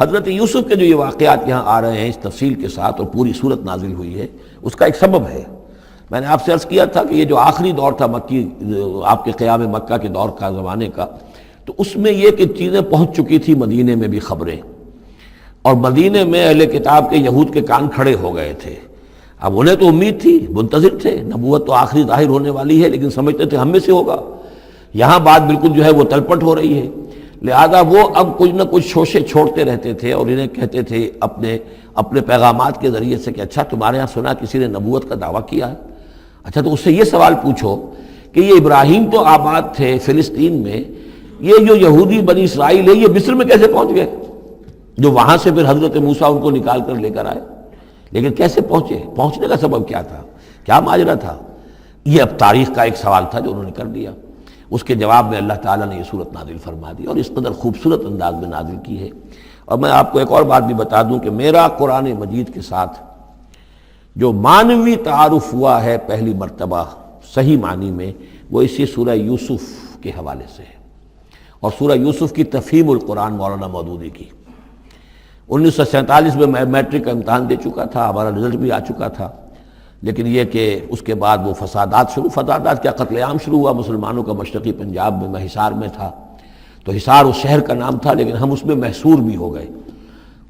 حضرت یوسف کے جو یہ واقعات یہاں آ رہے ہیں اس تفصیل کے ساتھ اور پوری صورت نازل ہوئی ہے، اس کا ایک سبب ہے۔ میں نے آپ سے عرض کیا تھا کہ یہ جو آخری دور تھا مکی، آپ کے قیام مکہ کے دور کا، زمانے کا، تو اس میں یہ کہ چیزیں پہنچ چکی تھی مدینے میں بھی خبریں، اور مدینے میں اہل کتاب کے یہود کے کان کھڑے ہو گئے تھے۔ اب انہیں تو امید تھی، منتظر تھے، نبوت تو آخری ظاہر ہونے والی ہے، لیکن سمجھتے تھے ہم میں سے ہوگا۔ یہاں بات بالکل جو ہے وہ تلپٹ ہو رہی ہے، لہذا وہ اب کچھ نہ کچھ شوشے چھوڑتے رہتے تھے اور انہیں کہتے تھے اپنے پیغامات کے ذریعے سے کہ اچھا تمہارے ہاں سنا کسی نے نبوت کا دعویٰ کیا ہے، اچھا تو اس سے یہ سوال پوچھو کہ یہ ابراہیم تو آباد تھے فلسطین میں، یہ جو یہودی بنی اسرائیل ہے یہ مصر میں کیسے پہنچ گئے، جو وہاں سے پھر حضرت موسیٰ ان کو نکال کر لے کر آئے، لیکن کیسے پہنچے، پہنچنے کا سبب کیا تھا، کیا ماجرا تھا؟ یہ اب تاریخ کا ایک سوال تھا جو انہوں نے کر دیا۔ اس کے جواب میں اللہ تعالیٰ نے یہ صورت نازل فرما دی اور اس قدر خوبصورت انداز میں نازل کی ہے۔ اور میں آپ کو ایک اور بات بھی بتا دوں کہ میرا قرآن مجید کے ساتھ جو معنوی تعارف ہوا ہے پہلی مرتبہ صحیح معنی میں، وہ اسی سورہ یوسف کے حوالے سے ہے، اور سورہ یوسف کی تفہیم القرآن مولانا مودودی کی۔ 1947 میں میں میٹرک کا امتحان دے چکا تھا، ہمارا رزلٹ بھی آ چکا تھا، لیکن یہ کہ اس کے بعد وہ فسادات کیا قتل عام شروع ہوا مسلمانوں کا مشرقی پنجاب میں۔ میں حصار میں تھا، تو حصار اس شہر کا نام تھا، لیکن ہم اس میں محصور بھی ہو گئے۔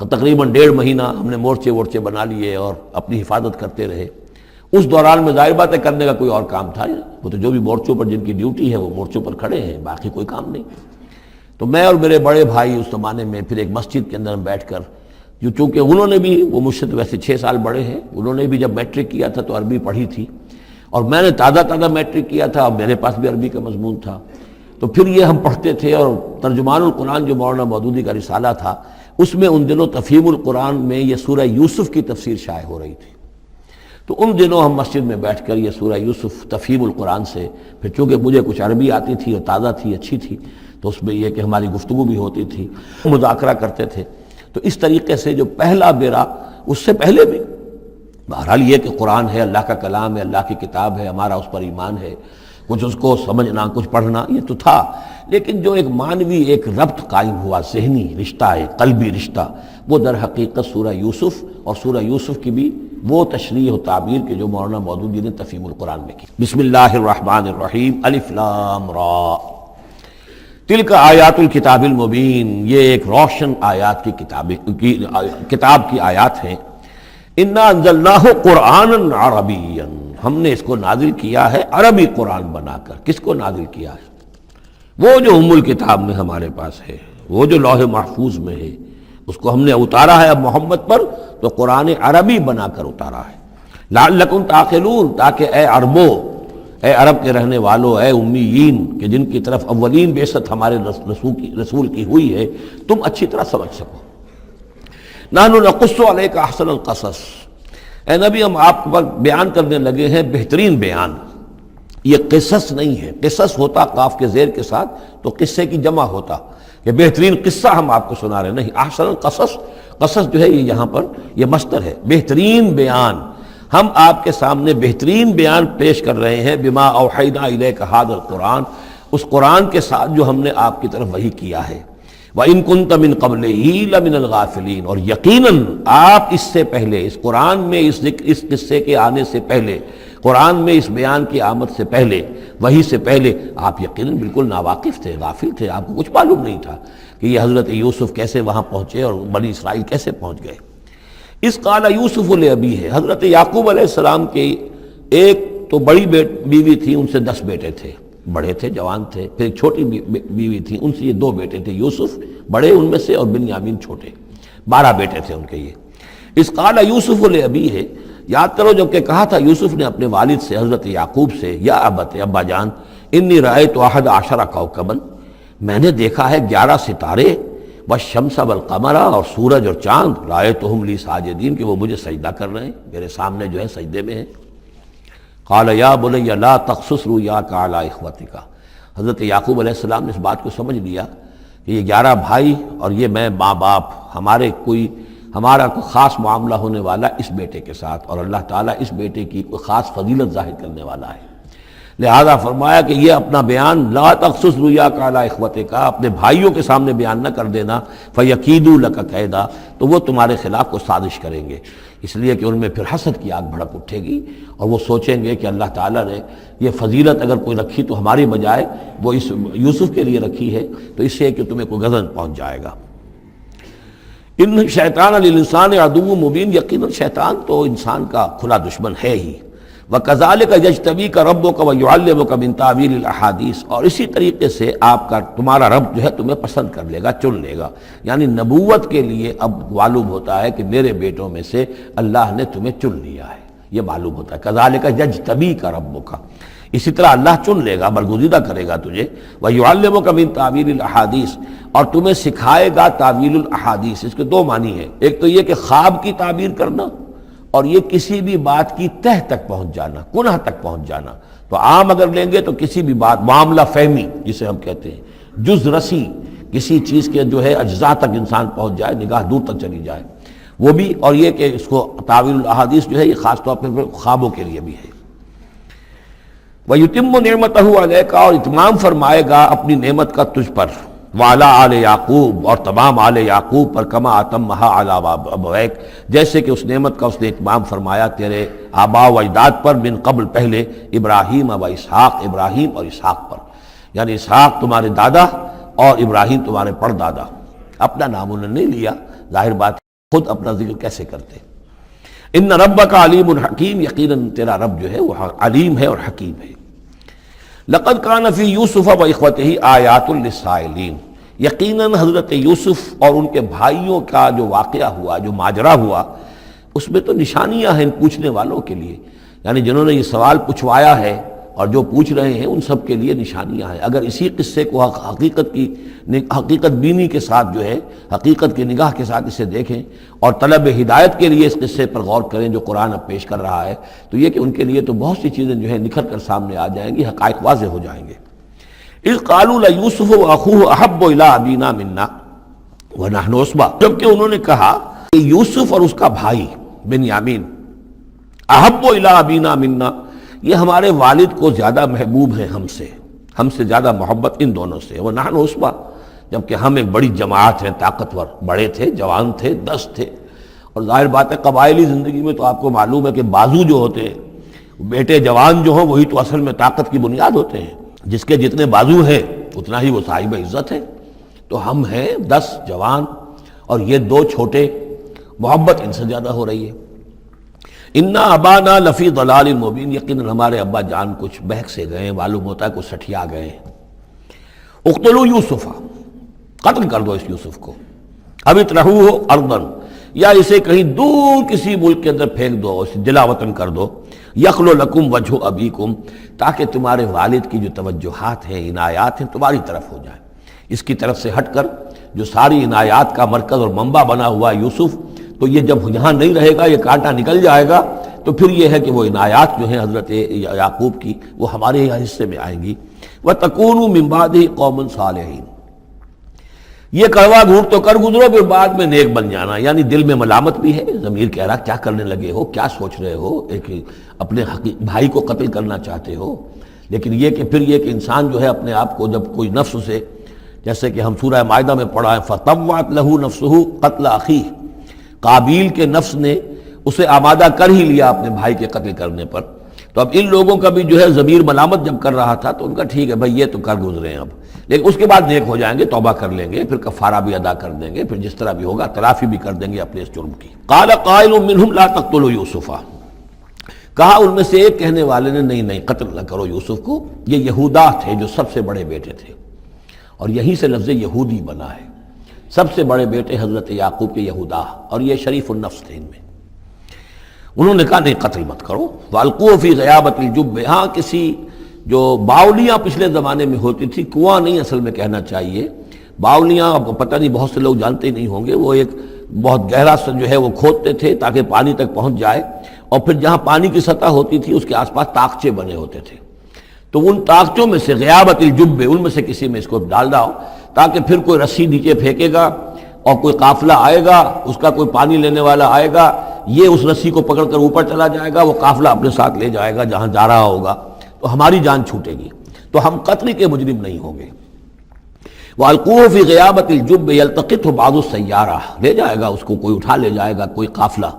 تقریباً 1.5 مہینہ ہم نے مورچے بنا لیے اور اپنی حفاظت کرتے رہے۔ اس دوران میں ظاہر بات ہے کرنے کا کوئی اور کام تھا، وہ تو جو بھی مورچوں پر جن کی ڈیوٹی ہے وہ مورچوں پر کھڑے ہیں، باقی کوئی کام نہیں۔ تو میں اور میرے بڑے بھائی اس زمانے میں پھر ایک مسجد کے اندر بیٹھ کر، چونکہ انہوں نے بھی، وہ مجھ سے تو ویسے 6 سال بڑے ہیں، انہوں نے بھی جب میٹرک کیا تھا تو عربی پڑھی تھی، اور میں نے تازہ میٹرک کیا تھا اور میرے پاس بھی عربی کا مضمون تھا، تو پھر یہ ہم پڑھتے تھے۔ اور ترجمان القرآن جو مولانا مودودی کا رسالہ تھا، اس میں ان دنوں تفہیم القرآن میں یہ سورہ یوسف کی تفسیر شائع ہو رہی تھی، تو ان دنوں ہم مسجد میں بیٹھ کر یہ سورہ یوسف تفہیم القرآن سے، پھر چونکہ مجھے کچھ عربی آتی تھی اور تازہ تھی، اچھی تھی، تو اس میں یہ کہ ہماری گفتگو بھی ہوتی تھی، مذاکرہ کرتے تھے۔ تو اس طریقے سے جو پہلا بیرا، اس سے پہلے بھی بہرحال یہ کہ قرآن ہے، اللہ کا کلام ہے، اللہ کی کتاب ہے، ہمارا اس پر ایمان ہے، کچھ اس کو سمجھنا، کچھ پڑھنا، یہ تو تھا، لیکن جو ایک معنوی ایک ربط قائم ہوا، ذہنی رشتہ ہے، قلبی رشتہ، وہ در حقیقت سورہ یوسف اور سورہ یوسف کی بھی وہ تشریح و تعبیر کے جو مولانا مودودی نے تفہیم القرآن میں کی۔ بسم اللہ الرحمن الرحیم، الف لام را، تلک آیات الکتاب المبین، یہ ایک روشن آیات کی کتاب کی آیات ہیں۔ انا انزلناہ قرآنا عربیا، ہم نے اس کو نازل کیا ہے عربی قرآن بنا کر۔ کس کو نازل کیا ہے؟ وہ جو ام الکتاب میں ہمارے پاس ہے، وہ جو لوح محفوظ میں ہے، اس کو ہم نے اتارا ہے اب محمد پر، تو قرآن عربی بنا کر اتارا ہے۔ لعلکم تعقلون، تاکہ اے عربو، اے عرب کے رہنے والوں، اے امیین کہ جن کی طرف اولین بعثت ہمارے رسول کی ہوئی ہے، تم اچھی طرح سمجھ سکو۔ نحن نقص علیک احسن القصص، اے نبی ہم آپ پر بیان کرنے لگے ہیں بہترین بیان۔ یہ قصص نہیں ہے، قصص ہوتا قاف کے زیر کے ساتھ تو قصے کی جمع ہوتا، کہ بہترین قصہ ہم آپ کو سنا رہے، نہیں، احسن القصص، قصص جو ہے یہ یہاں پر یہ مصدر ہے، بہترین بیان، ہم آپ کے سامنے بہترین بیان پیش کر رہے ہیں، بما اوحینا الیک ھذا القرآن، اس قرآن کے ساتھ جو ہم نے آپ کی طرف وحی کیا ہے۔ وَإِن كُنتَ مِن قَبْلِهِ لَمِنَ الْغَافِلِينَ، اور یقیناً آپ اس سے پہلے، اس قرآن میں اس قصے کے آنے سے پہلے، قرآن میں اس بیان کی آمد سے پہلے، وحی سے پہلے آپ یقیناً بالکل ناواقف تھے، غافل تھے، آپ کو کچھ معلوم نہیں تھا کہ یہ حضرت یوسف کیسے وہاں پہنچے اور بنی اسرائیل کیسے پہنچ گئے۔ اس قال یوسف لابیہ، حضرت یعقوب علیہ السلام کے ایک تو بڑی بیوی تھی، ان سے 10 بیٹے تھے، بڑے تھے، جوان تھے، پھر ایک چھوٹی بیوی تھی، ان سے یہ 2 بیٹے تھے، یوسف بڑے ان میں سے اور بنیامین چھوٹے، 12 بیٹے تھے ان کے یہ۔ اس قال یوسف لابیہ، یاد کرو جب کہ کہا تھا یوسف نے اپنے والد سے، حضرت یعقوب سے، یا ابت، ابا جان، انی رأیت 11 کوکبا، میں نے دیکھا ہے 11 ستارے، والشمس والقمر، اور سورج اور چاند، رأیتہم لی ساجدین، کہ وہ مجھے سجدہ کر رہے ہیں، میرے سامنے جو ہے سجدے میں ہیں۔ قال یا بنی لا تقصص رؤیاک علی اخوتک، حضرت یعقوب علیہ السلام نے اس بات کو سمجھ لیا کہ یہ 11 بھائی اور یہ میں ماں باپ، ہمارا کوئی خاص معاملہ ہونے والا اس بیٹے کے ساتھ، اور اللہ تعالیٰ اس بیٹے کی کوئی خاص فضیلت ظاہر کرنے والا ہے۔ لہذا فرمایا کہ یہ اپنا بیان لا تخصص رؤیاک علی اخوتک، اپنے بھائیوں کے سامنے بیان نہ کر دینا، فیکیدوا لک کیدا، تو وہ تمہارے خلاف کو سازش کریں گے، اس لیے کہ ان میں پھر حسد کی آگ بھڑک اٹھے گی اور وہ سوچیں گے کہ اللہ تعالیٰ نے یہ فضیلت اگر کوئی رکھی تو ہماری بجائے وہ اس یوسف کے لیے رکھی ہے، تو اس سے کہ تمہیں کوئی غضب پہنچ جائے گا۔ ان شیطان للانسان عدو مبین، یقیناً شیطان تو انسان کا کھلا دشمن ہے ہی۔ وَكَذَلِكَ يَجْتَبِيكَ رَبُّكَ وَيُعَلِّمُكَ مِن تَأْوِيلِ الْأَحَادِيثِ، اور اسی طریقے سے تمہارا رب جو ہے تمہیں پسند کر لے گا، چن لے گا، یعنی نبوت کے لیے اب معلوم ہوتا ہے کہ میرے بیٹوں میں سے اللہ نے تمہیں چن لیا ہے، یہ معلوم ہوتا ہے۔ كَذَلِكَ يَجْتَبِيكَ رَبُّكَ، اسی طرح اللہ چن لے گا، برگزیدہ کرے گا تجھے۔ وَيُعَلِّمُكَ مِن تَأْوِيلِ الْأَحَادِيثِ، اور تمہیں سکھائے گا تعویل الاحادیث۔ اس کے دو معنی ہیں، ایک تو یہ کہ خواب کی تعبیر کرنا، اور یہ کسی بھی بات کی تہ تک پہنچ جانا، کنہ تک پہنچ جانا۔ تو عام اگر لیں گے تو کسی بھی بات، معاملہ فہمی جسے ہم کہتے ہیں، جز رسی، کسی چیز کے جو ہے اجزاء تک انسان پہنچ جائے، نگاہ دور تک چلی جائے، وہ بھی۔ اور یہ کہ اس کو تعویل الاحادیث جو ہے یہ خاص طور پر خوابوں کے لیے بھی ہے۔ وَيُتِمُّ نِعْمَتَهُ عَلَيْكَ، اور اتمام فرمائے گا اپنی نعمت کا تجھ پر، وعلی آل یعقوب، اور تمام آل یعقوب پر، کما اتمھا علی ابویک، جیسے کہ اس نعمت کا اس نے اتمام فرمایا تیرے آباء و اجداد پر، من قبل پہلے، ابراہیم و اسحاق، ابراہیم اور اسحاق پر، یعنی اسحاق تمہارے دادا اور ابراہیم تمہارے پردادا۔ اپنا نام انہوں نے نہیں لیا، ظاہر بات خود اپنا ذکر کیسے کرتے۔ ان ربک علیم حکیم، یقیناً تیرا رب جو ہے وہ علیم ہے اور حکیم ہے۔ لقد کان فی یوسف و اخوتہ آیات للسائلین، یقیناً حضرت یوسف اور ان کے بھائیوں کا جو واقعہ ہوا، جو ماجرا ہوا، اس میں تو نشانیاں ہیں ان پوچھنے والوں کے لیے، یعنی جنہوں نے یہ سوال پوچھوایا ہے اور جو پوچھ رہے ہیں ان سب کے لیے نشانیاں ہیں۔ اگر اسی قصے کو حقیقت بینی کے ساتھ جو ہے، حقیقت کی نگاہ کے ساتھ اسے دیکھیں اور طلب ہدایت کے لیے اس قصے پر غور کریں جو قرآن اب پیش کر رہا ہے، تو یہ کہ ان کے لیے تو بہت سی چیزیں جو ہے نکھر کر سامنے آ جائیں گی، حقائق واضح ہو جائیں گے۔ اذ قالوا لیوسف واخوہ احب الی ابینا منا ونحن عصبہ، جبکہ انہوں نے کہا کہ یوسف اور اس کا بھائی بنیامین احب الی ابینا منا، یہ ہمارے والد کو زیادہ محبوب ہیں ہم سے زیادہ محبت ان دونوں سے، ونحن عصبہ، جبکہ ہم ایک بڑی جماعت ہیں، طاقتور، بڑے تھے، جوان تھے، 10 تھے۔ اور ظاہر بات ہے قبائلی زندگی میں تو آپ کو معلوم ہے کہ بازو جو ہوتے ہیں، بیٹے جوان جو ہوں وہی تو اصل میں طاقت کی بنیاد ہوتے ہیں، جس کے جتنے بازو ہیں اتنا ہی وہ صاحب عزت ہے۔ تو ہم ہیں 10 جوان اور یہ 2 چھوٹے، محبت ان سے زیادہ ہو رہی ہے۔ انا ابانا لفی ضلال مبین، یقیناً ہمارے ابا جان کچھ بہک سے گئے، معلوم ہوتا ہے کچھ سٹھیا گئے۔ اقتلوا یوسف، قتل کر دو اس یوسف کو، اب اطرحوہ ارضا، یا اسے کہیں دور کسی ملک کے اندر پھینک دو، اسے جلا وطن کر دو، یخلو لکم وجہ ابیکم، تاکہ تمہارے والد کی جو توجہات ہیں، عنایات ہیں، تمہاری طرف ہو جائیں۔ اس کی طرف سے ہٹ کر جو ساری عنایات کا مرکز اور منبع بنا ہوا یوسف، تو یہ جب یہاں نہیں رہے گا، یہ کانٹا نکل جائے گا، تو پھر یہ ہے کہ وہ عنایات جو ہیں حضرت یعقوب کی وہ ہمارے یہاں حصے میں آئیں گی۔ وَتَكُونُوا مِن بَعْدِهِ قَوْمًا صَالِحِينَ، یہ کڑوا گھونٹ تو کر گزرو پھر بعد میں نیک بن جانا، یعنی دل میں ملامت بھی ہے، ضمیر کہہ رہا کیا کرنے لگے ہو، کیا سوچ رہے ہو، ایک اپنے بھائی کو قتل کرنا چاہتے ہو۔ لیکن یہ کہ پھر یہ کہ انسان جو ہے اپنے آپ کو جب کوئی نفس سے، جیسے کہ ہم سورہ مائدہ میں پڑھا ہے، فَطَوَّعَتْ لَهُ نَفْسُهُ قَتْلَ أَخِيهِ، قابیل کے نفس نے اسے آمادہ کر ہی لیا اپنے بھائی کے قتل کرنے پر۔ تو اب ان لوگوں کا بھی جو ہے ضمیر ملامت جب کر رہا تھا تو ان کا ٹھیک ہے بھائی یہ تو کر گزرے ہیں اب، لیکن اس کے بعد نیک ہو جائیں گے، توبہ کر لیں گے، پھر کفارہ بھی ادا کر دیں گے، پھر جس طرح بھی ہوگا تلافی بھی کر دیں گے اپنے اس جرم کی۔ قال قائل منهم لا تقتلوا یوسف، کہا ان میں سے ایک کہنے والے نے نہیں قتل نہ کرو یوسف کو، یہ یہودا تھے جو سب سے بڑے بیٹے تھے، اور یہی سے لفظ یہودی بنا ہے، سب سے بڑے بیٹے حضرت یعقوب کے یہودا، اور یہ شریف النفس تھے ان میں۔ انہوں نے کہا نہیں قتل مت کرو، وَالْقُوهُ فِي غَيَابَةِ الْجُبِّ، ہاں کسی جو باولیاں پچھلے زمانے میں ہوتی تھی، کنواں نہیں اصل میں کہنا چاہیے، باولیاں اب پتہ نہیں بہت سے لوگ جانتے نہیں ہوں گے، وہ ایک بہت گہرا سا جو ہے وہ کھودتے تھے تاکہ پانی تک پہنچ جائے، اور پھر جہاں پانی کی سطح ہوتی تھی اس کے آس پاس طاقچے بنے ہوتے تھے، تو ان طاقچوں میں سے غیابت الجب، ان میں سے کسی میں اس کو ڈال داؤ تاکہ پھر کوئی رسی نیچے پھینکے گا اور کوئی قافلہ آئے گا، اس کا کوئی پانی لینے والا آئے گا، یہ اس رسی کو پکڑ کر اوپر چلا جائے گا، وہ قافلہ اپنے ساتھ لے جائے گا جہاں جا رہا ہوگا، تو ہماری جان چھوٹے گی، تو ہم قتل کے مجرم نہیں ہوں گے۔ وَأَلْقُوهُ فِي غِيَابَةِ الْجُبِّ يَلْتَقِطْهُ بَعْضُ السَّيَّارَةِ، لے جائے گا اس کو، کوئی اٹھا لے جائے گا، کوئی قافلہ۔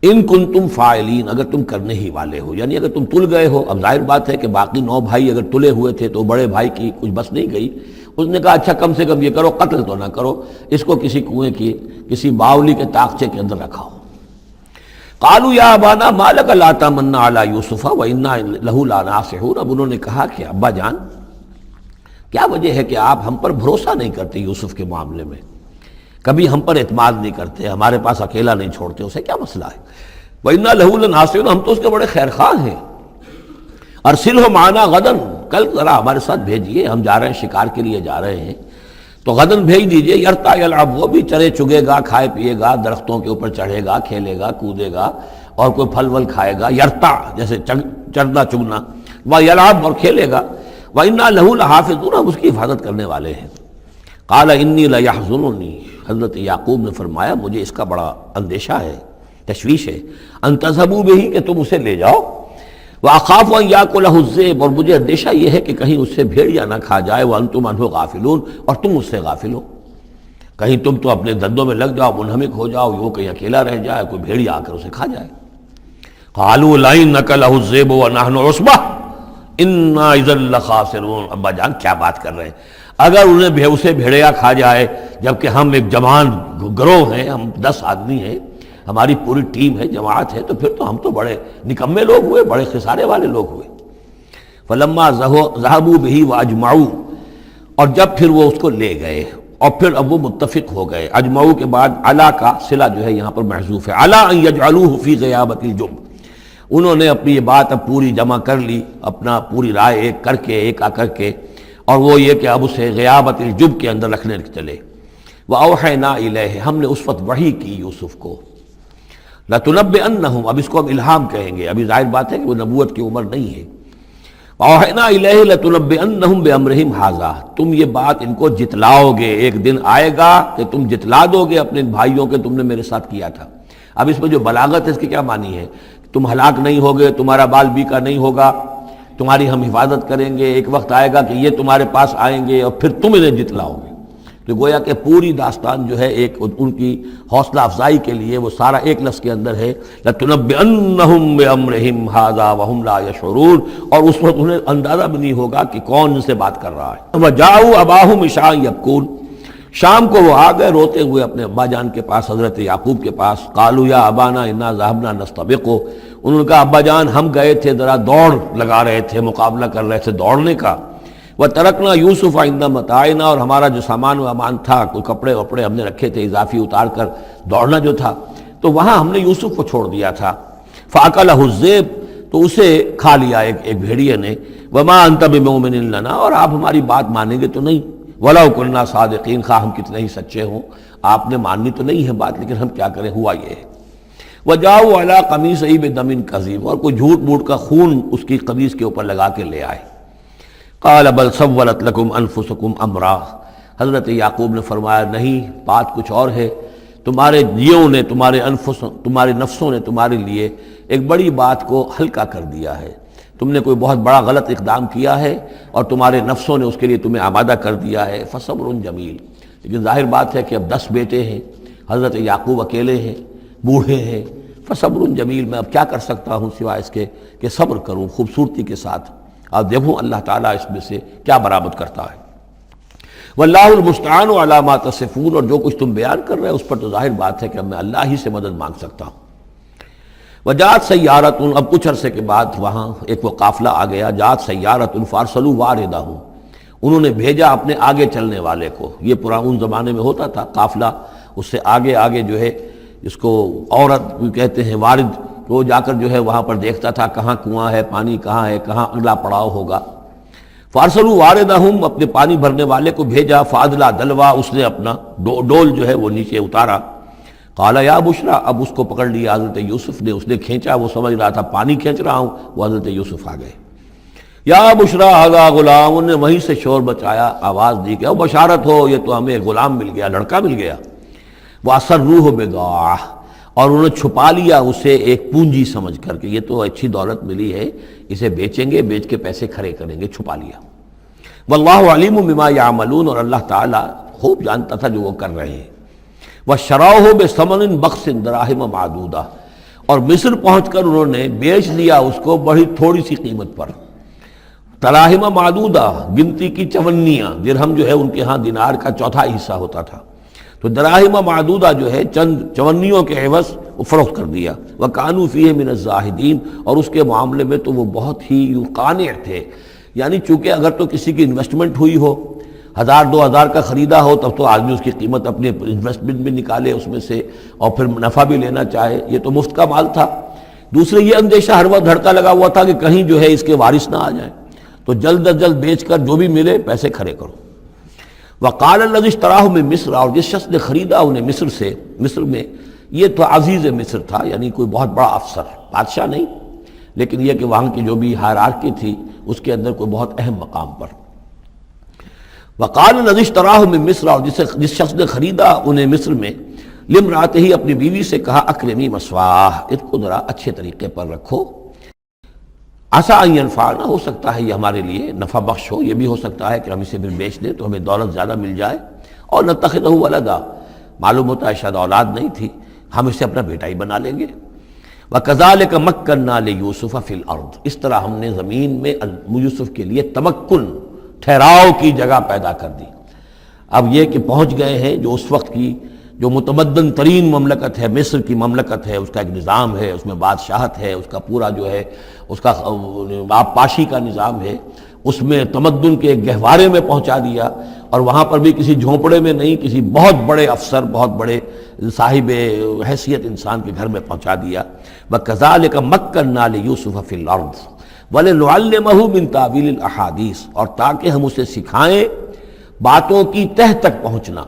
ان کنتم فاعلین، اگر تم کرنے ہی والے ہو، یعنی اگر تم تل گئے ہو۔ اب ظاہر بات ہے کہ باقی 9 بھائی اگر تلے ہوئے تھے تو بڑے بھائی کی کچھ بس نہیں گئی، اس نے کہا اچھا کم سے کم یہ کرو، قتل تو نہ کرو، اس کو کسی کنویں کی کسی باولی کے طاقچے کے اندر رکھاؤ۔ قالوا یا ابانا ما لک لا تمنا علی یوسف وانا لہ لناصحون، اب انہوں نے کہا کہ ابا جان کیا وجہ ہے کہ آپ ہم پر بھروسہ نہیں کرتے یوسف کے معاملے میں، کبھی ہم پر اعتماد نہیں کرتے، ہمارے پاس اکیلا نہیں چھوڑتے، اسے کیا مسئلہ ہے؟ وَإِنَّا لَهُ لَنَاصِحُونَ، ہم تو اس کے بڑے خیر خواہ ہیں۔ أَرْسِلْهُ مَعَنَا غَدًا، کل ذرا ہمارے ساتھ بھیجیے، ہم جا رہے ہیں، شکار کے لیے جا رہے ہیں، تو غدن بھیج دیجیے۔ یرتع یلعب، وہ بھی چرے چگے گا، کھائے پیے گا، درختوں کے اوپر چڑھے گا، کھیلے گا، کودے گا، اور کوئی پھل ول کھائے گا، یرتع جیسے چرنا چگنا، ویلعب اور کھیلے گا، وَإِنَّا لَهُ لَحَافِظُونَ، ہم اس کی حفاظت کرنے والے ہیں۔ قَالَ إِنِّي لَيَحْزُنُنِي، حضرت یعقوب نے فرمایا مجھے اس کا بڑا اندیشہ ہے، تشویش ہے، ان تذهبوا به، کہ تم اسے لے جاؤ، وَأَخَافُ أَن يَأْكُلَهُ الذِّئْبُ، اور مجھے اندیشہ یہ ہے کہ کہیں اس سے بھیڑیا نہ کھا جائے، وَأَنتُمْ عَنْهُ غَافِلُونَ، اور تم اس سے غافل ہو، کہیں تم تو اپنے دندوں میں لگ جاؤ، منہمک ہو جاؤ، وہ کہیں اکیلا رہ جائے، کوئی بھیڑیا آ کر اسے کھا جائے۔ قَالُوا لَئِن أَكَلَهُ الذِّئْبُ وَنَحْنُ عُصْبَةٌ إِنَّا إِذًا لَخَاسِرُونَ، ابا جان کیا بات کر رہے ہیں، اگر انہیں اسے بھیڑیا کھا جائے جبکہ ہم ایک جوان گروہ ہیں، ہم 10 آدمی ہیں، ہماری پوری ٹیم ہے، جماعت ہے، تو پھر تو ہم تو بڑے نکمے لوگ ہوئے، بڑے خسارے والے لوگ ہوئے۔ فلما ذهبوا به واجمعوا، اور جب پھر وہ اس کو لے گئے اور پھر اب وہ متفق ہو گئے، اجمعوا کے بعد علا کا صلہ جو ہے یہاں پر محذوف ہے، علا ان یجعلوه فی غیابۃ الجب، انہوں نے اپنی یہ بات اب پوری جمع کر لی، اپنا پوری رائے ایک کر کے، ایک آ کر کے، اور وہ یہ کہ اب اسے غیابۃ الجب کے اندر رکھنے چلے۔ وَأَوْحَيْنَا إِلَيْهِ، ہم نے اس وقت وحی کی یوسف کو، لَتُنَبِّئَنَّهُمْ، اب اس کو ہم الہام کہیں گے، ابھی ظاہر بات ہے کہ وہ نبوت کی عمر نہیں ہے۔ وَأَوْحَيْنَا إِلَيْهِ لَتُنَبِّئَنَّهُمْ بِأَمْرِهِمْ هَذَا، تم یہ بات ان کو جتلاؤ گے، ایک دن آئے گا کہ تم جتلا دو گے اپنے بھائیوں کے تم نے میرے ساتھ کیا تھا۔ اب اس میں جو بلاغت ہے اس کی کیا معنی ہے؟ تم ہلاک نہیں ہوگے، تمہارا بال بیکا نہیں ہوگا، تمہاری ہم حفاظت کریں گے، ایک وقت آئے گا کہ یہ تمہارے پاس آئیں گے اور پھر تم انہیں جتلاؤ گے۔ تو گویا کہ پوری داستان جو ہے ایک ان کی حوصلہ افزائی کے لیے وہ سارا ایک لفظ کے اندر ہے، لَتُنَبِّئَنَّهُمْ بِأَمْرِهِمْ هَذَا وَهُمْ لَا يَشْعُرُونَ، اور اس وقت انہیں اندازہ بھی نہیں ہوگا کہ کون ان سے بات کر رہا ہے۔ وَجَاءُوا أَبَاهُمْ عِشَاءً يَبْكُونَ، شام کو وہ آ گئے روتے ہوئے اپنے ابا جان کے پاس، حضرت یعقوب کے پاس۔ قَالُوا يَا أَبَانَا إِنَّا ذَهَبْنَا نَسْتَبِقُ، انہوں نے کہا ابا جان ہم گئے تھے، ذرا دوڑ لگا رہے تھے، مقابلہ کر رہے تھے دوڑنے کا۔ وَتَرَكْنَا يُوسُفَ عِندَ مَتَاعِنَا، اور ہمارا جو سامان و امان تھا، کوئی کپڑے وپڑے ہم نے رکھے تھے اضافی اتار کر، دوڑنا جو تھا تو وہاں ہم نے یوسف کو چھوڑ دیا تھا۔ فَأَكَلَهُ الذِّئْبُ، تو اسے کھا لیا ایک بھیڑیے نے۔ وَمَا أَنْتَ بِمُؤْمِنٍ لَنَا، اور آپ ہماری بات مانیں گے تو نہیں، وَلَوْ كُنَّا صَادِقِينَ، خواہ ہم کتنے ہی سچے ہوں، آپ نے ماننی تو نہیں ہے بات، لیکن ہم کیا کریں، ہوا یہ ہے۔ وَجَاءُوا عَلَىٰ قَمِيصِهِ بِدَمٍ كَذِيبٍ، اور کوئی جھوٹ موٹ کا خون اس کی قمیص کے اوپر لگا کے لے آئے۔ قَالَ بَلْ سَوَّلَتْ لَكُمْ أَنفُسُكُمْ أَمْرًا، حضرت یعقوب نے فرمایا نہیں، بات کچھ اور ہے، تمہارے جیوں نے، تمہارے نفسوں نے تمہارے لیے ایک بڑی بات کو ہلکا کر دیا ہے، تم نے کوئی بہت بڑا غلط اقدام کیا ہے اور تمہارے نفسوں نے اس کے لیے تمہیں آمادہ کر دیا ہے۔ فصبر جمیل، لیکن ظاہر بات ہے کہ اب 10 بیٹے ہیں، حضرت یعقوب اکیلے ہیں، بوڑھے ہیں، فصبر جمیل، میں اب کیا کر سکتا ہوں سوائے اس کے کہ صبر کروں خوبصورتی کے ساتھ، اور دیکھوں اللہ تعالیٰ اس میں سے کیا برآمد کرتا ہے۔ واللہ المستعان علی ما تصفون، اور جو کچھ تم بیان کر رہے ہیں اس پر تو ظاہر بات ہے کہ اب میں اللہ ہی سے مدد مانگ سکتا ہوں۔ وجاءت سیارۃ، اب کچھ عرصے کے بعد وہاں ایک وہ قافلہ آ گیا، جاءت سیارۃ فارسلوا واردہم، انہوں نے بھیجا اپنے آگے چلنے والے کو۔ یہ پرانے زمانے میں ہوتا تھا قافلہ، اس سے آگے آگے جو ہے اس کو عورت کہتے ہیں وارد، وہ جا کر جو ہے وہاں پر دیکھتا تھا کہاں کنواں ہے، پانی کہاں ہے، کہاں اگلا پڑاؤ ہوگا۔ فارسلوا واردہم، اپنے پانی بھرنے والے کو بھیجا، فادلا دلوا، اس نے اپنا ڈول جو ہے وہ نیچے اتارا۔ قال یا بشرا، اب اس کو پکڑ لیا حضرت یوسف نے، اس نے کھینچا، وہ سمجھ رہا تھا پانی کھینچ رہا ہوں، وہ حضرت یوسف آ گئے۔ یا بشرا ھذا غلام، انہوں نے وہیں سے شور بچایا، آواز دی کہ او بشارت ہو، یہ تو ہمیں غلام مل گیا، لڑکا مل گیا۔ واسروہ بضاعہ، اور انہوں نے چھپا لیا اسے ایک پونجی سمجھ کر کہ یہ تو اچھی دولت ملی ہے، اسے بیچیں گے، بیچ کے پیسے کھڑے کریں گے، چھپا لیا۔ واللہ علیم بما یعملون، اور اللہ تعالیٰ خوب جانتا تھا جو وہ کر رہے ہیں۔ وَشَرَوْهُ بِثَمَنٍ بَخْسٍ دَرَاهِمَ مَعْدُودَةٍ، اور مصر پہنچ کر انہوں نے بیچ دیا اس کو بڑی تھوڑی سی قیمت پر، دراہم معدودہ، گنتی کی چونیاں، درہم جو ہے ان کے ہاں دینار کا چوتھا حصہ ہوتا تھا، تو دراہم معدودہ جو ہے چند چونیوں کے عوض وہ فروخت کر دیا۔ وَكَانُوا فِيهِ مِنَ الزَّاهِدِينَ، اور اس کے معاملے میں تو وہ بہت ہی قانع تھے، یعنی چونکہ اگر تو کسی کی انویسٹمنٹ ہوئی ہو، 1000-2000 کا خریدا ہو، تب تو آدمی اس کی قیمت اپنے انویسٹمنٹ بھی نکالے اس میں سے اور پھر نفع بھی لینا چاہے، یہ تو مفت کا مال تھا۔ دوسرے یہ اندیشہ ہر وقت دھڑکا لگا ہوا تھا کہ کہیں جو ہے اس کے وارث نہ آ جائیں، تو جلد از جلد بیچ کر جو بھی ملے پیسے کھڑے کرو۔ وقال الذی اشتراہ من مصر، اور جس شخص نے خریدا انہیں مصر سے، مصر میں یہ تو عزیز مصر تھا، یعنی کوئی بہت بڑا افسر، بادشاہ نہیں، لیکن یہ کہ وہاں کی جو بھی ہائرارکی تھی اس کے اندر کوئی بہت اہم مقام پر۔ وقال الذی اشتراہ من مصر، اور جس شخص نے خریدا انہیں مصر میں، لامرأتہ، اپنی بیوی سے کہا اکرمی مثواہ، اس کو ذرا اچھے طریقے پر رکھو، عسیٰ ان ینفعنا، ہو سکتا ہے یہ ہمارے لیے نفع بخش ہو، یہ بھی ہو سکتا ہے کہ ہم اسے پھر بیچ دیں تو ہمیں دولت زیادہ مل جائے، اور نتخذہ ولدا، معلوم ہوتا ہے شاید اولاد نہیں تھی، ہم اسے اپنا بیٹا ہی بنا لیں گے۔ وَكَذَلِكَ مَكَّنَّا لِيُوسُفَ فِي الْأَرْضِ، اس طرح ہم نے زمین میں یوسف کے لیے تمکن، ٹھہراؤ کی جگہ پیدا کر دی۔ اب یہ کہ پہنچ گئے ہیں جو اس وقت کی جو متمدن ترین مملکت ہے، مصر کی مملکت ہے، اس کا ایک نظام ہے، اس میں بادشاہت ہے، اس کا پورا جو ہے اس کا آبپاشی کا نظام ہے، اس میں تمدن کے ایک گہوارے میں پہنچا دیا، اور وہاں پر بھی کسی جھونپڑے میں نہیں، کسی بہت بڑے افسر، بہت بڑے صاحب حیثیت انسان کے گھر میں پہنچا دیا۔ وَكَذَلِكَ مَكَّنَّا لِيُوسُفَ فِي الْأَرْضِ وَلِنُعَلِّمَهُ مِن تَأْوِيلِ الْأَحَادِيثِ، اور تاکہ ہم اسے سکھائیں باتوں کی تہ تک پہنچنا۔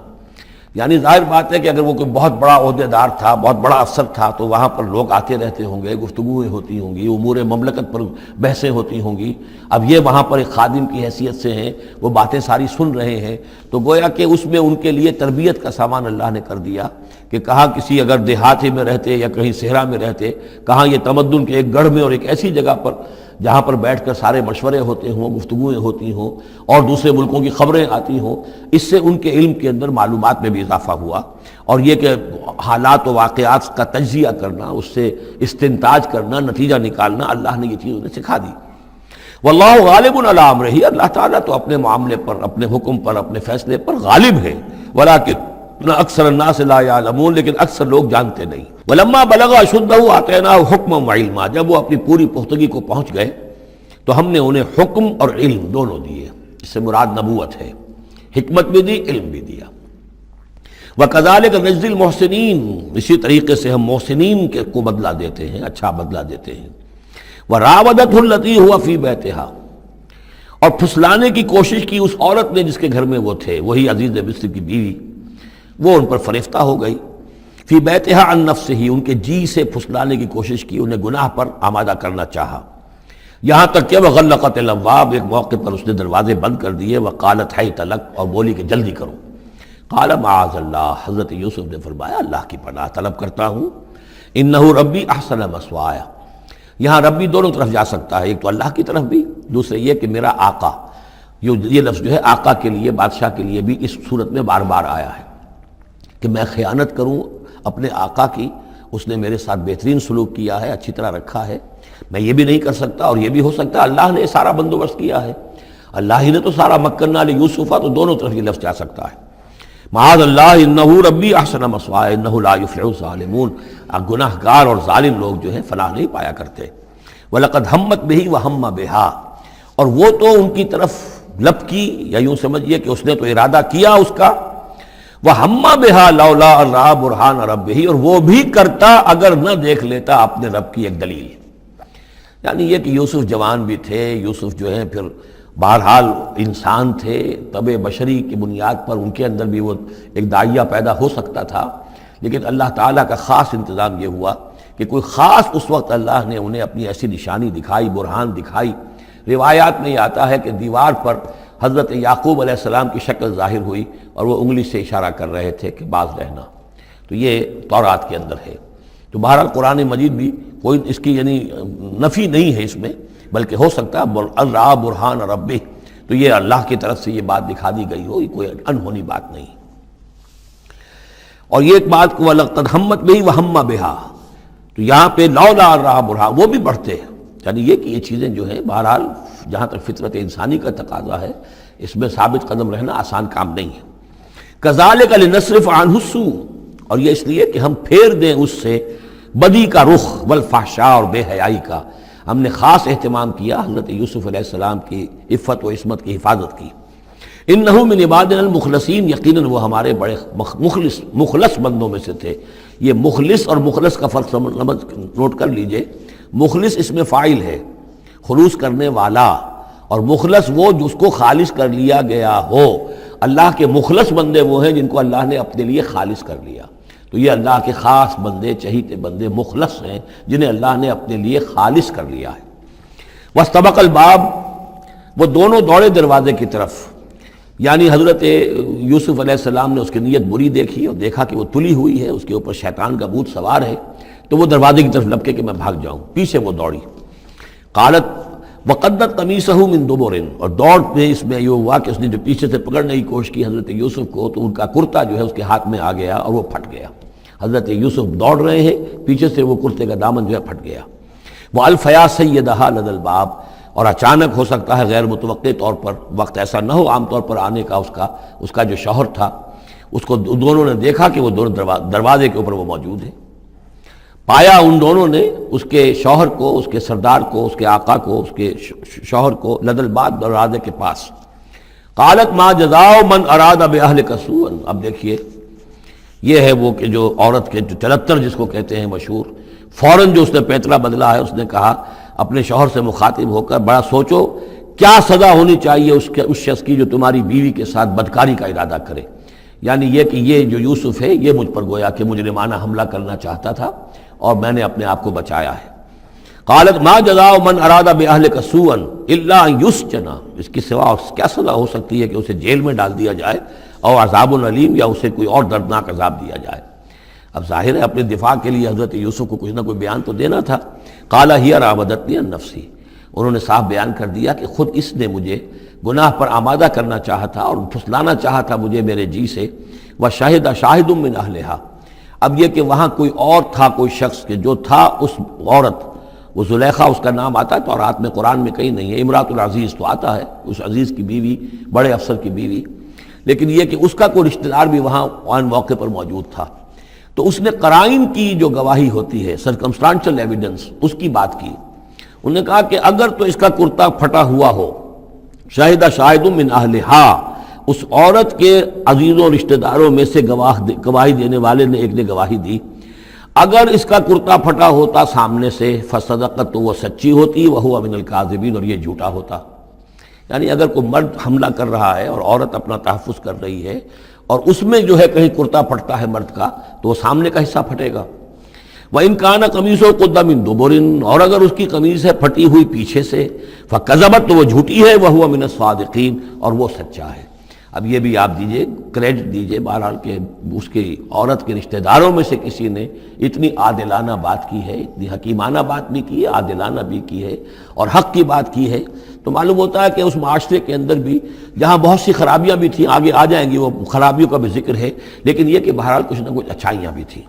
یعنی ظاہر بات ہے کہ اگر وہ کوئی بہت بڑا عہدے دار تھا، بہت بڑا افسر تھا، تو وہاں پر لوگ آتے رہتے ہوں گے، گفتگویں ہوتی ہوں گی، امور مملکت پر بحثیں ہوتی ہوں گی۔ اب یہ وہاں پر ایک خادم کی حیثیت سے ہیں، وہ باتیں ساری سن رہے ہیں، تو گویا کہ اس میں ان کے لیے تربیت کا سامان اللہ نے کر دیا کہ کہاں کسی اگر دیہاتی میں رہتے یا کہیں صحرا میں رہتے، کہاں یہ تمدن کے ایک گڑھ میں اور ایک ایسی جگہ پر جہاں پر بیٹھ کر سارے مشورے ہوتے ہوں، گفتگویں ہوتی ہوں، اور دوسرے ملکوں کی خبریں آتی ہوں، اس سے ان کے علم کے اندر معلومات میں بھی اضافہ ہوا، اور یہ کہ حالات و واقعات کا تجزیہ کرنا، اس سے استنتاج کرنا، نتیجہ نکالنا، اللہ نے یہ چیز انہیں سکھا دی۔ واللہ غالب علی امرہ، اللہ تعالیٰ تو اپنے معاملے پر، اپنے حکم پر، اپنے فیصلے پر غالب ہے، ولکن اکثر الناس لا یعلمون، لیکن اکثر لوگ جانتے نہیں۔ ولما بلغ اشدہ آتیناہ حکما وعلما، جب وہ اپنی پوری پختگی کو پہنچ گئے تو ہم نے انہیں حکم اور علم دونوں دیے، اس سے مراد نبوت ہے، حکمت بھی دی، علم بھی دیا۔ وَكَذَلِكَ نَجْزِي الْمُحْسِنِينَ، اسی طریقے سے ہم محسنین کو بدلہ دیتے ہیں، اچھا بدلہ دیتے ہیں۔ وَرَاوَدَتْهُ الَّتِي هُوَ فِي بَيْتِهَا، اور پھسلانے کی کوشش کی اس عورت نے جس کے گھر میں وہ تھے، وہی عزیز مصر کی بیوی، وہ ان پر فریفتہ ہو گئی۔ فی بیتہا عن نفسہ، ان کے جی سے پھسلانے کی کوشش کی، انہیں گناہ پر آمادہ کرنا چاہا، یہاں تک کہ وغلقت الابواب، ایک موقع پر اس نے دروازے بند کر دیے، وقالت حیت لک، اور بولی کہ جلدی کرو۔ قال معاذ اللہ، حضرت یوسف نے فرمایا اللہ کی پناہ طلب کرتا ہوں، انہ ربی احسن مثوایا، یہاں ربی دونوں طرف جا سکتا ہے، ایک تو اللہ کی طرف بھی، دوسرے یہ کہ میرا آقا، یہ لفظ جو ہے آقا کے لیے، بادشاہ کے لیے بھی اس صورت میں بار بار آیا ہے کہ میں خیانت کروں اپنے آقا کی، اس نے میرے ساتھ بہترین سلوک کیا ہے، اچھی طرح رکھا ہے، میں یہ بھی نہیں کر سکتا، اور یہ بھی ہو سکتا ہے اللہ نے سارا بندوبست کیا ہے، اللہ ہی نے تو سارا مکننا لیوسف، تو دونوں طرف یہ لفظ جا سکتا ہے۔ معاذ اللہ انہ ربی احسن مثوایا انہ لا یفلح الظالمون، گناہ گار اور ظالم لوگ جو ہیں فلاح نہیں پایا کرتے۔ وَلَقَدْ هَمَّتْ بِهِ وَهَمَّ بِهَا، اور وہ تو ان کی طرف لپکی، یا یوں سمجھیے کہ اس نے تو ارادہ کیا اس کا، وَهَمَّ بِهَا لَوْلَا أَن رَأَىٰ بُرْهَانَ رَبِّهِ، اور وہ بھی کرتا اگر نہ دیکھ لیتا اپنے رب کی ایک دلیل۔ یعنی یہ کہ یوسف جوان بھی تھے، یوسف جو ہے پھر بہرحال انسان تھے، طبع بشری کی بنیاد پر ان کے اندر بھی وہ ایک داعیہ پیدا ہو سکتا تھا، لیکن اللہ تعالیٰ کا خاص انتظام یہ ہوا کہ کوئی خاص اس وقت اللہ نے انہیں اپنی ایسی نشانی دکھائی، برہان دکھائی۔ روایات میں یہ آتا ہے کہ دیوار پر حضرت یعقوب علیہ السلام کی شکل ظاہر ہوئی، اور وہ انگلی سے اشارہ کر رہے تھے کہ باز رہنا، تو یہ تورات کے اندر ہے۔ تو بہرحال قرآن مجید بھی کوئی اس کی یعنی نفی نہیں ہے اس میں، بلکہ ہو سکتا ہے الرا برہان ربہ، تو یہ اللہ کی طرف سے یہ بات دکھا دی گئی ہو، یہ کوئی انہونی بات نہیں۔ اور یہ ایک بات کو وَلَقَدْ ہمت بِهِ وَهَمَّ بِهَا، تو یہاں پہ لولا الرا برہان وہ بھی بڑھتے ہیں، یعنی یہ کہ یہ چیزیں جو ہیں بہرحال جہاں تک فطرت انسانی کا تقاضا ہے اس میں ثابت قدم رہنا آسان کام نہیں ہے۔ كَذَلِكَ لِنَصْرِفَ عَنْهُ السُّوءَ، اور یہ اس لیے کہ ہم پھیر دیں اس سے بدی کا رخ والفحشاء اور بے حیائی کا، ہم نے خاص اہتمام کیا حضرت یوسف علیہ السلام کی عفت و عصمت کی حفاظت کی۔ انہ من عبادنا المخلصین، یقیناً وہ ہمارے بڑے مخلص بندوں میں سے تھے۔ یہ مخلص اور مخلص کا فرق نوٹ کر لیجئے، مخلص اس میں فاعل ہے، خلوص کرنے والا، اور مخلص وہ جس کو خالص کر لیا گیا ہو۔ اللہ کے مخلص بندے وہ ہیں جن کو اللہ نے اپنے لیے خالص کر لیا، تو یہ اللہ کے خاص بندے، چہیتے بندے مخلص ہیں جنہیں اللہ نے اپنے لیے خالص کر لیا ہے۔ واستبق الباب، وہ دونوں دوڑے دروازے کی طرف، یعنی حضرت یوسف علیہ السلام نے اس کی نیت بری دیکھی اور دیکھا کہ وہ تلی ہوئی ہے، اس کے اوپر شیطان کا بھوت سوار ہے، تو وہ دروازے کی طرف لپکے کہ میں بھاگ جاؤں، پیچھے وہ دوڑی۔ قالت وقدت قمیصہ من دبر، اور دوڑ میں اس میں یہ ہوا کہ اس نے جو پیچھے سے پکڑنے کی کوشش کی حضرت یوسف کو، تو ان کا کرتا جو ہے اس کے ہاتھ میں آ گیا اور وہ پھٹ گیا۔ حضرت یوسف دوڑ رہے ہیں، پیچھے سے وہ کرتے کا دامن جو ہے پھٹ گیا۔ وَأَلْفَيَا سَيِّدَهَا لَدَى الْبَابِ، اور اچانک ہو سکتا ہے غیر متوقع طور پر، وقت ایسا نہ ہو عام طور پر آنے کا اس کا جو شوہر تھا، اس کو دونوں نے دیکھا کہ وہ دونوں دروازے کے اوپر وہ موجود ہے۔ پایا ان دونوں نے اس کے شوہر کو، اس کے سردار کو، اس کے آقا کو، اس کے شوہر کو لدى الباب، دروازے کے پاس۔ قالت ما جزاء من اراد باهلك سوءا، اب دیکھیے یہ ہے وہ کہ جو عورت کے جو چلتر جس کو کہتے ہیں مشہور، فوراً جو اس نے پیتلا بدلا ہے، اس نے کہا اپنے شوہر سے مخاطب ہو کر، بڑا سوچو کیا سزا ہونی چاہیے اس شخص کی جو تمہاری بیوی کے ساتھ بدکاری کا ارادہ کرے، یعنی یہ کہ یہ جو یوسف ہے یہ مجھ پر گویا کہ مجرمانہ حملہ کرنا چاہتا تھا اور میں نے اپنے آپ کو بچایا ہے۔ قالت ما جزاء من اراد باهلك سوءا الا ان يسجن، اس کی سوا کیا سزا ہو سکتی ہے کہ اسے جیل میں ڈال دیا جائے، اور عذاب علیم، یا اسے کوئی اور دردناک عذاب دیا جائے۔ اب ظاہر ہے اپنے دفاع کے لیے حضرت یوسف کو کچھ نہ کوئی بیان تو دینا تھا۔ قال هي راودتني عن نفسي، انہوں نے صاف بیان کر دیا کہ خود اس نے مجھے گناہ پر آمادہ کرنا چاہا تھا اور پھسلانا چاہا تھا مجھے میرے جی سے۔ وشهد شاهد من اهلها، اب یہ کہ وہاں کوئی اور تھا، کوئی شخص کہ جو تھا اس عورت، وہ زلیخا اس کا نام آتا ہے تو رات میں قرآن میں کہیں نہیں ہے، امراۃ العزیز تو آتا ہے، اس عزیز کی بیوی، بڑے افسر کی بیوی، لیکن یہ کہ اس کا کوئی رشتہ دار بھی وہاں آن موقع پر موجود تھا، تو اس نے قرائن کی جو گواہی ہوتی ہے، سرکمسٹانشل ایویڈنس، اس کی بات کی۔ انہوں نے کہا کہ اگر تو اس کا کرتا پھٹا ہوا ہو، شاہد شاہد من اہلہا، اس عورت کے عزیزوں رشتہ داروں میں سے گواہی دینے والے نے ایک نے گواہی دی، اگر اس کا کرتا پھٹا ہوتا سامنے سے، فصدقت، تو وہ سچی ہوتی، وہو من الکاذبین، اور یہ جھوٹا ہوتا۔ یعنی اگر کوئی مرد حملہ کر رہا ہے اور عورت اپنا تحفظ کر رہی ہے اور اس میں جو ہے کہیں کرتا پھٹتا ہے مرد کا، تو وہ سامنے کا حصہ پھٹے گا۔ وَإِنْ كَانَ قَمِيصُهُ قُدَّ مِن دُبُرٍ، اور اگر اس کی قمیص ہے پھٹی ہوئی پیچھے سے، فَكَذَبَتْ، تو وہ جھوٹی ہے، وَهُوَ مِنَ الصَّادِقِينَ، اور وہ سچا ہے۔ اب یہ بھی آپ دیجئے، کریڈٹ دیجئے بہرحال کہ اس کی عورت کے رشتہ داروں میں سے کسی نے اتنی عادلانہ بات کی ہے، اتنی حکیمانہ بات بھی کی ہے، عادلانہ بھی کی ہے اور حق کی بات کی ہے، تو معلوم ہوتا ہے کہ اس معاشرے کے اندر بھی جہاں بہت سی خرابیاں بھی تھیں، آگے آ جائیں گی وہ خرابیوں کا بھی ذکر ہے، لیکن یہ کہ بہرحال کچھ نہ کچھ اچھائیاں بھی تھیں۔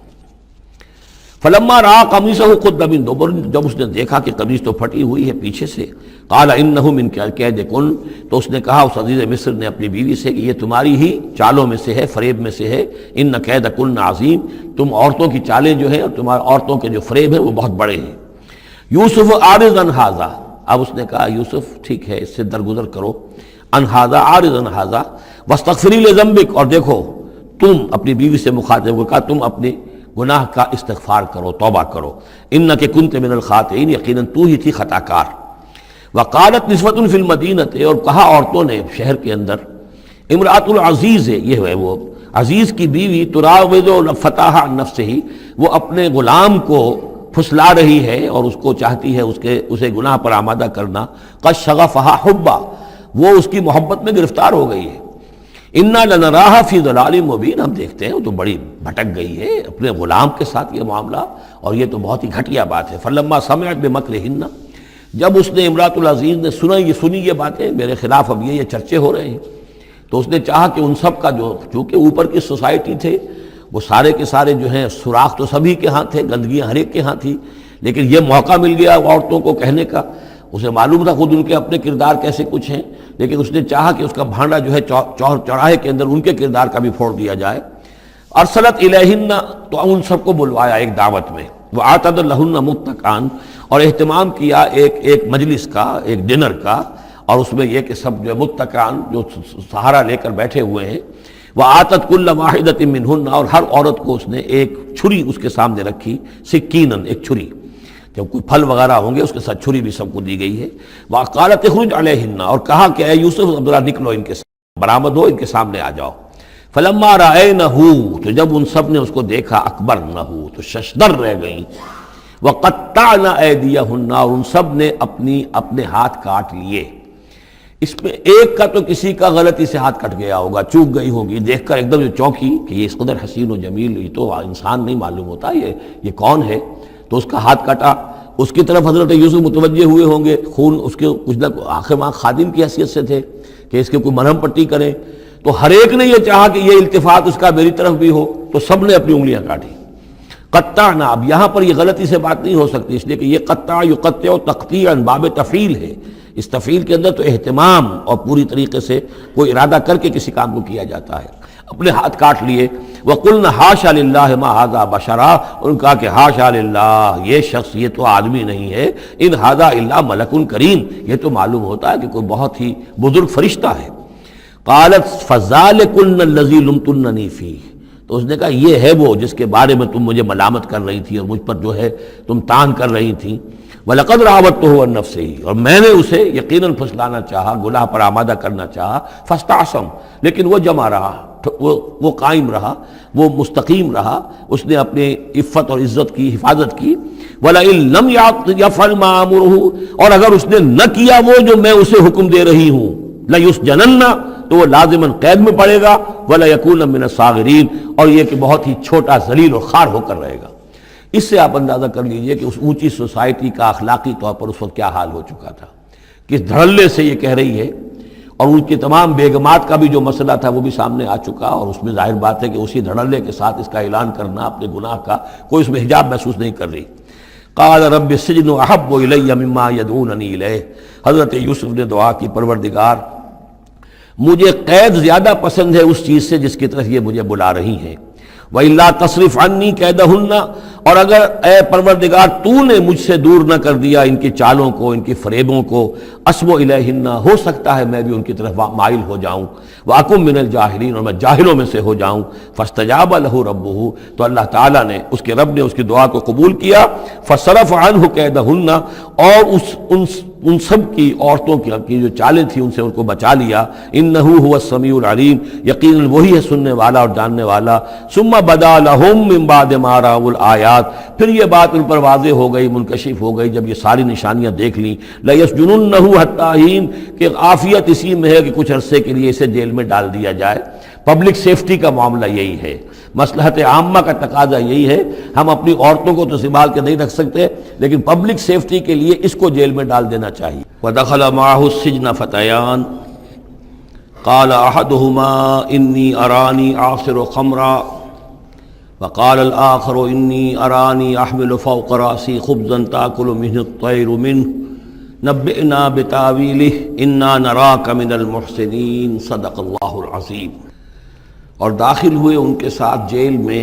فلما رأى قميصه قد من دبر، جب اس نے دیکھا کہ قمیص تو پھٹی ہوئی ہے پیچھے سے، قال انه من کیدکن، تو اس نے کہا اس عزیز مصر نے اپنی بیوی سے کہ یہ تمہاری ہی چالوں میں سے ہے، فریب میں سے ہے، ان کیدکن عظیم، تم عورتوں کی چالیں جو ہیں اور تمہاری عورتوں کے جو فریب ہیں وہ بہت بڑے ہیں۔ یوسف اعرض عن ھذا، اب اس نے کہا یوسف ٹھیک ہے اس سے درگزر کرو، عن ھذا، اعرض عن ھذا، واستغفری لذنبک، اور دیکھو تم اپنی بیوی سے مخاطب کو کہا تم اپنی گناہ کا استغفار کرو، توبہ کرو، انک کنت من الخاطئین، یقیناً تو ہی تھی خطا کار۔ وقالت نسوۃ فی المدینہ، اور کہا عورتوں نے شہر کے اندر، امرأۃ العزیز ہے، یہ ہے وہ عزیز کی بیوی، تراود فتاہ عن نفسہ، وہ اپنے غلام کو پھسلا رہی ہے اور اس کو چاہتی ہے اسے گناہ پر آمادہ کرنا، قد شغفہا حبا، وہ اس کی محبت میں گرفتار ہو گئی ہے۔ انا لنراہا فی ضلال مبین، ہم دیکھتے ہیں وہ تو بڑی بھٹک گئی ہے اپنے غلام کے ساتھ یہ معاملہ، اور یہ تو بہت ہی گھٹیا بات ہے۔ فلما سمعت بمکرہن، جب اس نے امراۃ العزیز نے سنی یہ باتیں میرے خلاف، اب یہ چرچے ہو رہے ہیں، تو اس نے چاہا کہ ان سب کا جو چونکہ اوپر کی سوسائٹی تھے وہ سارے کے سارے جو ہیں سوراخ تو سبھی کے ہاں تھے، گندگیاں ہر ایک کے ہاں تھی، لیکن یہ موقع مل گیا عورتوں کو کہنے کا۔ اسے معلوم تھا خود ان کے اپنے کردار کیسے کچھ ہیں، لیکن اس نے چاہا کہ اس کا بھانڈا جو ہے چوراہے کے اندر ان کے کردار کا بھی پھوڑ دیا جائے۔ ارسلت الیہن، تو ان سب کو بلوایا ایک دعوت میں، وَأَعْتَدَ لَهُنَّ مُتَّكَئًا، اور اہتمام کیا ایک مجلس کا، ایک ڈنر کا، اور اس میں یہ کہ سب جو متکئان جو سہارا لے کر بیٹھے ہوئے ہیں، وَآتَتْ كُلَّ وَاحِدَةٍ مِّنْهُنَّ، اور ہر عورت کو اس نے ایک چھری اس کے سامنے رکھی، سکینن، ایک چھری، جب کوئی پھل وغیرہ ہوں گے اس کے ساتھ چھری بھی سب کو دی گئی ہے۔ وَقَالَتْ اخْرُجْ عَلَيْهِنَّ، اور کہا کہ اے یوسف عبداللہ نکلو ان کے ساتھ، برآمد ہو، ان کے سامنے آ جاؤ۔ فَلَمَّا رَأَيْنَهُ، تو جب ان سب نے اس کو دیکھا، اکبرنہ، تو ششدر رہ گئیں، وَقَطَّعْنَ أَيْدِيَهُنَّ، اور ان سب نے اپنے ہاتھ کاٹ لیے۔ اس میں ایک کا تو کسی کا غلطی سے ہاتھ کٹ گیا ہوگا، چوک گئی ہوگی، دیکھ کر ایک دم جو چونکی کہ یہ اس قدر حسین و جمیل، یہ تو انسان نہیں معلوم ہوتا، یہ کون ہے، تو اس کا ہاتھ کٹا۔ اس کی طرف حضرت یوسف متوجہ ہوئے ہوں گے، خون اس کے کچھ نہ آخر ماں خادم کی حیثیت سے تھے کہ اس کے کوئی مرہم پٹی کریں، تو ہر ایک نے یہ چاہا کہ یہ التفات اس کا میری طرف بھی ہو، تو سب نے اپنی انگلیاں کاٹی۔ قطعنا، اب یہاں پر یہ غلطی سے بات نہیں ہو سکتی، اس لیے کہ یہ قطع یقطع تقطیعا باب تفعیل ہے، اس تفعیل کے اندر تو اہتمام اور پوری طریقے سے کوئی ارادہ کر کے کسی کام کو کیا جاتا ہے۔ اپنے ہاتھ کاٹ لیے۔ وَقُلْنَا حَاشَا لِلَّهِ مَا هَذَا بَشَرًا، ان کہا کہ حاشا للہ، یہ شخص یہ تو آدمی نہیں ہے، ان هَذَا إِلَّا مَلَكٌ کریم، یہ تو معلوم ہوتا ہے کہ کوئی بہت ہی بزرگ فرشتہ ہے۔ قالت فَذَلِكُنَّ الَّذِي لُمْتُنَّنِي فِيهِ، تو اس نے کہا یہ ہے وہ جس کے بارے میں تم مجھے ملامت کر رہی تھی اور مجھ پر جو ہے تم تان کر رہی تھیں۔ وَلَقَدْ رَاوَدتُّهُ عَن نَّفْسِهِ، اور میں نے اسے یقیناً پھسلانا چاہا، گناہ پر آمادہ کرنا چاہا، فَاسْتَعْصَمَ، لیکن وہ جمع رہا، وہ قائم رہا، وہ مستقیم رہا، اس نے اپنے عفت اور عزت کی حفاظت کی۔ وَلَئِن لَّمْ يَفْعَلْ مَا آمُرُهُ، اور اگر اس نے نہ کیا وہ جو میں اسے حکم دے رہی ہوں، لَيُسْجَنَنَّ، تو وہ لازماً قید میں پڑے گا، وَلَيَكُونَ مِنَ الصَّاغِرِينَ، اور یہ کہ بہت ہی چھوٹا ذلیل اور خوار ہو کر رہے گا۔ اس سے آپ اندازہ کر لیجئے کہ اس اونچی سوسائٹی کا اخلاقی طور پر اس وقت کیا حال ہو چکا تھا، کس دھڑلے سے یہ کہہ رہی ہے، اور ان کی تمام بیگمات کا بھی جو مسئلہ تھا وہ بھی سامنے آ چکا، اور اس میں ظاہر بات ہے کہ اسی دھڑلے کے ساتھ اس کا اعلان کرنا اپنے گناہ کا، کوئی اس میں حجاب محسوس نہیں کر رہی۔ قال رب السجن احب الی مما یدعوننی الیہ، حضرت یوسف نے دعا کی، پروردگار مجھے قید زیادہ پسند ہے اس چیز سے جس کی طرف یہ مجھے بلا رہی ہیں۔ وَإِلَّا تَصْرِفْ عَنِّي كَيْدَهُنَّ، اور اگر اے پروردگار تو نے مجھ سے دور نہ کر دیا ان کی چالوں کو، ان کی فریبوں کو، أَصْبُ إِلَيْهِنَّ، ہو سکتا ہے میں بھی ان کی طرف مائل ہو جاؤں، وَأَكُن مِّنَ الْجَاهِلِينَ، اور میں جاہلوں میں سے ہو جاؤں۔ فَاسْتَجَابَ لَهُ رَبُّهُ، تو اللہ تعالیٰ نے، اس کے رب نے اس کی دعا کو قبول کیا۔ فَصَرَفَ عَنْهُ كَيْدَهُنَّ، اور ان سب کی عورتوں کی جو چالیں تھیں ان سے ان کو بچا لیا۔ انه هو السمیع العلیم، یقیناً وہی ہے سننے والا اور جاننے والا۔ ثم بدا لهم من بعد ما رأوا الآیات، پھر یہ بات ان پر واضح ہو گئی، منکشف ہو گئی جب یہ ساری نشانیاں دیکھ لیں۔ لَيَسْجُنُنَّهُ حَتَّىٰ حِينٍ، کہ عافیت اسی میں ہے کہ کچھ عرصے کے لیے اسے جیل میں ڈال دیا جائے۔ پبلک سیفٹی کا معاملہ یہی ہے، مصلحت عامہ کا تقاضا یہی ہے۔ ہم اپنی عورتوں کو تو سنبھال کے نہیں رکھ سکتے، لیکن پبلک سیفٹی کے لیے اس کو جیل میں ڈال دینا چاہیے۔ وَدَخَلَ مَعَهُ السِّجْنَ فَتَيَانِ قَالَ أَحَدُهُمَا إِنِّي أَرَانِي أَعْصِرُ خَمْرًا وَقَالَ الْآخَرُ إِنِّي أَرَانِي أَحْمِلُ فَوْقَ رَأْسِي خُبْزًا تَأْكُلُ مِنْهُ الطَّيْرُ مِنْهُ نَبِّئْنَا بِتَأْوِيلِهِ إِنَّا نَرَاكَ مِنَ الْمُحْسِنِينَ صدق اللہ العظیم۔ اور داخل ہوئے ان کے ساتھ جیل میں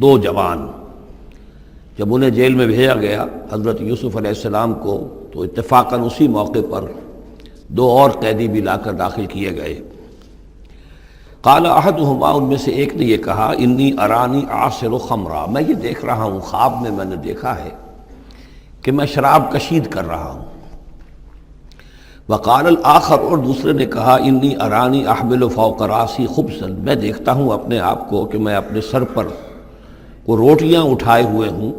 دو جوان۔ جب انہیں جیل میں بھیجا گیا حضرت یوسف علیہ السلام کو، تو اتفاقاً اسی موقع پر دو اور قیدی بھی لا کر داخل کیے گئے۔ قال احدہما، ان میں سے ایک نے یہ کہا، انی ارانی اعصر خمرا، میں یہ دیکھ رہا ہوں، خواب میں نے دیکھا ہے کہ میں شراب کشید کر رہا ہوں۔ وقال الآخر، اور دوسرے نے کہا، انی ارانی احمل فوق راسی خبزا، میں دیکھتا ہوں اپنے آپ کو کہ میں اپنے سر پر وہ روٹیاں اٹھائے ہوئے ہوں،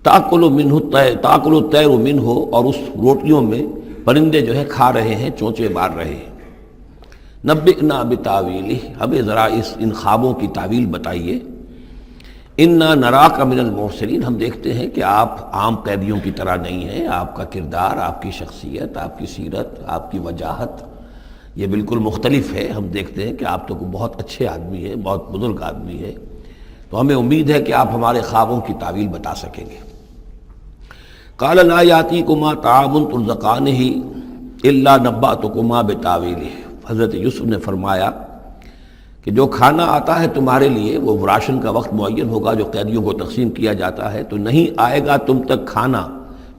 تاکل الطیر منہ، اور اس روٹیوں میں پرندے جو ہے کھا رہے ہیں، چونچے مار رہے ہیں۔ نبئنا بتاویلہ، ہمیں ذرا ان خوابوں کی تعویل بتائیے۔ انا نراک من المرسلین، ہم دیکھتے ہیں کہ آپ عام قیدیوں کی طرح نہیں ہیں، آپ کا کردار، آپ کی شخصیت، آپ کی سیرت، آپ کی وجاہت یہ بالکل مختلف ہے۔ ہم دیکھتے ہیں کہ آپ تو بہت اچھے آدمی ہیں، بہت بزرگ آدمی ہے، تو ہمیں امید ہے کہ آپ ہمارے خوابوں کی تعویل بتا سکیں گے۔ قال لا یاتیکما طعام ترزقانہ الا نبأتکما بتاویلہ، حضرت یوسف نے فرمایا کہ جو کھانا آتا ہے تمہارے لیے، وہ راشن کا وقت معین ہوگا جو قیدیوں کو تقسیم کیا جاتا ہے، تو نہیں آئے گا تم تک کھانا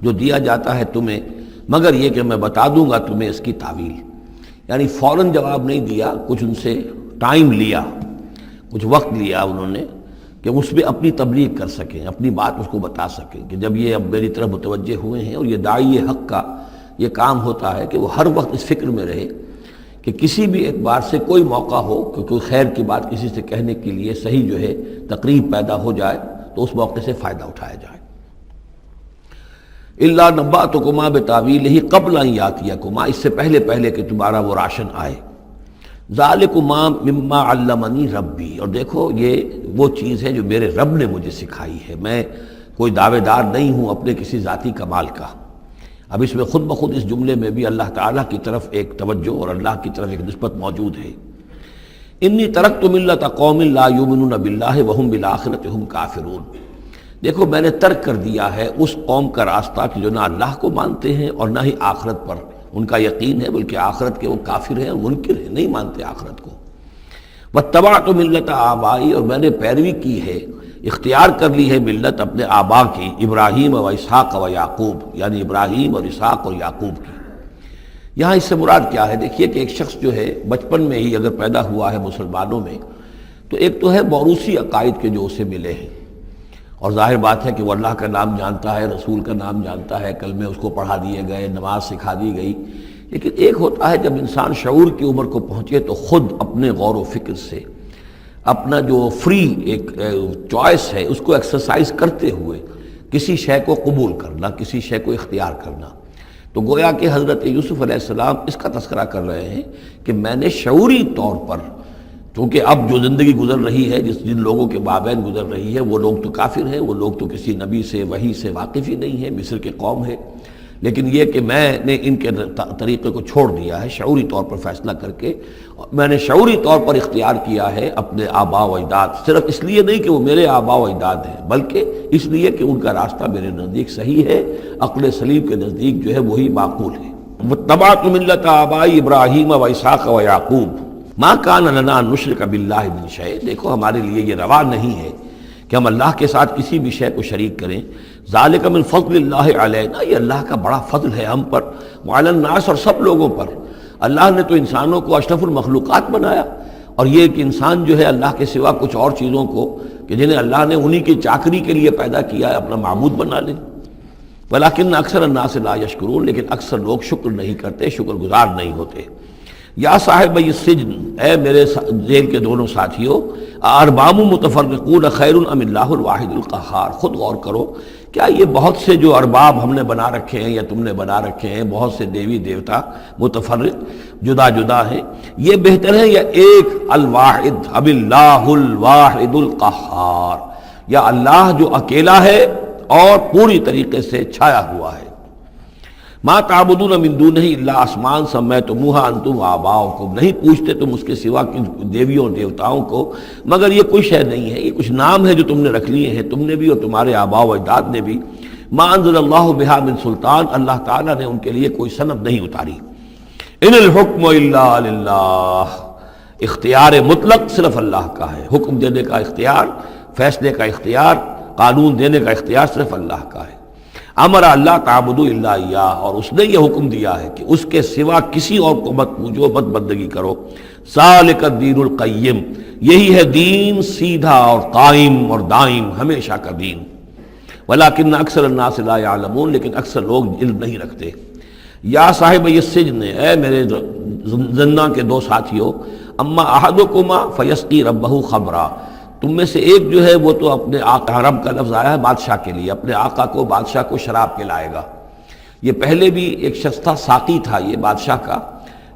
جو دیا جاتا ہے تمہیں، مگر یہ کہ میں بتا دوں گا تمہیں اس کی تعویل۔ یعنی فوراً جواب نہیں دیا، کچھ ان سے ٹائم لیا، کچھ وقت لیا انہوں نے کہ اس میں اپنی تبلیغ کر سکیں، اپنی بات اس کو بتا سکیں کہ جب یہ اب میری طرف متوجہ ہوئے ہیں۔ اور یہ داعی حق کا یہ کام ہوتا ہے کہ وہ ہر وقت اس فکر میں رہے کہ کسی بھی اعتبار سے کوئی موقع ہو کہ کوئی خیر کی بات کسی سے کہنے کے لیے صحیح جو ہے تقریب پیدا ہو جائے تو اس موقع سے فائدہ اٹھایا جائے۔ الا نبأتکما بتاویلہ قبل ان یاتیکما، اس سے پہلے کہ تمہارا وہ راشن آئے۔ ذالکما مما علمنی ربی، اور دیکھو یہ وہ چیز ہے جو میرے رب نے مجھے سکھائی ہے، میں کوئی دعوے دار نہیں ہوں اپنے کسی ذاتی کمال کا۔ اب اس میں خود بخود اس جملے میں بھی اللہ تعالیٰ کی طرف ایک توجہ اور اللہ کی طرف ایک نسبت موجود ہے۔ انی ترکت ملت قوم لا یؤمنون باللہ وہم بالآخرۃ ہم کافرون، دیکھو میں نے ترک کر دیا ہے اس قوم کا راستہ کہ جو نہ اللہ کو مانتے ہیں اور نہ ہی آخرت پر ان کا یقین ہے، بلکہ آخرت کے وہ کافر ہیں، منکر ہیں، نہیں مانتے آخرت کو۔ واتبعت ملت آبائی، اور میں نے پیروی کی ہے، اختیار کر لی ہے ملت اپنے آبا کی، ابراہیم و اسحاق و یعقوب، یعنی ابراہیم اور اسحاق اور یعقوب کی۔ یہاں اس سے مراد کیا ہے؟ دیکھیے کہ ایک شخص جو ہے بچپن میں ہی اگر پیدا ہوا ہے مسلمانوں میں، تو ایک تو ہے موروثی عقائد کے جو اسے ملے ہیں، اور ظاہر بات ہے کہ وہ اللہ کا نام جانتا ہے، رسول کا نام جانتا ہے، کلمے اس کو پڑھا دیے گئے، نماز سکھا دی گئی۔ لیکن ایک ہوتا ہے جب انسان شعور کی عمر کو پہنچے تو خود اپنے غور و فکر سے اپنا جو فری ایک چوائس ہے اس کو ایکسرسائز کرتے ہوئے کسی شے کو قبول کرنا، کسی شے کو اختیار کرنا۔ تو گویا کہ حضرت یوسف علیہ السلام اس کا تذکرہ کر رہے ہیں کہ میں نے شعوری طور پر، کیونکہ اب جو زندگی گزر رہی ہے، جن لوگوں کے مابین گزر رہی ہے، وہ لوگ تو کافر ہیں، وہ لوگ تو کسی نبی سے وحی سے واقف ہی نہیں ہے، مصر کے قوم ہے، لیکن یہ کہ میں نے ان کے طریقے کو چھوڑ دیا ہے شعوری طور پر فیصلہ کر کے، میں نے شعوری طور پر اختیار کیا ہے اپنے آبا و اجداد، صرف اس لیے نہیں کہ وہ میرے آبا و اجداد ہیں، بلکہ اس لیے کہ ان کا راستہ میرے نزدیک صحیح ہے، عقل سلیم کے نزدیک جو ہے وہی معقول ہے۔ واتبعت ملت آبائی ابراہیم و اسحاق و یعقوب ما کان لنا ان نشرک باللہ من شیء، دیکھو ہمارے لیے یہ روا نہیں ہے کہ ہم اللہ کے ساتھ کسی بھی شے کو شریک کریں۔ ذالک من فضل اللہ علینا، یہ اللہ کا بڑا فضل ہے ہم پر، وعلی الناس، اور سب لوگوں پر۔ اللہ نے تو انسانوں کو اشرف المخلوقات بنایا، اور یہ کہ انسان جو ہے اللہ کے سوا کچھ اور چیزوں کو کہ جنہیں اللہ نے انہی کی چاکری کے لیے پیدا کیا ہے اپنا معبود بنا لے۔ ولیکن اکثر الناس لا یشکرون، لیکن اکثر لوگ شکر نہیں کرتے، شکر گزار نہیں ہوتے۔ یا صاحب السجن، اے میرے جیل کے دونوں ساتھیوں، ارباب متفرقون خیر ام اللہ الواحد القہار، خود غور کرو، کیا یہ بہت سے جو ارباب ہم نے بنا رکھے ہیں یا تم نے بنا رکھے ہیں، بہت سے دیوی دیوتا متفرق جدا جدا ہیں، یہ بہتر ہے یا ایک الواحد اب اللہ الواحد القہار، یا اللہ جو اکیلا ہے اور پوری طریقے سے چھایا ہوا ہے۔ ما تعبدون من دونہ الا اسماء سمیتموها انتم وآباؤکم، نہیں پوچھتے تم اس کے سوا دیویوں اور دیوتاؤں کو مگر یہ کوئی شے نہیں ہے، یہ کچھ نام ہے جو تم نے رکھ لیے ہیں، تم نے بھی اور تمہارے آباء و اجداد نے بھی۔ ما انزل اللہ بہا من سلطان، اللہ تعالیٰ نے ان کے لیے کوئی سند نہیں اتاری۔ ان الحکم الا للہ، اختیار مطلق صرف اللہ کا ہے، حکم دینے کا اختیار، فیصلے کا اختیار، قانون دینے کا اختیار صرف اللہ کا ہے۔ امر اللہ تعبدوا الا اياه، اور اس نے یہ حکم دیا ہے کہ اس کے سوا کسی اور کو مت پوجو، مت بندگی کرو۔ ذالک الدین القیم، یہی ہے دین سیدھا اور قائم اور دائم، ہمیشہ کا دین۔ ولکن اکثر الناس لا يعلمون، لیکن اکثر لوگ علم نہیں رکھتے۔ یا صاحب السجن، اے میرے زنداں کے دو ساتھیوں، اما احدکما فیسقی ربہ خمرا، تم میں سے ایک جو ہے وہ تو اپنے آقا، رب کا لفظ آیا ہے بادشاہ کے لیے، اپنے آقا کو، بادشاہ کو شراب پلائے گا۔ یہ پہلے بھی ایک شخص تھا، ساقی تھا یہ بادشاہ کا،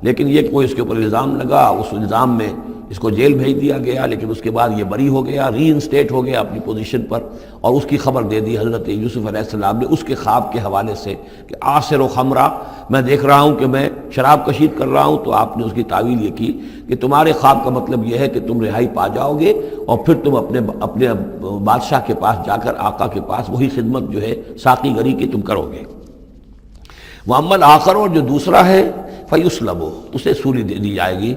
لیکن یہ کوئی اس کے اوپر الزام لگا، اس الزام میں اس کو جیل بھیج دیا گیا، لیکن اس کے بعد یہ بری ہو گیا، ری انسٹیٹ ہو گیا اپنی پوزیشن پر، اور اس کی خبر دے دی حضرت یوسف علیہ السلام نے اس کے خواب کے حوالے سے کہ عاصر و خمرہ، میں دیکھ رہا ہوں کہ میں شراب کشید کر رہا ہوں۔ تو آپ نے اس کی تعویل یہ کی کہ تمہارے خواب کا مطلب یہ ہے کہ تم رہائی پا جاؤ گے، اور پھر تم اپنے بادشاہ کے پاس جا کر، آقا کے پاس وہی خدمت جو ہے ساقی گری کی تم کرو گے۔ وَأَمَّا الْآخَرُ، اور جو دوسرا ہے، فَيُسْلَبُ، اسے سولی دے دی جائے گی۔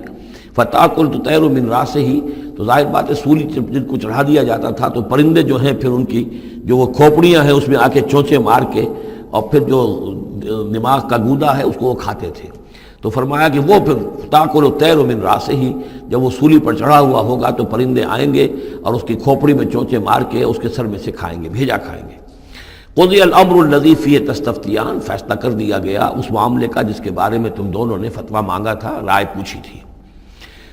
فَتَأْكُلُ الطَّيْرُ مِنْ رَأْسِهِ، تو ظاہر بات ہے سولی جن کو چڑھا دیا جاتا تھا تو پرندے جو ہیں پھر ان کی جو وہ کھوپڑیاں ہیں اس میں آ کے چونچے مار کے، اور پھر جو دماغ کا گودا ہے اس کو وہ کھاتے تھے۔ تو فرمایا کہ وہ پھر تَأْكُلُ الطَّيْرُ مِنْ رَأْسِهِ، جب وہ سولی پر چڑھا ہوا ہوگا تو پرندے آئیں گے اور اس کی کھوپڑی میں چونچے مار کے اس کے سر میں سے کھائیں گے، بھیجا کھائیں گے۔ قضی الامر الذی فیہ تستفتیان، فیصلہ کر دیا گیا اس معاملے کا جس کے بارے میں تم دونوں نے فتویٰ مانگا تھا، رائے پوچھی تھی۔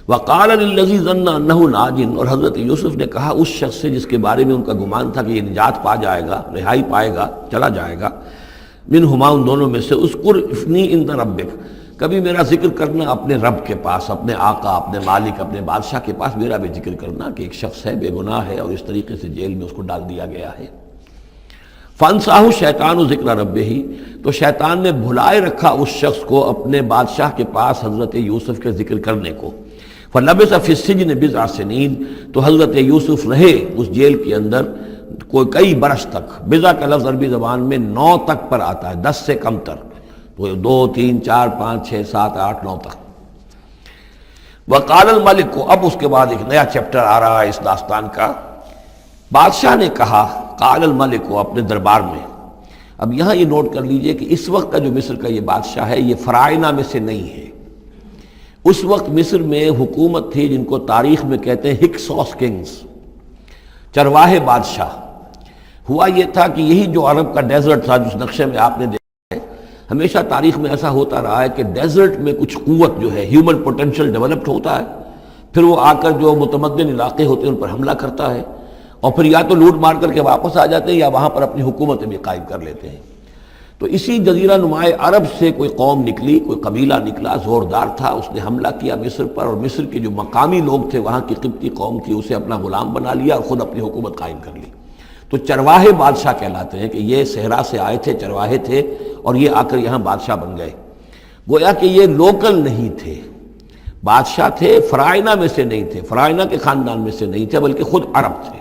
وقال للذی ظن انہ ناج، اور حضرت یوسف نے کہا اس شخص سے جس کے بارے میں ان کا گمان تھا کہ یہ نجات پا جائے گا، رہائی پائے گا، چلا جائے گا، منہما، ان دونوں میں سے، اذکر افنی عند ربک، کبھی میرا ذکر کرنا اپنے رب کے پاس، اپنے آقا، اپنے مالک، اپنے بادشاہ کے پاس میرا بھی ذکر کرنا کہ ایک شخص ہے بے گناہ ہے اور اس طریقے سے جیل میں اس کو ڈال دیا گیا ہے۔ فَأَنْسَاهُ الشَّيْطَانُ ذِكْرَ رَبِّهِ، تو شیطان نے بھلائے رکھا اس شخص کو اپنے بادشاہ کے پاس حضرت یوسف کے ذکر کرنے کو۔ فَلَبِثَ فِي السِّجْنِ بِضْعَ سِنِينَ، تو حضرت یوسف رہے اس جیل کے اندر کوئی کئی برس تک۔ بضع کا لفظ عربی زبان میں 9 تک پر آتا ہے، 10 سے کم تر، تو 2 3 4 5 6 7 8 9 تک۔ وقال الملک کو، اب اس کے بعد ایک نیا چیپٹر آ رہا ہے اس داستان کا۔ بادشاہ نے کہا، قال الملک کو، اپنے دربار میں۔ اب یہاں یہ نوٹ کر لیجئے کہ اس وقت کا جو مصر کا یہ بادشاہ ہے یہ فرائضہ میں سے نہیں ہے۔ اس وقت مصر میں حکومت تھی جن کو تاریخ میں کہتے ہیں ہکسوس کنگز، چرواہے بادشاہ۔ ہوا یہ تھا کہ یہی جو عرب کا ڈیزرٹ تھا جس نقشے میں آپ نے دیکھا ہے، ہمیشہ تاریخ میں ایسا ہوتا رہا ہے کہ ڈیزرٹ میں کچھ قوت جو ہے، ہیومن پوٹینشل ڈیولپڈ ہوتا ہے، پھر وہ آ کر جو متمدن علاقے ہوتے ہیں ان پر حملہ کرتا ہے، اور پھر یا تو لوٹ مار کر کے واپس آ جاتے ہیں یا وہاں پر اپنی حکومتیں بھی قائم کر لیتے ہیں۔ تو اسی جزیرہ نمائے عرب سے کوئی قوم نکلی، کوئی قبیلہ نکلا، زوردار تھا، اس نے حملہ کیا مصر پر، اور مصر کے جو مقامی لوگ تھے، وہاں کی قبطی قوم تھی، اسے اپنا غلام بنا لیا اور خود اپنی حکومت قائم کر لی۔ تو چرواہے بادشاہ کہلاتے ہیں کہ یہ صحرا سے آئے تھے، چرواہے تھے، اور یہ آ کر یہاں بادشاہ بن گئے۔ گویا کہ یہ لوکل نہیں تھے، بادشاہ تھے، فرائضہ میں سے نہیں تھے، فرائضہ کے خاندان میں سے نہیں تھے، بلکہ خود عرب تھے۔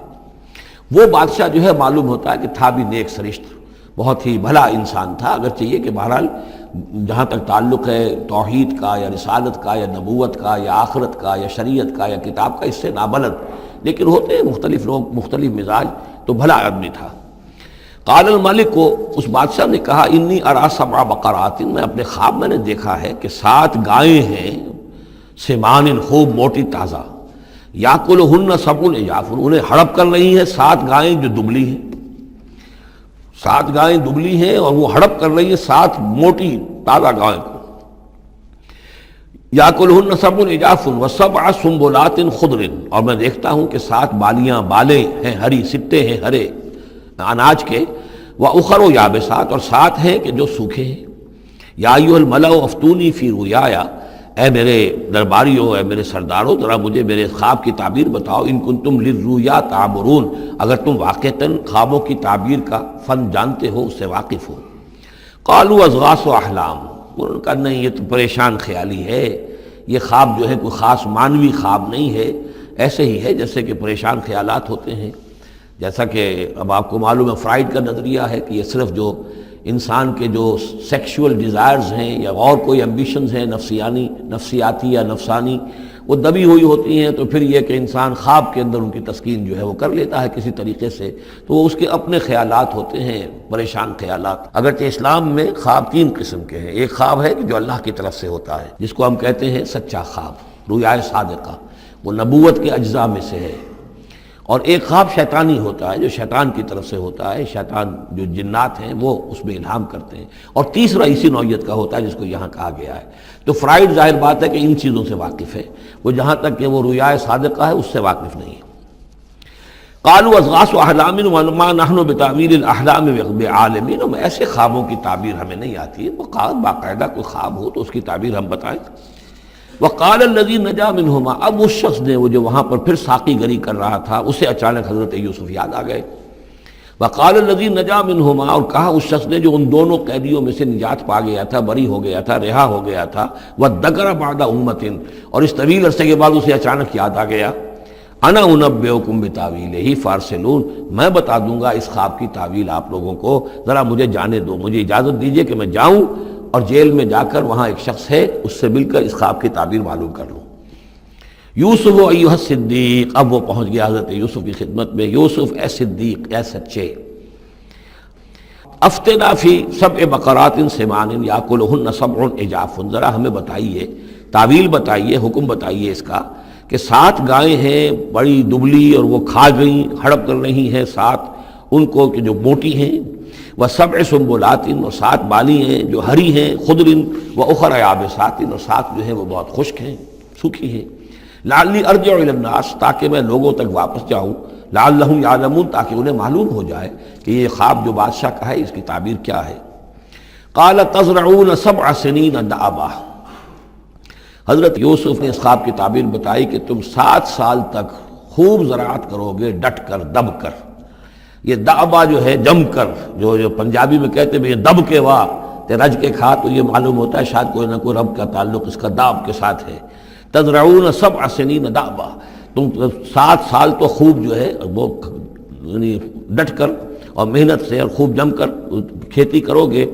وہ بادشاہ جو ہے معلوم ہوتا ہے کہ تھا بھی نیک سرشت، بہت ہی بھلا انسان تھا، اگرچہ یہ کہ بہرحال جہاں تک تعلق ہے توحید کا یا رسالت کا یا نبوت کا یا آخرت کا یا شریعت کا یا کتاب کا، اس سے نابلد، لیکن ہوتے ہیں مختلف لوگ، مختلف مزاج، تو بھلا آدمی تھا۔ قال الملک کو، اس بادشاہ نے کہا، انی ارا سبع بقرات، میں اپنے خواب میں نے دیکھا ہے کہ 7 گائیں ہیں، سمان، خوب موٹی تازہ، یاکلہن سبع عجاف، انہیں ہڑپ کر رہی ہیں 7 گائیں جو دبلی ہیں، 7 گائیں دبلی ہیں اور وہ ہڑپ کر رہی ہیں 7 موٹی تازہ گائیں کو۔ یاکلہن سبع عجاف وسبع سنبلات خضر، اور میں دیکھتا ہوں کہ 7 بالیاں، بالیں ہیں ہری، سٹے ہیں ہرے اناج کے، وَأُخَرُ یابسات، اور 7 ہیں کہ جو سوکھے ہیں۔ یا ایھا الملأ افتونی فی رؤیایا، اے میرے درباریوں، اے میرے سرداروں، ذرا مجھے میرے خواب کی تعبیر بتاؤ، ان کنتم للرؤیا تعبرون، اگر تم واقعتاً خوابوں کی تعبیر کا فن جانتے ہو، اس سے واقف ہو۔ قالوا اضغاث احلام، انہوں نے کہا نہیں، یہ تو پریشان خیالی ہے، یہ خواب جو ہے کوئی خاص معنوی خواب نہیں ہے، ایسے ہی ہے جیسے کہ پریشان خیالات ہوتے ہیں۔ جیسا کہ اب آپ کو معلوم ہے فرائڈ کا نظریہ ہے کہ یہ صرف جو انسان کے جو سیکشول ڈیزائرز ہیں یا اور کوئی ایمبیشنز ہیں نفسیاتی یا نفسانی، وہ دبی ہوئی ہوتی ہیں، تو پھر یہ کہ انسان خواب کے اندر ان کی تسکین جو ہے وہ کر لیتا ہے کسی طریقے سے، تو وہ اس کے اپنے خیالات ہوتے ہیں، پریشان خیالات۔ اگرچہ اسلام میں خواب 3 قسم کے ہیں، ایک خواب ہے کہ جو اللہ کی طرف سے ہوتا ہے، جس کو ہم کہتے ہیں سچا خواب، رؤیا صادقہ، وہ نبوت کے اجزاء میں سے ہے، اور ایک خواب شیطانی ہوتا ہے جو شیطان کی طرف سے ہوتا ہے، شیطان جو جنات ہیں وہ اس میں الہام کرتے ہیں، اور تیسرا اسی نوعیت کا ہوتا ہے جس کو یہاں کہا گیا ہے۔ تو فرائڈ ظاہر بات ہے کہ ان چیزوں سے واقف ہے، وہ جہاں تک کہ وہ رؤیا صادقہ ہے اس سے واقف نہیں ہے۔ قالوا اضغاث احلام وما نحن بتاویل الاحلام بعالمین، ہم ایسے خوابوں کی تعبیر ہمیں نہیں آتی ہے، وہ باقاعدہ کوئی خواب ہو تو اس کی تعبیر ہم بتائیں۔ وقال الذی نجا منہما، اب اس شخص نے، وہ جو وہاں پر پھر ساقی گری کر رہا تھا، اسے اچانک حضرت یوسف یاد آ گئے۔ وقال الذی نجا منہما، اور کہا اس شخص نے جو ان دونوں قیدیوں میں سے نجات پا گیا تھا، بری ہو گیا تھا، رہا ہو گیا تھا، وذکر بعد امۃ، اور اس طویل عرصے کے بعد اسے اچانک یاد آ گیا، انا انبئکم بتاویلہ فارسلون، میں بتا دوں گا اس خواب کی تعویل آپ لوگوں کو، ذرا مجھے جانے دو، مجھے اجازت دیجئے کہ میں جاؤں اور جیل میں جا کر وہاں ایک شخص ہے اس سے مل کر اس خواب کی تعبیر معلوم کر لوں۔ یوسف ایھا الصدیق، اب وہ پہنچ گیا حضرت یوسف کی خدمت میں، یوسف اے صدیق، اے سچے، افتنا فی سبع بقرات سمان یاکلہن سبع عجاف، ذرا ہمیں بتائیے، تعویل بتائیے، حکم بتائیے اس کا کہ 7 گائیں ہیں بڑی دبلی اور وہ کھا گئیں، ہڑپ کر رہی ہیں، 7 ان کو کہ جو موٹی ہیں، وسبع سنبلات، اور 7 بالی ہیں جو ہری ہیں، خضر واخر یابسات، اور 7 جو ہیں وہ بہت خشک ہیں، سوکھی ہیں، لعلی ارجع الی الناس، تاکہ میں لوگوں تک واپس جاؤں، لعلہم یعلمون، تاکہ انہیں معلوم ہو جائے کہ یہ خواب جو بادشاہ کا ہے اس کی تعبیر کیا ہے۔ قال تزرعون 7 سنین دأبا، حضرت یوسف نے اس خواب کی تعبیر بتائی کہ تم 7 سال تک خوب زراعت کرو گے، ڈٹ کر، دب کر۔ یہ دأبا جو ہے جم کر، جو پنجابی میں کہتے ہیں یہ دب کے واہ تے رج کے کھا، تو یہ معلوم ہوتا ہے شاید کوئی نہ کوئی رب کا تعلق اس کا داب کے ساتھ ہے۔ تزرعون 7 سنین دأبا، تم 7 سال تو خوب جو ہے وہ یعنی ڈٹ کر اور محنت سے اور خوب جم کر کھیتی کرو گے۔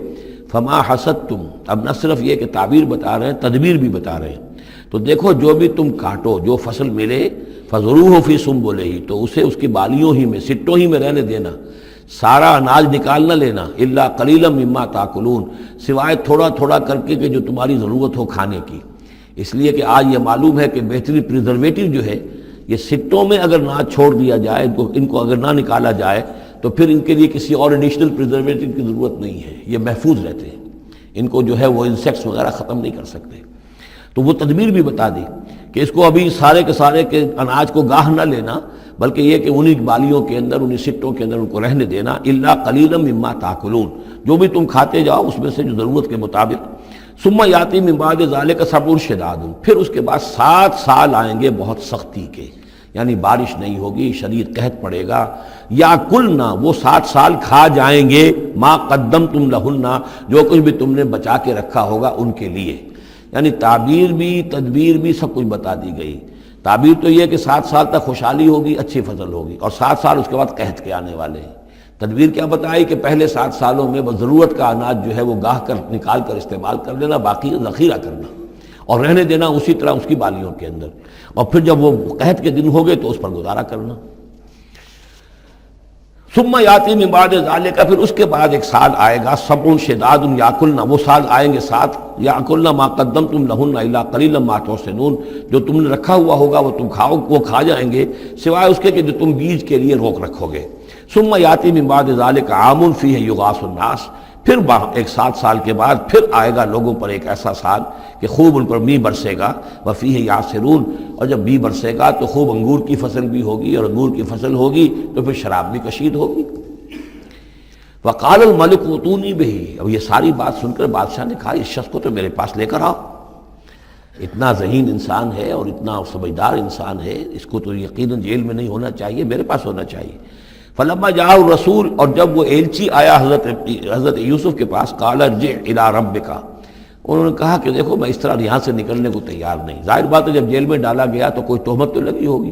فما حصدتم، اب نہ صرف یہ کہ تعبیر بتا رہے ہیں، تدبیر بھی بتا رہے ہیں، تو دیکھو جو بھی تم کاٹو، جو فصل ملے، فضروہ فی سنبلہ، تو اسے اس کی بالیوں ہی میں، سٹوں ہی میں رہنے دینا، سارا اناج نکال نہ لینا، الا قلیلا مما تاکلون، سوائے تھوڑا تھوڑا کر کے کہ جو تمہاری ضرورت ہو کھانے کی، اس لیے کہ آج یہ معلوم ہے کہ بہترین پریزرویٹو جو ہے یہ سٹوں میں اگر نہ چھوڑ دیا جائے، ان کو اگر نہ نکالا جائے تو پھر ان کے لیے کسی اور ایڈیشنل پریزرویٹو کی ضرورت نہیں ہے، یہ محفوظ رہتے ہیں، ان کو جو ہے وہ انسیکٹس وغیرہ ختم نہیں کر سکتے۔ تو وہ تدبیر بھی بتا دی کہ اس کو ابھی سارے کے سارے کے اناج کو گاہ نہ لینا، بلکہ یہ کہ انہی بالیوں کے اندر، انہی سٹوں کے اندر ان کو رہنے دینا، الا قلیلا مما تاکلون، جو بھی تم کھاتے جاؤ اس میں سے جو ضرورت کے مطابق۔ ثم یاتی من بعد ذلک صبر شداد، پھر اس کے بعد 7 سال آئیں گے بہت سختی کے، یعنی بارش نہیں ہوگی، شدید قحط پڑے گا، یا کلنا، وہ 7 سال کھا جائیں گے، ما قدمتم لہن، جو کچھ بھی تم نے بچا کے رکھا ہوگا ان کے لیے، یعنی تعبیر بھی تدبیر بھی سب کچھ بتا دی گئی۔ تعبیر تو یہ کہ 7 سال تک خوشحالی ہوگی، اچھی فصل ہوگی، اور 7 سال اس کے بعد قحط کے آنے والے ہیں۔ تدبیر کیا بتائی کہ پہلے 7 سالوں میں بس ضرورت کا اناج جو ہے وہ گاہ کر نکال کر استعمال کر لینا، باقی ذخیرہ کرنا اور رہنے دینا اسی طرح اس کی بالیوں کے اندر، اور پھر جب وہ قحط کے دن ہو گئے تو اس پر گزارا کرنا۔ ثم یاتی من بعد ذالک، پھر اس کے بعد 1 سال آئے گا، سبع شداد یاکلنا، وہ سال آئیں گے 7، یاکلنا ما قدمتم لہن الا قلیلا ما تحسنون، جو تم نے رکھا ہوا ہوگا وہ تم کھاؤ، وہ کھا جائیں گے، سوائے اس کے کہ جو تم بیج کے لیے روک رکھو گے۔ ثم یاتی من بعد ذالک عام فیہ یغاث الناس، پھر 7 سال کے بعد پھر آئے گا لوگوں پر ایک ایسا سال کہ خوب ان پر می برسے گا، وفیہ یعصرون، اور جب می برسے گا تو خوب انگور کی فصل بھی ہوگی، اور انگور کی فصل ہوگی تو پھر شراب بھی کشید ہوگی۔ وقال الملک ائتونی بہ، اب یہ ساری بات سن کر بادشاہ نے کہا اس شخص کو تو میرے پاس لے کر آؤ، اتنا ذہین انسان ہے اور اتنا سمجھدار انسان ہے، اس کو تو یقیناً جیل میں نہیں ہونا چاہیے، میرے پاس ہونا چاہیے۔ فلما جاء الرسول، اور جب وہ ایلچی آیا حضرت یوسف کے پاس، قال ارجع الی ربک، انہوں نے کہا کہ دیکھو میں اس طرح یہاں سے نکلنے کو تیار نہیں۔ ظاہر بات ہے جب جیل میں ڈالا گیا تو کوئی تہمت تو لگی ہوگی،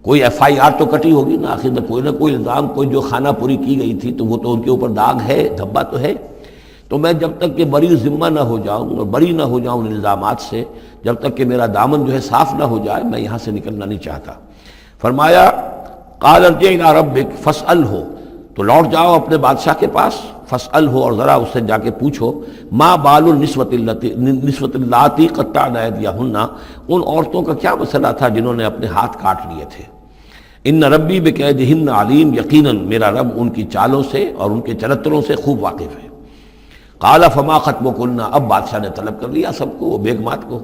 کوئی FIR تو کٹی ہوگی نا، آخر میں کوئی نہ کوئی الزام، کوئی جو خانہ پوری کی گئی تھی تو وہ تو ان کے اوپر داغ ہے، دھبا تو ہے، تو میں جب تک کہ بری ذمہ نہ ہو جاؤں اور بری نہ ہو جاؤں ان الزامات سے، جب تک کہ میرا دامن جو ہے صاف نہ ہو جائے، میں یہاں سے نکلنا نہیں چاہتا۔ فرمایا قال ارجع الی ربک فاسألہ، تو لوٹ جاؤ اپنے بادشاہ کے پاس، فاسألہ، اور ذرا اس سے جا کے پوچھو، ما بال النسوۃ اللاتی قطعن ایدیہن، ان عورتوں کا کیا مسئلہ تھا جنہوں نے اپنے ہاتھ کاٹ لیے تھے۔ ان ربی بکیدہن علیم، یقیناً میرا رب ان کی چالوں سے اور ان کے چرتروں سے خوب واقف ہے۔ قال فما خطبکن، اب بادشاہ نے طلب کر لیا سب کو، وہ بیگمات کو،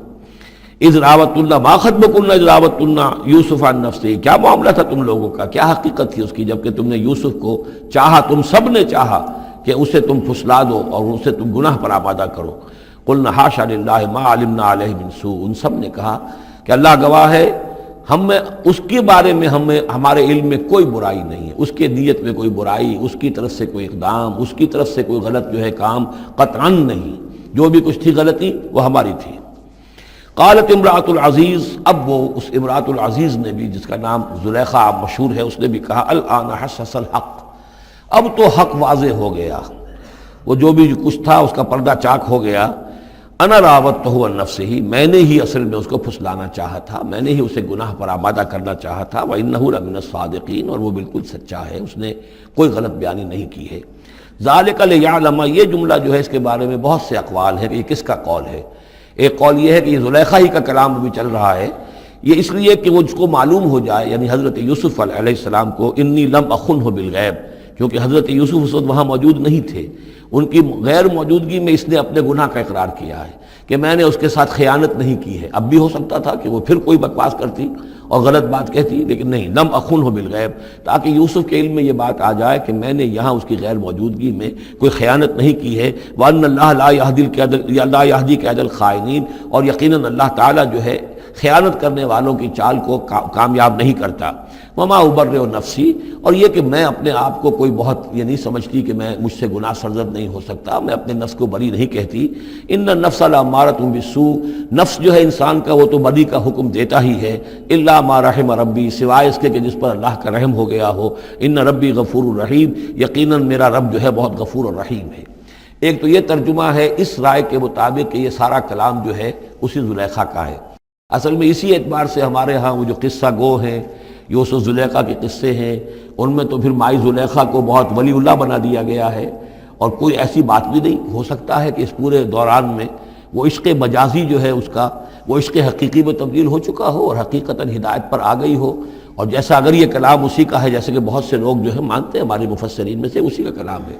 اذ راوت اللہ ما خطبکن اذ راوت اللہ یوسف عن نفسہ، کیا معاملہ تھا تم لوگوں کا، کیا حقیقت تھی اس کی جبکہ تم نے یوسف کو چاہا، تم سب نے چاہا کہ اسے تم پھسلا دو اور اسے تم گناہ پر آمادہ کرو۔ قلنا حاشا للہ ما علمنا علیہ من سوء، ان سب نے کہا کہ اللہ گواہ ہے ہمیں اس کے بارے میں ہمارے علم میں کوئی برائی نہیں ہے، اس کے نیت میں کوئی برائی، اس کی طرف سے کوئی اقدام، اس کی طرف سے کوئی غلط جو ہے کام قطعاً نہیں، جو بھی کچھ تھی غلطی وہ ہماری تھی۔ قالت امرأۃ العزیز، اب وہ اس امرأۃ العزیز نے بھی، جس کا نام زلیخا مشہور ہے، اس نے بھی کہا الآن حسس الحق، اب تو حق واضح ہو گیا، وہ جو بھی کچھ تھا اس کا پردہ چاک ہو گیا۔ انا راودتہ عن نفسہ، میں نے ہی اصل میں اس کو پھسلانا چاہا تھا، میں نے ہی اسے گناہ پر آمادہ کرنا چاہا تھا، وانہ لمن الصادقین، اور وہ بالکل سچا ہے، اس نے کوئی غلط بیانی نہیں کی ہے۔ ذالک لیعلم، یہ جملہ جو ہے اس کے بارے میں بہت سے اقوال ہیں کہ یہ کس کا قول ہے۔ ایک قول یہ ہے کہ یہ زلیخا ہی کا کلام ابھی چل رہا ہے، یہ اس لیے کہ وہ جس کو معلوم ہو جائے، یعنی حضرت یوسف علیہ السلام کو، انی لم اخنہ بالغیب، کیونکہ حضرت یوسف اس وقت وہاں موجود نہیں تھے، ان کی غیر موجودگی میں اس نے اپنے گناہ کا اقرار کیا ہے کہ میں نے اس کے ساتھ خیانت نہیں کی ہے۔ اب بھی ہو سکتا تھا کہ وہ پھر کوئی بکواس کرتی اور غلط بات کہتی، لیکن نہیں، لم اخنہ بالغیب، تاکہ یوسف کے علم میں یہ بات آ جائے کہ میں نے یہاں اس کی غیر موجودگی میں کوئی خیانت نہیں کی ہے۔ وَأَنَّ اللَّهَ لَا يَهْدِي كَيْدَ الْخَائِنِينَ، اور یقیناً اللہ تعالیٰ جو ہے خیانت کرنے والوں کی چال کو کامیاب نہیں کرتا۔ وما ابرئ نفسی، اور یہ کہ میں اپنے آپ کو کوئی بہت یہ نہیں سمجھتی کہ میں مجھ سے گناہ سرزد نہیں ہو سکتا، میں اپنے نفس کو بری نہیں کہتی۔ ان النفس لامارۃ بالسوء، نفس جو ہے انسان کا وہ تو بدی کا حکم دیتا ہی ہے، الا ما رحم ربی، سوائے اس کے کہ جس پر اللہ کا رحم ہو گیا ہو۔ ان ربی غفور الرحیم، یقیناً میرا رب جو ہے بہت غفور الرحیم ہے۔ ایک تو یہ ترجمہ ہے اس رائے کے مطابق کہ یہ سارا کلام جو ہے اسی زلیخا کا ہے۔ اصل میں اسی اعتبار سے ہمارے ہاں وہ جو قصہ گو ہیں، یوسف زلیخا کے قصے ہیں، ان میں تو پھر مائی زلیخا کو بہت ولی اللہ بنا دیا گیا ہے، اور کوئی ایسی بات بھی نہیں ہو سکتا ہے کہ اس پورے دوران میں وہ عشق مجازی جو ہے اس کا وہ عشق حقیقی میں تبدیل ہو چکا ہو اور حقیقتاً ہدایت پر آ گئی ہو، اور جیسا اگر یہ کلام اسی کا ہے، جیسے کہ بہت سے لوگ جو ہے مانتے ہیں ہمارے مفسرین میں سے، اسی کا کلام ہے۔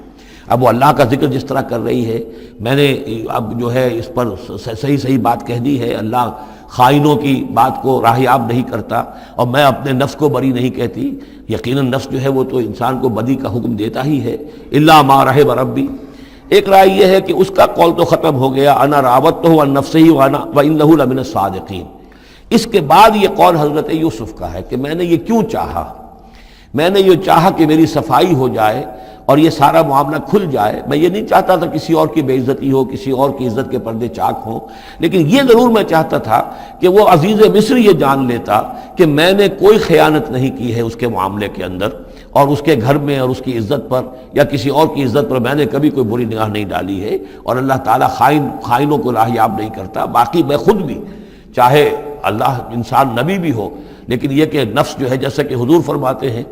اب وہ اللہ کا ذکر جس طرح کر رہی ہے، میں نے اب جو ہے اس پر صحیح بات کہہ دی ہے، اللہ خائنوں کی بات کو راہیاب نہیں کرتا، اور میں اپنے نفس کو بری نہیں کہتی۔ یقیناً نفس جو ہے وہ تو انسان کو بدی کا حکم دیتا ہی ہے، الا ما رحم ربی۔ ایک رائے یہ ہے کہ اس کا قول تو ختم ہو گیا، انا راودتہ عن نفسہ وانہ لمن الصادقین۔ اس کے بعد یہ قول حضرت یوسف کا ہے کہ میں نے یہ کیوں چاہا، میں نے یہ چاہا کہ میری صفائی ہو جائے اور یہ سارا معاملہ کھل جائے۔ میں یہ نہیں چاہتا تھا کسی اور کی بے عزتی ہو، کسی اور کی عزت کے پردے چاک ہوں، لیکن یہ ضرور میں چاہتا تھا کہ وہ عزیز مصر یہ جان لیتا کہ میں نے کوئی خیانت نہیں کی ہے اس کے معاملے کے اندر، اور اس کے گھر میں اور اس کی عزت پر یا کسی اور کی عزت پر میں نے کبھی کوئی بری نگاہ نہیں ڈالی ہے، اور اللہ تعالیٰ خائنوں کو راہیاب نہیں کرتا۔ باقی میں خود بھی، چاہے اللہ انسان نبی بھی ہو، لیکن یہ کہ نفس جو ہے، جیسا کہ حضور فرماتے ہیں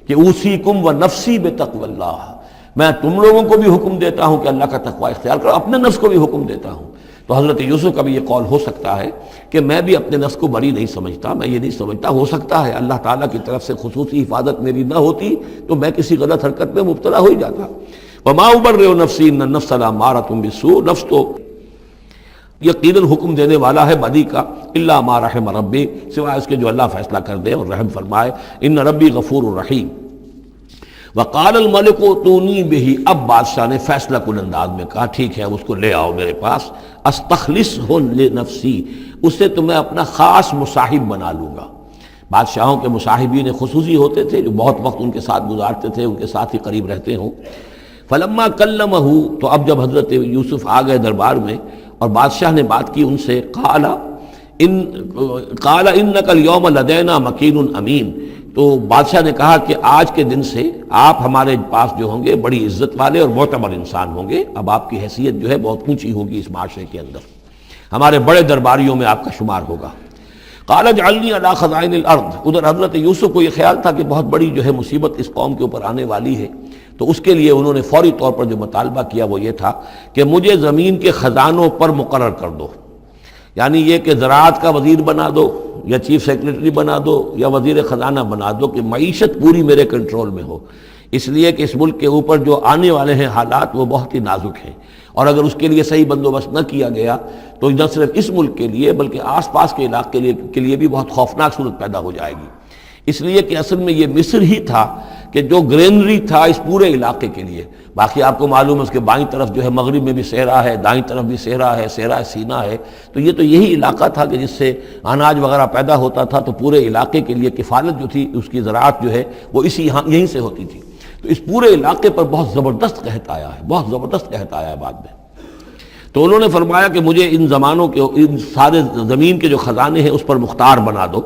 کہ اوصیکم و نفسی بتقوی اللہ، میں تم لوگوں کو بھی حکم دیتا ہوں کہ اللہ کا تقوی اختیار کرو، اپنے نفس کو بھی حکم دیتا ہوں۔ تو حضرت یوسف کا بھی یہ قول ہو سکتا ہے کہ میں بھی اپنے نفس کو بری نہیں سمجھتا، میں یہ نہیں سمجھتا، ہو سکتا ہے اللہ تعالیٰ کی طرف سے خصوصی حفاظت میری نہ ہوتی تو میں کسی غلط حرکت میں مبتلا ہو ہی جاتا۔ وما ابرئ نفسی ان النفس لامارۃ بالسوء، نفس تو یقیناً حکم دینے والا ہے بدی کا، الا ما رحم ربی، سوائے اس کے جو اللہ فیصلہ کر دے اور رحم فرمائے۔ ان ربی غفور الرحیم۔ وقال الملک اتونی بہ، اب بادشاہ نے فیصلہ کن انداز میں کہا ٹھیک ہے، اس کو لے آؤ میرے پاس، استخلصہ لنفسی، اسے تو میں اپنا خاص مصاحب بنا لوں گا۔ بادشاہوں کے مصاحبین خصوصی ہوتے تھے جو بہت وقت ان کے ساتھ گزارتے تھے، ان کے ساتھ ہی قریب رہتے ہوں۔ فلما کلمہ، تو اب جب حضرت یوسف آ گئے دربار میں اور بادشاہ نے بات کی ان سے، قال انک اليوم لدینا مکین امین، تو بادشاہ نے کہا کہ آج کے دن سے آپ ہمارے پاس جو ہوں گے بڑی عزت والے اور معتبر انسان ہوں گے، اب آپ کی حیثیت جو ہے بہت اونچی ہوگی اس معاشرے کے اندر، ہمارے بڑے درباریوں میں آپ کا شمار ہوگا۔ قال اجعلنی علی خزائن الارض، ادھر حضرت یوسف کو یہ خیال تھا کہ بہت بڑی جو ہے مصیبت اس قوم کے اوپر آنے والی ہے، تو اس کے لیے انہوں نے فوری طور پر جو مطالبہ کیا وہ یہ تھا کہ مجھے زمین کے خزانوں پر مقرر کر دو، یعنی یہ کہ زراعت کا وزیر بنا دو یا چیف سیکریٹری بنا دو یا وزیر خزانہ بنا دو، کہ معیشت پوری میرے کنٹرول میں ہو۔ اس لیے کہ اس ملک کے اوپر جو آنے والے ہیں حالات وہ بہت ہی نازک ہیں، اور اگر اس کے لیے صحیح بندوبست نہ کیا گیا تو نہ صرف اس ملک کے لیے بلکہ آس پاس کے علاقے کے لیے بھی بہت خوفناک صورت پیدا ہو جائے گی۔ اس لیے کہ اصل میں یہ مصر ہی تھا کہ جو گرینری تھا اس پورے علاقے کے لیے۔ باقی آپ کو معلوم ہے اس کے بائیں طرف جو ہے مغرب میں بھی صحرا ہے، دائیں طرف بھی صحرا ہے، صحرا سینا ہے، تو یہ تو یہی علاقہ تھا کہ جس سے اناج وغیرہ پیدا ہوتا تھا، تو پورے علاقے کے لیے کفالت جو تھی اس کی زراعت جو ہے وہ یہیں سے ہوتی تھی۔ تو اس پورے علاقے پر بہت زبردست قحط آیا ہے، بہت زبردست قحط آیا ہے بعد میں۔ تو انہوں نے فرمایا کہ مجھے ان زمانوں کے، ان سارے زمین کے جو خزانے ہیں اس پر مختار بنا دو۔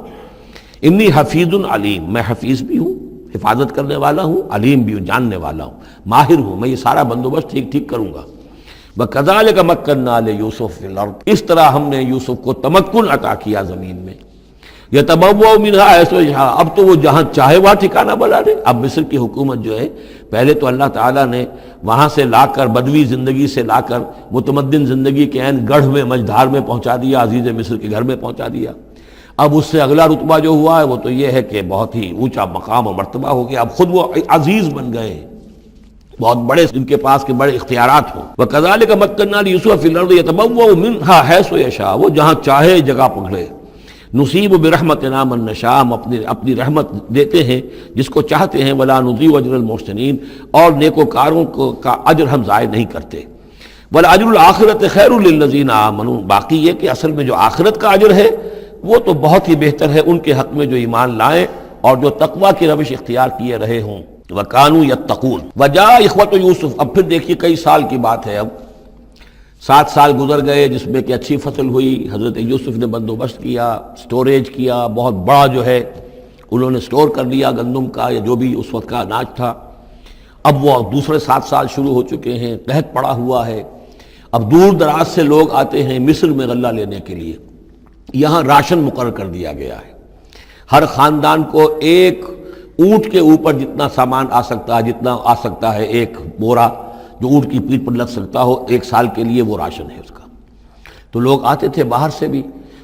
انی حفیظ علیم، میں حفیظ بھی ہوں، حفاظت کرنے والا ہوں، علیم بھی ہوں، جاننے والا ہوں، ماہر ہوں، میں یہ سارا بندوبست ٹھیک کروں گا۔ وَكَذَلِكَ مَكَّنَّا لِيُوسُفَ فِي الْأَرْضِ، اس طرح ہم نے یوسف کو تمکن عطا کیا زمین میں۔ يَتَبَوَّأُ مِنْهَا حَيْثُ يَشَاءُ، اب تو وہ جہاں چاہے وہاں ٹھکانہ بنا لے۔ اب مصر کی حکومت جو ہے، پہلے تو اللہ تعالیٰ نے وہاں سے لا کر، بدوی زندگی سے لا کر متمدن زندگی کے عین گڑھ میں، مجدھار میں پہنچا دیا، عزیز مصر کے گھر میں پہنچا دیا۔ اب اس سے اگلا رتبہ جو ہوا ہے وہ تو یہ ہے کہ بہت ہی اونچا مقام و مرتبہ ہو گیا، اب خود وہ عزیز بن گئے ہیں، بہت بڑے ان کے پاس کے بڑے اختیارات ہوں۔ وَكَذَلِكَ مَكَّنَّا لِيُوسُفَ فِي الْأَرْضِ يَتَبَوَّأُ مِنْهَا حَيْثُ يَشَاءُ، وہ جہاں چاہے جگہ پکڑے۔ نصیب برحمتنا من نشاء، ہم اپنی رحمت دیتے ہیں جس کو چاہتے ہیں۔ ولا نضيع اجر المحسنین، اور نیکوکاروں کا اجر ہم ضائع نہیں کرتے۔ ولاجر الآخرۃ خیر للذین آمنوا، باقی یہ کہ اصل میں جو آخرت کا اجر ہے وہ تو بہت ہی بہتر ہے ان کے حق میں جو ایمان لائیں اور جو تقویٰ کی روش اختیار کیے رہے ہوں۔ وَكَانُوا يَتَّقُونَ۔ وَجَاءَ إِخْوَةُ يُوسُف، اب پھر دیکھیے کئی سال کی بات ہے، اب 7 سال گزر گئے جس میں کہ اچھی فصل ہوئی، حضرت یوسف نے بندوبست کیا، سٹوریج کیا، بہت بڑا جو ہے انہوں نے سٹور کر لیا گندم کا یا جو بھی اس وقت کا اناج تھا۔ اب وہ دوسرے 7 سال شروع ہو چکے ہیں، قحط پڑا ہوا ہے، اب دور دراز سے لوگ آتے ہیں مصر میں غلہ لینے کے لیے۔ یہاں راشن مقرر کر دیا گیا ہے، ہر خاندان کو ایک اونٹ کے اوپر جتنا سامان آ سکتا ہے، جتنا آ سکتا ہے ایک بورا جو اونٹ کی پیٹھ پر لگ سکتا ہو، 1 سال کے لیے وہ راشن ہے اس کا۔ تو لوگ آتے تھے باہر سے بھی،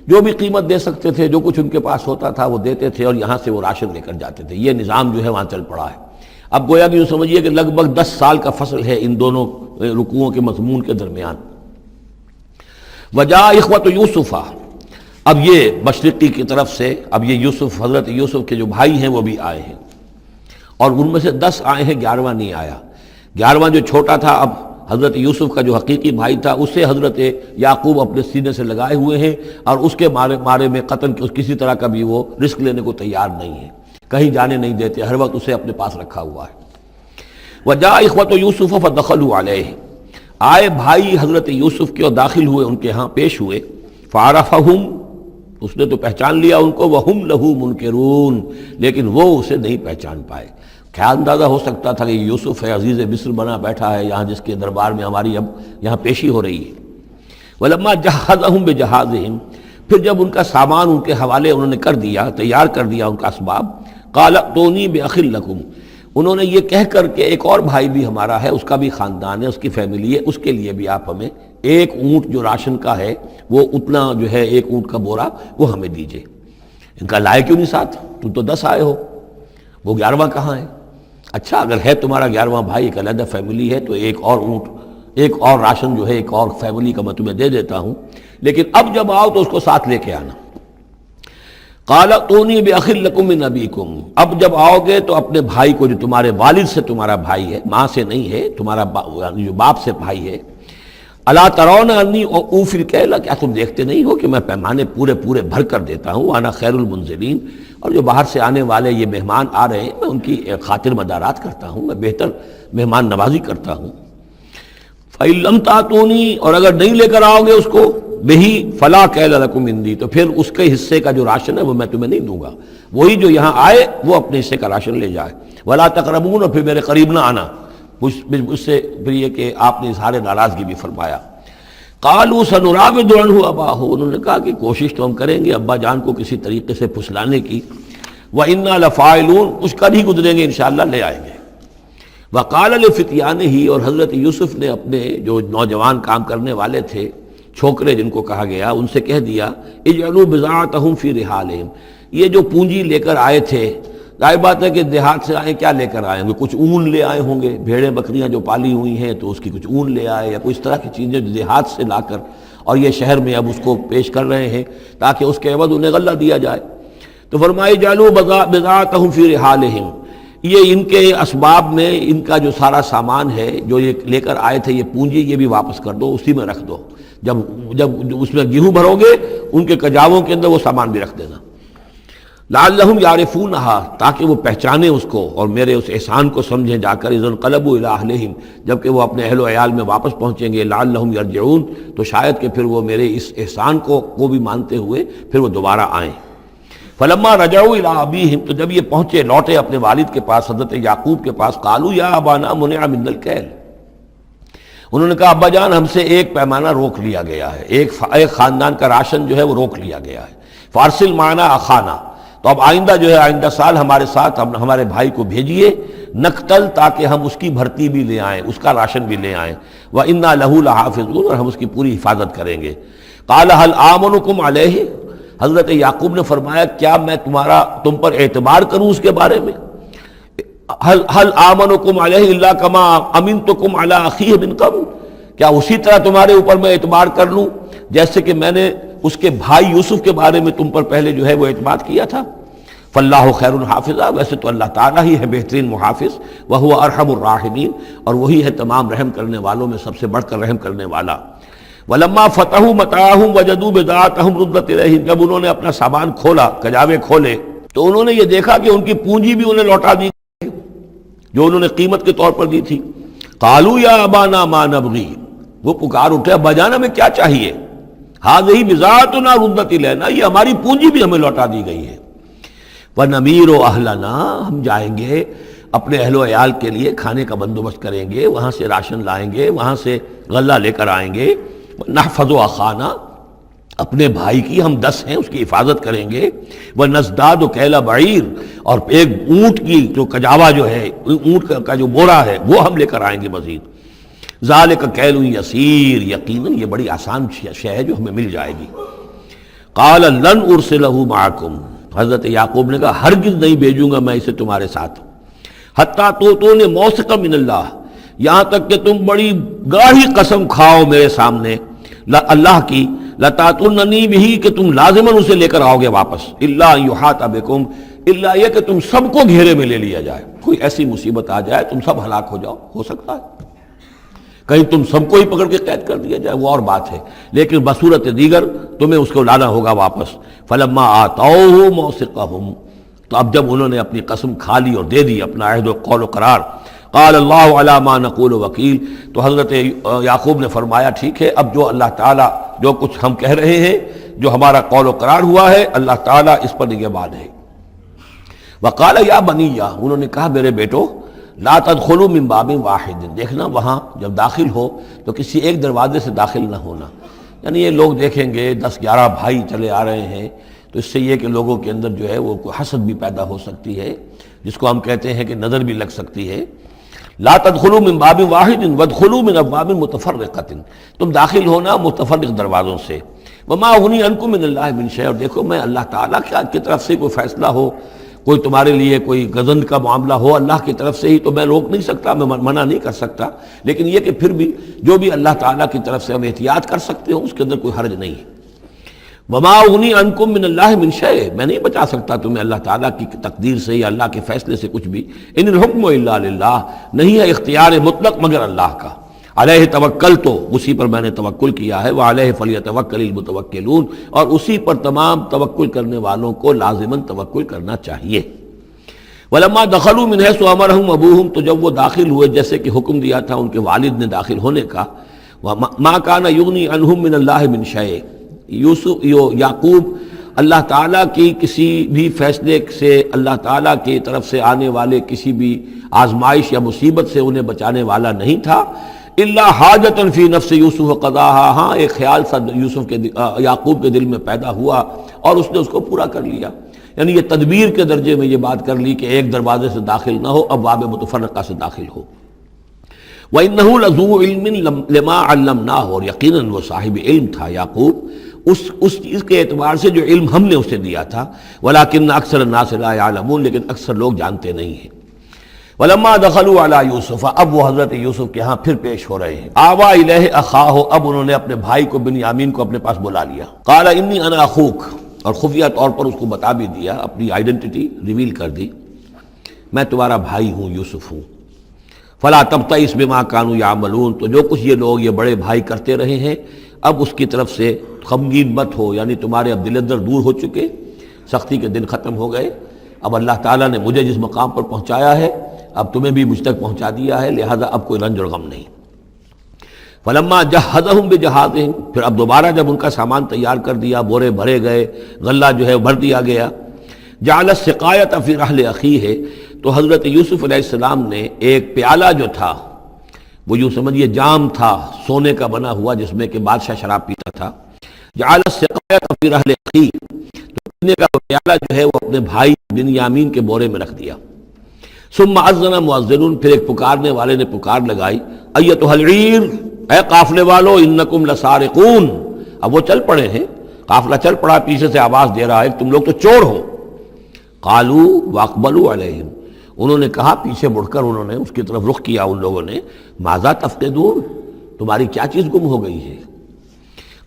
جو بھی قیمت دے سکتے تھے، جو کچھ ان کے پاس ہوتا تھا وہ دیتے تھے اور یہاں سے وہ راشن لے کر جاتے تھے۔ یہ نظام جو ہے وہاں چل پڑا ہے۔ اب گویا کہ یوں سمجھیے کہ لگ بھگ 10 سال کا فصل ہے ان دونوں رکوعوں کے مضمون کے درمیان۔ وجاء اخوۃ یوسف، اب یہ مشرقی کی طرف سے اب یہ یوسف، حضرت یوسف کے جو بھائی ہیں وہ بھی آئے ہیں، اور ان میں سے 10 آئے ہیں، 11واں نہیں آیا۔ 11واں جو چھوٹا تھا، اب حضرت یوسف کا جو حقیقی بھائی تھا اسے حضرت یعقوب اپنے سینے سے لگائے ہوئے ہیں، اور اس کے مارے میں قطن کسی طرح کا بھی وہ رسک لینے کو تیار نہیں ہے، کہیں جانے نہیں دیتے، ہر وقت اسے اپنے پاس رکھا ہوا ہے۔ وجاء اخوۃ یوسف فدخلوا علیہ، آئے بھائی حضرت یوسف کے اور داخل ہوئے ان کے ہاں، پیش ہوئے۔ فعرفہم، اس نے تو پہچان لیا ان کو، وہم لہ منکرون، لیکن وہ اسے نہیں پہچان پائے۔ کیا اندازہ ہو سکتا تھا کہ یوسف ہے، عزیز مصر بنا بیٹھا ہے یہاں، جس کے دربار میں ہماری اب یہاں پیشی ہو رہی ہے۔ ولما جہزہم بجہازہم، پھر جب ان کا سامان ان کے حوالے انہوں نے کر دیا، تیار کر دیا ان کا اسباب، قال ائتونی باخ لکم، انہوں نے یہ کہہ کر کہ ایک اور بھائی بھی ہمارا ہے، اس کا بھی خاندان ہے، اس کی فیملی ہے، اس کے لیے بھی آپ ہمیں 1 اونٹ جو راشن کا ہے وہ اتنا جو ہے 1 اونٹ کا بورا وہ ہمیں دیجئے۔ ان کا لائے کیوں نہیں ساتھ؟ تم تو 10 آئے ہو، وہ 11واں کہاں ہے؟ اچھا اگر ہے تمہارا 11واں بھائی، ایک علیحدہ فیملی ہے، تو 1 اور اونٹ، 1 اور راشن جو ہے 1 اور فیملی کا میں تمہیں دے دیتا ہوں، لیکن اب جب آؤ تو اس کو ساتھ لے کے آنا۔ قال ائتونی باخ لکم من ابیکم، اب جب آؤ گے تو اپنے بھائی کو جو تمہارے والد سے تمہارا بھائی ہے، ماں سے نہیں ہے، تمہارا جو باپ سے بھائی ہے، الا ترون انی اوفی الکیل، کیا تم دیکھتے نہیں ہو کہ میں پیمانے پورے بھر کر دیتا ہوں، وانا خیر المنزلین، اور جو باہر سے آنے والے یہ مہمان آ رہے ہیں میں ان کی خاطر مدارات کرتا ہوں، میں بہتر مہمان نوازی کرتا ہوں۔ فإن لم تأتونی، اور اگر نہیں لے کر آؤ گے اس کو، بہی فلا کیل لکم عندی، تو پھر اس کے حصے کا جو راشن ہے وہ میں تمہیں نہیں دوں گا، وہی جو یہاں آئے وہ اپنے حصے کا راشن لے جائے۔ ولا تقربون، اور پھر میرے قریب نہ آنا، اس سے پھر یہ کہ آپ نے اظہار ناراضگی بھی فرمایا۔ قالوا سنراود عنہ اباہ، انہوں نے کہا کہ کوشش تو ہم کریں گے ابا جان کو کسی طریقے سے پھسلانے کی، وإنا لفاعلون، کچھ کر ہی گزریں گے انشاءاللہ، لے آئیں گے۔ وقال لفتیانہ، اور حضرت یوسف نے اپنے جو نوجوان کام کرنے والے تھے، چھوکرے جن کو کہا گیا، ان سے کہہ دیا اجعلوا بضاعتہم فی رحالہم، یہ جو پونجی لے کر آئے تھے ظاہر بات ہے کہ دیہات سے آئے کیا لے کر آئے ہوں گے؟ کچھ اون لے آئے ہوں گے، بھیڑیں بکریاں جو پالی ہوئی ہیں تو اس کی کچھ اون لے آئے، یا کوئی اس طرح کی چیزیں جو دیہات سے لا کر اور یہ شہر میں اب اس کو پیش کر رہے ہیں تاکہ اس کے عوض انہیں غلہ دیا جائے۔ تو فرمائی جالو بضاعتہم فی رحالہم، یہ ان کے اسباب میں ان کا جو سارا سامان ہے جو یہ لے کر آئے تھے، یہ پونجی، یہ بھی واپس کر دو، اسی میں رکھ دو۔ جب اس میں گیہوں بھرو گے ان کے کجاووں کے اندر وہ سامان بھی رکھ دینا۔ لعلہم یعرفونہا، تاکہ وہ پہچانیں اس کو اور میرے اس احسان کو سمجھیں جا کر، اذ انقلبوا الی اہلہم، جبکہ وہ اپنے اہل و عیال میں واپس پہنچیں گے، لعلہم یرجعون، تو شاید کہ پھر وہ میرے اس احسان کو بھی مانتے ہوئے پھر وہ دوبارہ آئیں۔ فلما رجعوا الی ابیہم، تو جب یہ پہنچے لوٹے اپنے والد کے پاس، حضرت یعقوب کے پاس، قالوا یا ابانا منع من الکیل، انہوں نے کہا ابا جان ہم سے ایک پیمانہ روک لیا گیا ہے، ایک خاندان کا راشن جو ہے وہ روک لیا گیا ہے، فارسل معنا اخانا، تو اب آئندہ جو ہے آئندہ سال ہمارے ساتھ ہمارے بھائی کو بھیجیے، نقتل، تاکہ ہم اس کی بھرتی بھی لے آئیں، اس کا راشن بھی لے آئیں، وَإِنَّا لَهُ لَحَافِظُونَ، اور ہم اس کی پوری حفاظت کریں گے۔ قَالَ هَلْ آمَنُكُمْ عَلَيْهِ، حضرت یعقوب نے فرمایا کیا میں تم پر اعتبار کروں اس کے بارے میں؟ هَلْ آمَنُكُمْ عَلَيْهِ إِلَّا كَمَا أَمِنْتُكُمْ عَلَىٰ أَخِيهِ مِنْ قَبْلُ، کیا اسی طرح تمہارے اوپر میں اعتبار کر لوں جیسے کہ میں نے اس کے بھائی یوسف کے بارے میں تم پر پہلے جو ہے وہ اعتماد کیا تھا؟ فاللہ خیر حافظہ، ویسے تو اللہ تعالیٰ ہی ہے بہترین محافظ، وہو ارحم الراحمین، اور وہی ہے تمام رحم کرنے والوں میں سب سے بڑھ کر رحم کرنے والا۔ ولما فتحوا متاعهم وجدوا بضاعتهم ردت الیہم، جب انہوں نے اپنا سامان کھولا، کجاوے کھولے، تو انہوں نے یہ دیکھا کہ ان کی پونجی بھی انہیں لوٹا دی جو انہوں نے قیمت کے طور پر دی تھی۔ قالوا یا ابانا ما نبغی، وہ پکار اٹھے ابا جان ہمیں کیا چاہیے؟ ہذہ بضاعتنا ردت الینا، یہ ہماری پونجی بھی ہمیں لوٹا دی گئی ہے۔ وَنَمِيرُ أَهْلَنَا، ہم جائیں گے اپنے اہل و عیال کے لیے کھانے کا بندوبست کریں گے، وہاں سے راشن لائیں گے، وہاں سے غلہ لے کر آئیں گے۔ نَحْفَظُ أَخَانَا، اپنے بھائی کی ہم 10 ہیں اس کی حفاظت کریں گے۔ وَنَزْدَادُ كَيْلَ بَعِيرٍ، اور ایک اونٹ کی جو کجاوا جو ہے، اونٹ کا جو بورا ہے وہ ہم لے کر آئیں گے مزید۔ ذَلِكَ كَيْلٌ يَسِيرٌ، یقیناً یہ بڑی آسان شے ہے جو ہمیں مل جائے گی۔ قَالَ لَنْ أُرْسِلَهُ مَعَكُمْ، حضرت یعقوب نے کہا ہرگز نہیں بھیجوں گا میں اسے تمہارے ساتھ، حتیٰ تو نے موثقا من اللہ، یہاں تک کہ تم بڑی گاڑی قسم کھاؤ میرے سامنے اللہ کی، لتاتوننی بہ، کہ تم لازماً اسے لے کر آؤ گے واپس، الا ان یحاط بکم، الا یہ کہ تم سب کو گھیرے میں لے لیا جائے، کوئی ایسی مصیبت آ جائے تم سب ہلاک ہو جاؤ، ہو سکتا ہے کہیں تم سب کو ہی پکڑ کے قید کر دیا جائے، وہ اور بات ہے، لیکن بصورت دیگر تمہیں اس کو لانا ہوگا واپس۔ فلما آتوہ موثقہم، تو اب جب انہوں نے اپنی قسم کھا لی اور دے دی اپنا عہد و قول و قرار، قال اللہ علی ما نقول وکیل، تو حضرت یعقوب نے فرمایا ٹھیک ہے، اب جو اللہ تعالیٰ جو کچھ ہم کہہ رہے ہیں، جو ہمارا قول و قرار ہوا ہے، اللہ تعالیٰ اس پر نگہبان ہے۔ وقال یا بنیہ، انہوں نے کہا میرے بیٹو، لا تدخلوا من باب واحد، دیکھنا وہاں جب داخل ہو تو کسی ایک دروازے سے داخل نہ ہونا، یعنی یہ لوگ دیکھیں گے 10-11 بھائی چلے آ رہے ہیں تو اس سے یہ کہ لوگوں کے اندر جو ہے وہ کوئی حسد بھی پیدا ہو سکتی ہے، جس کو ہم کہتے ہیں کہ نظر بھی لگ سکتی ہے۔ لا تدخلوا من باب واحد وادخلوا من ابواب متفرقۃ، تم داخل ہونا متفرق دروازوں سے۔ وما اغنی عنکم من اللہ من شیء، اور دیکھو میں اللہ تعالیٰ کی طرف سے کوئی فیصلہ ہو، کوئی تمہارے لیے کوئی غضب کا معاملہ ہو اللہ کی طرف سے ہی، تو میں روک نہیں سکتا، میں منع نہیں کر سکتا، لیکن یہ کہ پھر بھی جو بھی اللہ تعالیٰ کی طرف سے ہم احتیاط کر سکتے ہوں اس کے اندر کوئی حرج نہیں ہے۔ وما اغنی عنکم من اللہ من شیء، میں نہیں بچا سکتا تمہیں اللہ تعالیٰ کی تقدیر سے یا اللہ کے فیصلے سے کچھ بھی۔ ان الحکم الا للہ، نہیں ہے اختیار مطلق مگر اللہ کا۔ علیہ توکل، تو اسی پر میں نے توکل کیا ہے، وعلیہ فلیتوکل المتوکلون، اور اسی پر تمام توکل کرنے والوں کو لازماً توکل کرنا چاہیے۔ ولما دخلوا من حیث امرهم ابوہم، تو جب وہ داخل ہوئے جیسے کہ حکم دیا تھا ان کے والد نے داخل ہونے کا، ما کان یغنی عنہم من اللہ من شیء، یعقوب اللہ تعالیٰ کی کسی بھی فیصلے سے، اللہ تعالیٰ کی طرف سے آنے والے کسی بھی آزمائش یا مصیبت سے انہیں بچانے والا نہیں تھا، الا حاجۃ فی نفس یوسف قضاها، ہاں ایک خیال سا یوسف کے یعقوب کے دل میں پیدا ہوا اور اس نے اس کو پورا کر لیا، یعنی یہ تدبیر کے درجے میں یہ بات کر لی کہ ایک دروازے سے داخل نہ ہو، اب باب متفرقہ سے داخل ہو۔ وَإِنَّهُ لَذُو عِلْمٍ لِمَا عَلَّمْنَاهُ، اور یقیناً وہ صاحب علم تھا یعقوب اس چیز کے اعتبار سے جو علم ہم نے اسے دیا تھا، ولیکن اکثر الناس لا یعلمون، لیکن اکثر لوگ جانتے نہیں ہیں۔ ولما دخلوا علی یوسف، اب وہ حضرت یوسف کے ہاں پھر پیش ہو رہے ہیں۔ آوا الیہ اخاہ، اب انہوں نے اپنے بھائی کو بنیامین کو اپنے پاس بلا لیا۔ قال انی انا اخوک، اور خفیہ طور پر اس کو بتا بھی دیا، اپنی آئیڈینٹی ریویل کر دی، میں تمہارا بھائی ہوں، یوسف ہوں۔ فلا تبتئس بما كانوا يعملون، تو جو کچھ یہ لوگ یہ بڑے بھائی کرتے رہے ہیں اب اس کی طرف سے غمگین مت ہو، یعنی تمہارے اب دل اندر دور ہو چکے، سختی کے دن ختم ہو گئے، اب اللہ تعالیٰ نے مجھے جس مقام پر پہنچایا ہے اب تمہیں بھی مجھ تک پہنچا دیا ہے، لہذا اب کوئی رنج اور غم نہیں۔ فلما جہزہم بجہازہم، پھر اب دوبارہ جب ان کا سامان تیار کر دیا، بورے بھرے گئے، غلہ جو ہے بھر دیا گیا، جعل السقایۃ فی رحل اخیہ، تو حضرت یوسف علیہ السلام نے ایک پیالہ جو تھا، وہ یوں سمجھیے جام تھا سونے کا بنا ہوا جس میں کہ بادشاہ شراب پیتا تھا، جعل السقایۃ فی رحل اخیہ، تو پینے کا وہ پیالہ جو ہے وہ اپنے بھائی بنیامین کے بورے میں رکھ دیا۔ ثم اذن مؤذن، پھر ایک پکارنے والے نے پکار لگائی، ایتھا العیر، اے قافلے والو، انکم لسارقون، اب وہ چل پڑے ہیں، قافلہ چل پڑا، پیچھے سے آواز دے رہا ہے تم لوگ تو چور ہو۔ قالوا واقبلوا علیہم، انہوں نے کہا، پیچھے مڑ کر انہوں نے اس کی طرف رخ کیا ان لوگوں نے، ماذا تفقدون، تمہاری کیا چیز گم ہو گئی ہے؟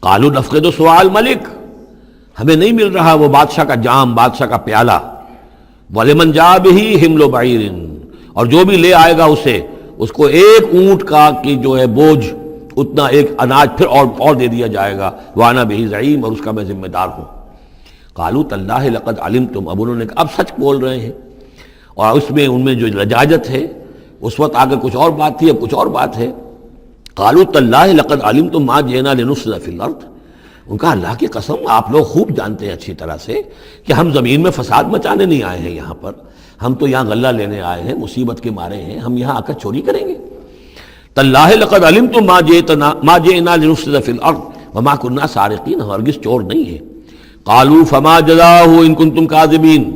قالوا نفقد سؤال ملک، ہمیں نہیں مل رہا وہ بادشاہ کا جام، بادشاہ کا پیالہ، وَلِمَنْ جَاءَ بِهِ حِمْلُ بَعِيرٍ، اور جو بھی لے آئے گا اسے، اس کو ایک اونٹ کا کی جو ہے بوجھ، اتنا ایک اناج پھر اور دے دیا جائے گا، وَأَنَا بِهِ زَعِيمٌ، اور اس کا میں ذمہ دار ہوں۔ قالوا تاللہ لقد علمتم، اب انہوں نے کہا اب سچ بول رہے ہیں، اور اس میں ان میں جو لجاجت ہے، اس وقت آگے کچھ اور بات تھی اب کچھ اور بات ہے۔ قالوا تاللہ لقد علمتم ما جئنا لنفسد فی الارض، ان کا اللہ کی قسم آپ لوگ خوب جانتے ہیں اچھی طرح سے کہ ہم زمین میں فساد مچانے نہیں آئے ہیں، یہاں پر ہم تو یہاں غلہ لینے آئے ہیں، مصیبت کے مارے ہیں، ہم یہاں آ کر چوری کریں گے؟ تاللہ لقد علمتم ما جئنا لنفسد فی الارض وما كنا سارقین، ہرگز چور نہیں ہے۔ قالوا فما جزاؤہ ان کنتم کاذبین،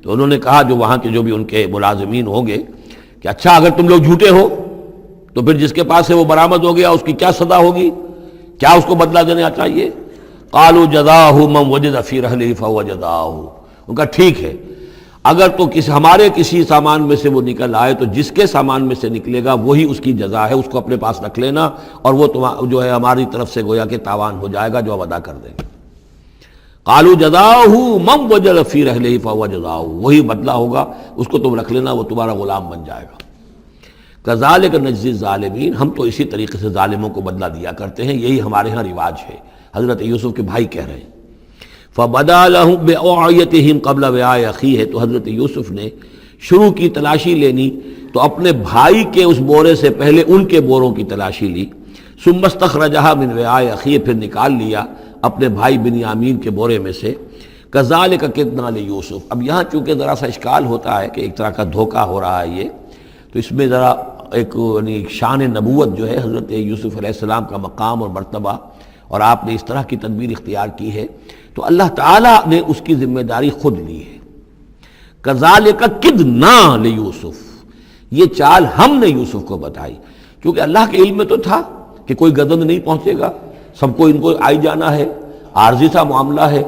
تو انہوں نے کہا جو وہاں کے جو بھی ان کے ملازمین ہوں گے کہ اچھا اگر تم لوگ جھوٹے ہو تو پھر جس کے پاس سے وہ برآمد ہو گیا اس کی کیا سزا ہوگی، کیا اس کو بدلہ دینا چاہیے؟ قالوا جزاؤہ من وجد فی رحلہ فہو جزاؤہ، ان کا ٹھیک ہے اگر تو ہمارے کسی سامان میں سے وہ نکل آئے تو جس کے سامان میں سے نکلے گا وہی اس کی جزا ہے، اس کو اپنے پاس رکھ لینا، اور وہ جو ہے ہماری طرف سے گویا کہ تاوان ہو جائے گا جو ہم ادا کر دیں گے۔ قالوا جزاؤہ من وجد فی رحلہ فہو جزاؤہ، وہی بدلہ ہوگا، اس کو تم رکھ لینا، وہ تمہارا غلام بن جائے گا۔ کذالک نجزی الظالمین، ہم تو اسی طریقے سے ظالموں کو بدلہ دیا کرتے ہیں، یہی ہمارے ہاں رواج ہے۔ حضرت یوسف کے بھائی کہہ رہے ہیں فبدا لہم بأوعیتہم قبل وعاء اخیہ، تو حضرت یوسف نے شروع کی تلاشی لینی تو اپنے بھائی کے اس بورے سے پہلے ان کے بوروں کی تلاشی لی، ثم استخرجہا من وعاء اخیہ، پھر نکال لیا اپنے بھائی بنیامین کے بورے میں سے۔ کذالک کدنا لیوسف، اب یہاں چونکہ ذرا سا اشکال ہوتا ہے کہ ایک طرح کا دھوکہ ہو رہا ہے یہ، تو اس میں ذرا ایک یعنی شان نبوت جو ہے حضرت یوسف علیہ السلام کا مقام اور مرتبہ، اور آپ نے اس طرح کی تدبیر اختیار کی ہے تو اللہ تعالیٰ نے اس کی ذمہ داری خود لی ہے۔ کذالک کدنا لیوسف، یہ چال ہم نے یوسف کو بتائی، کیونکہ اللہ کے علم میں تو تھا کہ کوئی گزند نہیں پہنچے گا، سب کو ان کو آئی جانا ہے، عارضی سا معاملہ ہے،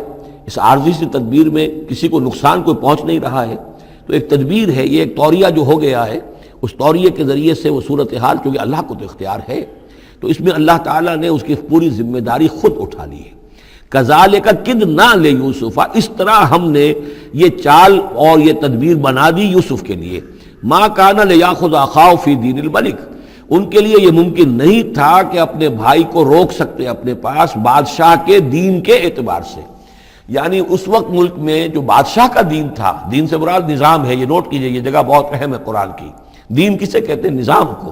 اس عارضی سی تدبیر میں کسی کو نقصان کوئی پہنچ نہیں رہا ہے، تو ایک تدبیر ہے، یہ ایک توریہ جو ہو گیا ہے، اس توریے کے ذریعے سے وہ صورتحال، کیونکہ اللہ کو تو اختیار ہے، تو اس میں اللہ تعالیٰ نے اس کی پوری ذمہ داری خود اٹھا لی ہے۔ کذالک کدنا لیوسف، اس طرح ہم نے یہ چال اور یہ تدبیر بنا دی یوسف کے لیے۔ ما کان لیاخذ اخاہ فی دین الملک، ان کے لیے یہ ممکن نہیں تھا کہ اپنے بھائی کو روک سکتے اپنے پاس بادشاہ کے دین کے اعتبار سے، یعنی اس وقت ملک میں جو بادشاہ کا دین تھا، دین سے مراد نظام ہے، یہ نوٹ کیجئے، یہ جگہ بہت اہم ہے قرآن کی، دین کسے کہتے ہیں؟ نظام کو۔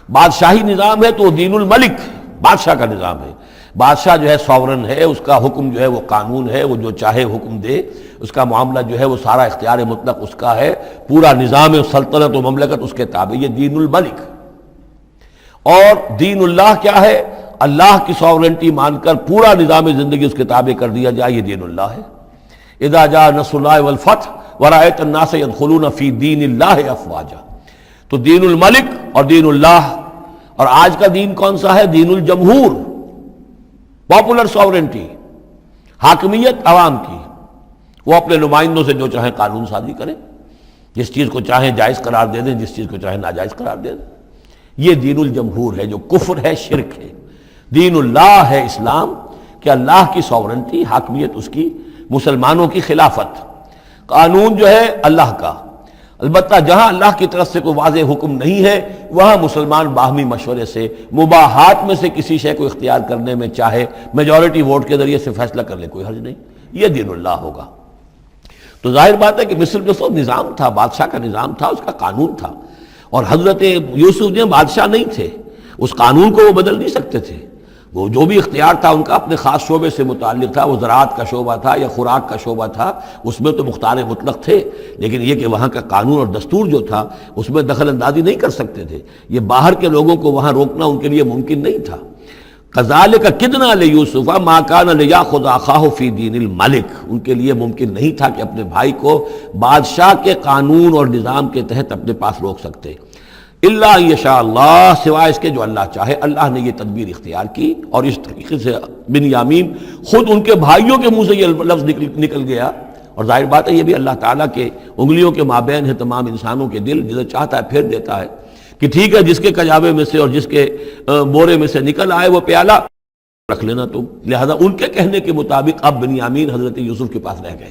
بادشاہی نظام ہے تو دین الملک، بادشاہ کا نظام ہے، بادشاہ جو ہے ساورن ہے، اس کا حکم جو ہے وہ قانون ہے، وہ جو چاہے حکم دے، اس کا معاملہ جو ہے وہ سارا اختیار مطلق اس کا ہے، پورا نظام سلطنت و مملکت اس کے تابع، یہ دین الملک۔ اور دین اللہ کیا ہے؟ اللہ کی ساورنٹی مان کر پورا نظام زندگی اس کے تابع کر دیا جائے، یہ دین اللہ ہے۔ اذا جاء نصر اللہ والفتح ورأیت الناس يدخلون فی دین اللہ افواجا، تو دین الملک اور دین اللہ، اور آج کا دین کون سا ہے؟ دین الجمہور، پاپولر ساورنٹی، حاکمیت عوام کی، وہ اپنے نمائندوں سے جو چاہیں قانون سازی کریں، جس چیز کو چاہیں جائز قرار دے دیں، جس چیز کو چاہیں ناجائز قرار دے دیں۔ یہ دین الجمہور ہے جو کفر ہے، شرک ہے۔ دین اللہ ہے اسلام، کہ اللہ کی ساورنٹی، حاکمیت اس کی، مسلمانوں کی خلافت، قانون جو ہے اللہ کا۔ البتہ جہاں اللہ کی طرف سے کوئی واضح حکم نہیں ہے وہاں مسلمان باہمی مشورے سے مباحات میں سے کسی شے کو اختیار کرنے میں چاہے میجورٹی ووٹ کے ذریعے سے فیصلہ کر لے، کوئی حرج نہیں۔ یہ دین اللہ ہوگا۔ تو ظاہر بات ہے کہ مصر جو سو نظام تھا، بادشاہ کا نظام تھا، اس کا قانون تھا، اور حضرت یوسف جو بادشاہ نہیں تھے، اس قانون کو وہ بدل نہیں سکتے تھے۔ وہ جو بھی اختیار تھا ان کا اپنے خاص شعبے سے متعلق تھا، وہ زراعت کا شعبہ تھا یا خوراک کا شعبہ تھا، اس میں تو مختار مطلق تھے، لیکن یہ کہ وہاں کا قانون اور دستور جو تھا اس میں دخل اندازی نہیں کر سکتے تھے۔ یہ باہر کے لوگوں کو وہاں روکنا ان کے لیے ممکن نہیں تھا۔ کذالک کدنا لیوسف ما کان لیاخذ اخاہ فی دین الملک، ان کے لیے ممکن نہیں تھا کہ اپنے بھائی کو بادشاہ کے قانون اور نظام کے تحت اپنے پاس روک سکتے، الا یشاء اللہ، سوائے اس کے جو اللہ چاہے۔ اللہ نے یہ تدبیر اختیار کی، اور اس طریقے سے بنیامین خود ان کے بھائیوں کے منہ سے یہ لفظ نکل گیا، اور ظاہر بات ہے یہ بھی اللہ تعالیٰ کے انگلیوں کے مابین ہے تمام انسانوں کے دل، جسے چاہتا ہے پھیر دیتا ہے کہ ٹھیک ہے جس کے کجاوے میں سے اور جس کے بورے میں سے نکل آئے وہ پیالہ رکھ لینا تم۔ لہذا ان کے کہنے کے مطابق اب بنیامین حضرت یوسف کے پاس رہ گئے۔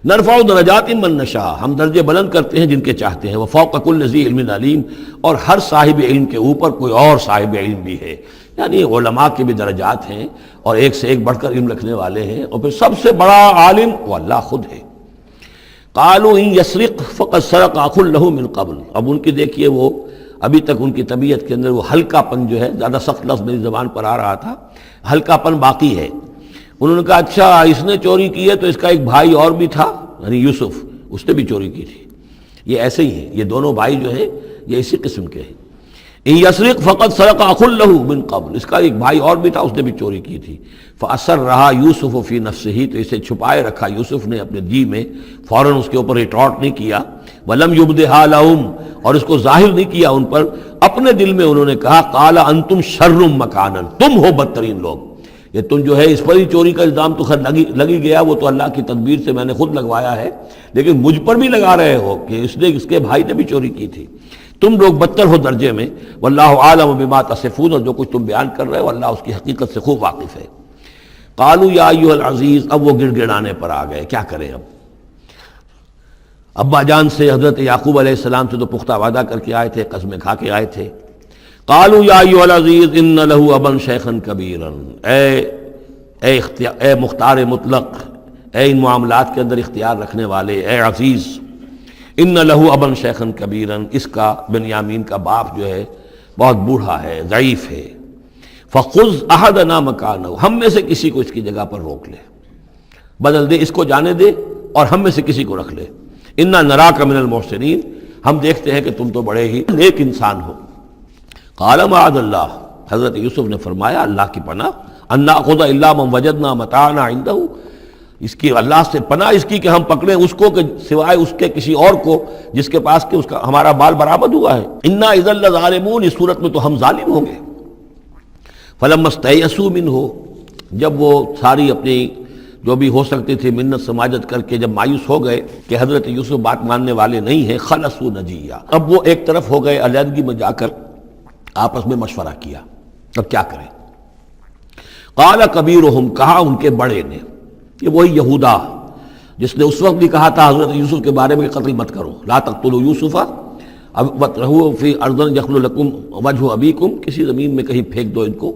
نرفع درجات من نشاء، ہم درجے بلند کرتے ہیں جن کے چاہتے ہیں، وفوق کل ذی علم علیم، اور ہر صاحب علم کے اوپر کوئی اور صاحب علم بھی ہے، یعنی علماء کے بھی درجات ہیں اور ایک سے ایک بڑھ کر علم رکھنے والے ہیں، اور پھر سب سے بڑا عالم وہ اللہ خود ہے۔ قالوا ان یسرق فقد سرق اخ له من قبل، اب ان کی دیکھیے وہ ابھی تک ان کی طبیعت کے اندر وہ ہلکا پن جو ہے، زیادہ سخت لفظ میری زبان پر آ رہا تھا، ہلکا پن باقی ہے۔ انہوں نے کہا اچھا اس نے چوری کی ہے تو اس کا ایک بھائی اور بھی تھا، یعنی یوسف، اس نے بھی چوری کی تھی۔ یہ ایسے ہی ہیں، یہ دونوں بھائی جو ہیں یہ اسی قسم کے ہیں۔ ان یسرق فقد سرق اخ له من قبل، اس کا ایک بھائی اور بھی تھا، اس نے بھی چوری کی تھی۔ فاسرها یوسف فی نفسہ، تو اسے چھپائے رکھا یوسف نے اپنے جی میں، فوراً اس کے اوپر ریٹارٹ نہیں کیا۔ ولم یبدھا لهم، اور اس کو ظاہر نہیں کیا ان پر، اپنے دل میں انہوں نے کہا قال انتم شر مکانا، تم ہو بدترین لوگ۔ یہ تم جو ہے اس پر ہی چوری کا الزام تو خیر لگی گیا، وہ تو اللہ کی تدبیر سے میں نے خود لگوایا ہے، لیکن مجھ پر بھی لگا رہے ہو کہ اس کے بھائی نے بھی چوری کی تھی۔ تم لوگ بدتر ہو درجے میں، واللہ عالم بما تصفون، اور جو کچھ تم بیان کر رہے ہو اللہ اس کی حقیقت سے خوب واقف ہے۔ قالوا یا ایھا العزیز، اب وہ گڑ گڑانے پر آ گئے، کیا کریں اب؟ ابا جان سے حضرت یعقوب علیہ السلام سے تو پختہ وعدہ کر کے آئے تھے، قسمیں کھا کے آئے تھے۔ قالوا یا ایھا العزیز ان له ابا شیخا کبیرا، اے مختار مطلق، اے ان معاملات کے اندر اختیار رکھنے والے، اے عزیز، ان له ابا شیخا کبیرا، اس کا بنیامین کا باپ جو ہے بہت بوڑھا ہے، ضعیف ہے۔ فخذ احدنا مکانہ، ہم میں سے کسی کو اس کی جگہ پر روک لے، بدل دے، اس کو جانے دے اور ہم میں سے کسی کو رکھ لے۔ انا نراک من المحسنین، ہم دیکھتے ہیں کہ تم تو بڑے ہی نیک انسان ہو۔ قال معاذ اللہ، حضرت یوسف نے فرمایا اللہ کی پناہ، ان ناخذ الا من وجدنا متاعنا عنده، اس کی اللہ سے پناہ اس کی کہ ہم پکڑیں اس کو کہ سوائے اس کے کسی اور کو جس کے پاس کہ اس کا ہمارا مال برآمد ہوا ہے۔ انا اذا لظالمون، اس صورت میں تو ہم ظالم ہوں گے۔ فلما استيئسوا منه، جب وہ ساری اپنی جو بھی ہو سکتی تھی منت سماجت کر کے جب مایوس ہو گئے کہ حضرت یوسف بات ماننے والے نہیں ہیں، خلصوا نجیہ، اب وہ ایک طرف ہو گئے، علیحدگی میں جا کر آپس میں مشورہ کیا اب کیا کریں۔ قال کبیرہم، کہا ان کے بڑے نے، یہ وہی یہودا جس نے اس وقت بھی کہا تھا حضرت یوسف کے بارے میں کہ قتل مت کرو، لا تقتلوا یوسف وَاطْرَحُوهُ فِي أَرْضٍ يَخْلُ لَكُمْ وَجْهُ أَبِيكُمْ، کسی زمین میں کہیں پھینک دو ان کو،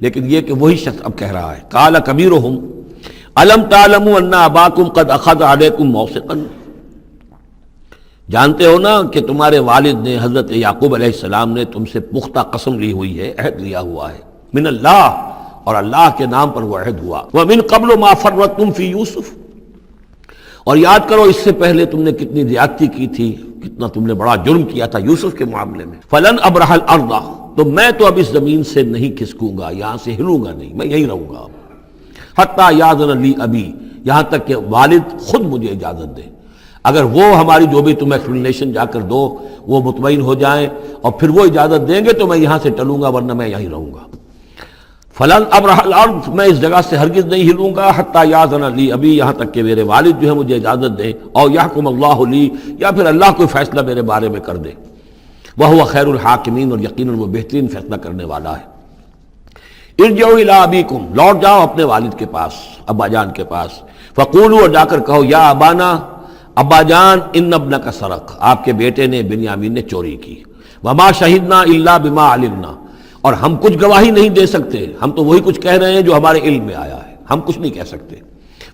لیکن یہ کہ وہی شخص اب کہہ رہا ہے قال کبیرہم أَلَمْ تَعْلَمُوا أَنَّ أَبَاكُمْ قَدْ أَخَذَ عَلَيْكُمْ مَوْثِقًا، جانتے ہو نا کہ تمہارے والد نے حضرت یعقوب علیہ السلام نے تم سے پختہ قسم لی ہوئی ہے، عہد لیا ہوا ہے، من اللہ، اور اللہ کے نام پر وہ عہد ہوا، وَمِن قَبْلُ مَا فَرَّطْتُمْ فِي يُوسُف، اور یاد کرو اس سے پہلے تم نے کتنی زیادتی کی تھی، کتنا تم نے بڑا جرم کیا تھا یوسف کے معاملے میں۔ فَلَنْ أَبْرَحَ الْأَرْضَ، تو میں تو اب اس زمین سے نہیں کھسکوں گا، یہاں سے ہلوں گا نہیں، میں یہیں رہوں گا حتیٰ یأذن لی ابی، یہاں تک کہ والد خود مجھے اجازت دے، اگر وہ ہماری جو بھی تم ایکسپلینیشن جا کر دو وہ مطمئن ہو جائیں اور پھر وہ اجازت دیں گے تو میں یہاں سے ٹلوں گا، ورنہ میں یہیں رہوں گا۔ فلن ابرح الارض، میں اس جگہ سے ہرگز نہیں ہلوں گا، حتی یاذن لی ابھی، یہاں تک کہ میرے والد جو ہے مجھے اجازت دیں، اور یحکم اللہ لی، یا پھر اللہ کوئی فیصلہ میرے بارے میں کر دے، وہو خیر الحاکمین، اور یقیناً وہ بہترین فیصلہ کرنے والا ہے۔ ارجعوا الی ابیکم، لوٹ جاؤ اپنے والد کے پاس، ابا جان کے پاس، فقولوا، اور جا کر کہو، یا ابانا، ابا جان، ان ابنک سرق، آپ کے بیٹے نے بنیامین نے چوری کی، وما شہدنا الا بما علمنا، اور ہم کچھ گواہی نہیں دے سکتے، ہم تو وہی کچھ کہہ رہے ہیں جو ہمارے علم میں آیا ہے، ہم کچھ نہیں کہہ سکتے،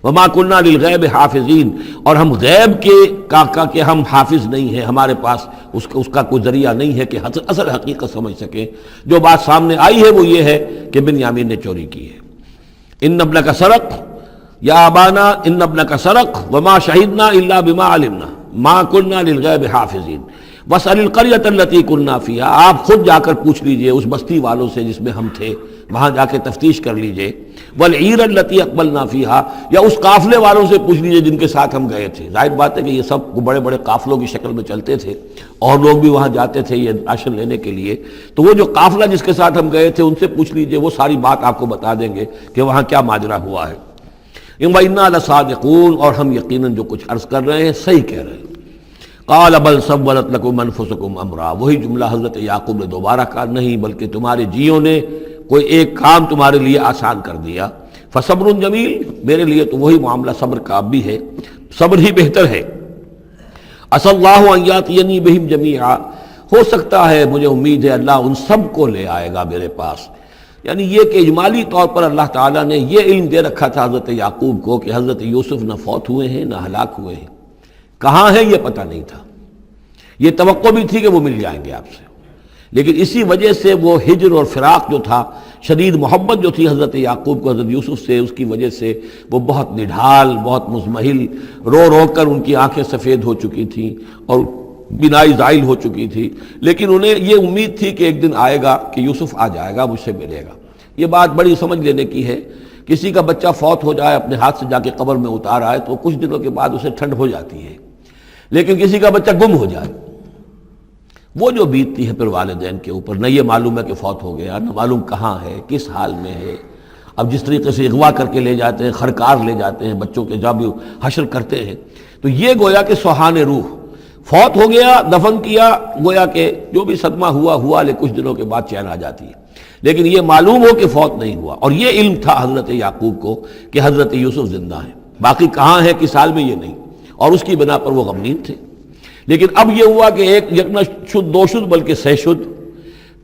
وما كنا للغیب حافظین، اور ہم غیب کے ہم حافظ نہیں ہیں، ہمارے پاس اس کا کوئی ذریعہ نہیں ہے کہ اصل حقیقت سمجھ سکیں، جو بات سامنے آئی ہے وہ یہ ہے کہ بنیامین نے چوری کی ہے۔ ان ابنک سرق، یا ابانا ان ابنک سرق وما شہدنا الا بما علمنا ما كنا للغیب حافظین واسأل القریۃ التی كنا فیہا، آپ خود جا کر پوچھ لیجئے اس بستی والوں سے جس میں ہم تھے، وہاں جا کے تفتیش کر لیجئے، والعیر التی اقبلنا فیہا، یا اس قافلے والوں سے پوچھ لیجئے جن کے ساتھ ہم گئے تھے۔ ظاہر بات ہے کہ یہ سب بڑے بڑے قافلوں کی شکل میں چلتے تھے، اور لوگ بھی وہاں جاتے تھے یہ راشن لینے کے لیے، تو وہ جو قافلہ جس کے ساتھ ہم گئے تھے ان سے پوچھ لیجئے، وہ ساری بات آپ کو بتا دیں گے کہ وہاں کیا ماجرا ہوا ہے۔ وَإِنَّا لَصَادِقُونَ، اور ہم یقیناً جو کچھ عرض کر رہے ہیں صحیح کہہ رہے ہیں۔ قال بل سولت لكم انفسكم امرا، وہی جملہ حضرت یعقوب نے دوبارہ کہا، نہیں بلکہ تمہارے جیوں نے کوئی ایک کام تمہارے لیے آسان کر دیا، فصبر جمیل، میرے لیے تو وہی معاملہ صبر کا اب بھی ہے، صبر ہی بہتر ہے۔ عسى اللہ ان یاتینی بہم جمیعا، ہو سکتا ہے، مجھے امید ہے اللہ ان سب کو لے آئے گا میرے پاس، یعنی یہ کہ اجمالی طور پر اللہ تعالیٰ نے یہ علم دے رکھا تھا حضرت یعقوب کو کہ حضرت یوسف نہ فوت ہوئے ہیں نہ ہلاک ہوئے ہیں، کہاں ہے یہ پتہ نہیں تھا، یہ توقع بھی تھی کہ وہ مل جائیں گے آپ سے، لیکن اسی وجہ سے وہ ہجر اور فراق جو تھا، شدید محبت جو تھی حضرت یعقوب کو حضرت یوسف سے، اس کی وجہ سے وہ بہت نڈھال، بہت مزمحل، رو رو کر ان کی آنکھیں سفید ہو چکی تھیں اور بینائی زائل ہو چکی تھی، لیکن انہیں یہ امید تھی کہ ایک دن آئے گا کہ یوسف آ جائے گا، مجھ سے ملے گا۔ یہ بات بڑی سمجھ لینے کی ہے، کسی کا بچہ فوت ہو جائے، اپنے ہاتھ سے جا کے قبر میں اتار آئے تو کچھ دنوں کے بعد اسے ٹھنڈ ہو جاتی ہے، لیکن کسی کا بچہ گم ہو جائے، وہ جو بیتتی ہے پھر والدین کے اوپر، نہ یہ معلوم ہے کہ فوت ہو گیا، نہ معلوم کہاں ہے، کس حال میں ہے۔ اب جس طریقے سے اغوا کر کے لے جاتے ہیں، خرکار لے جاتے ہیں بچوں کے، جب حشر کرتے ہیں، تو یہ گویا کہ سوہان روح، فوت ہو گیا، دفن کیا، گویا کہ جو بھی صدمہ ہوا لیکن کچھ دنوں کے بعد چین آ جاتی ہے، لیکن یہ معلوم ہو کہ فوت نہیں ہوا، اور یہ علم تھا حضرت یعقوب کو کہ حضرت یوسف زندہ ہیں، باقی کہاں ہے کس حال میں یہ نہیں، اور اس کی بنا پر وہ غمگین تھے۔ لیکن اب یہ ہوا کہ ایک یکنا شد دو شد بلکہ سہ شد،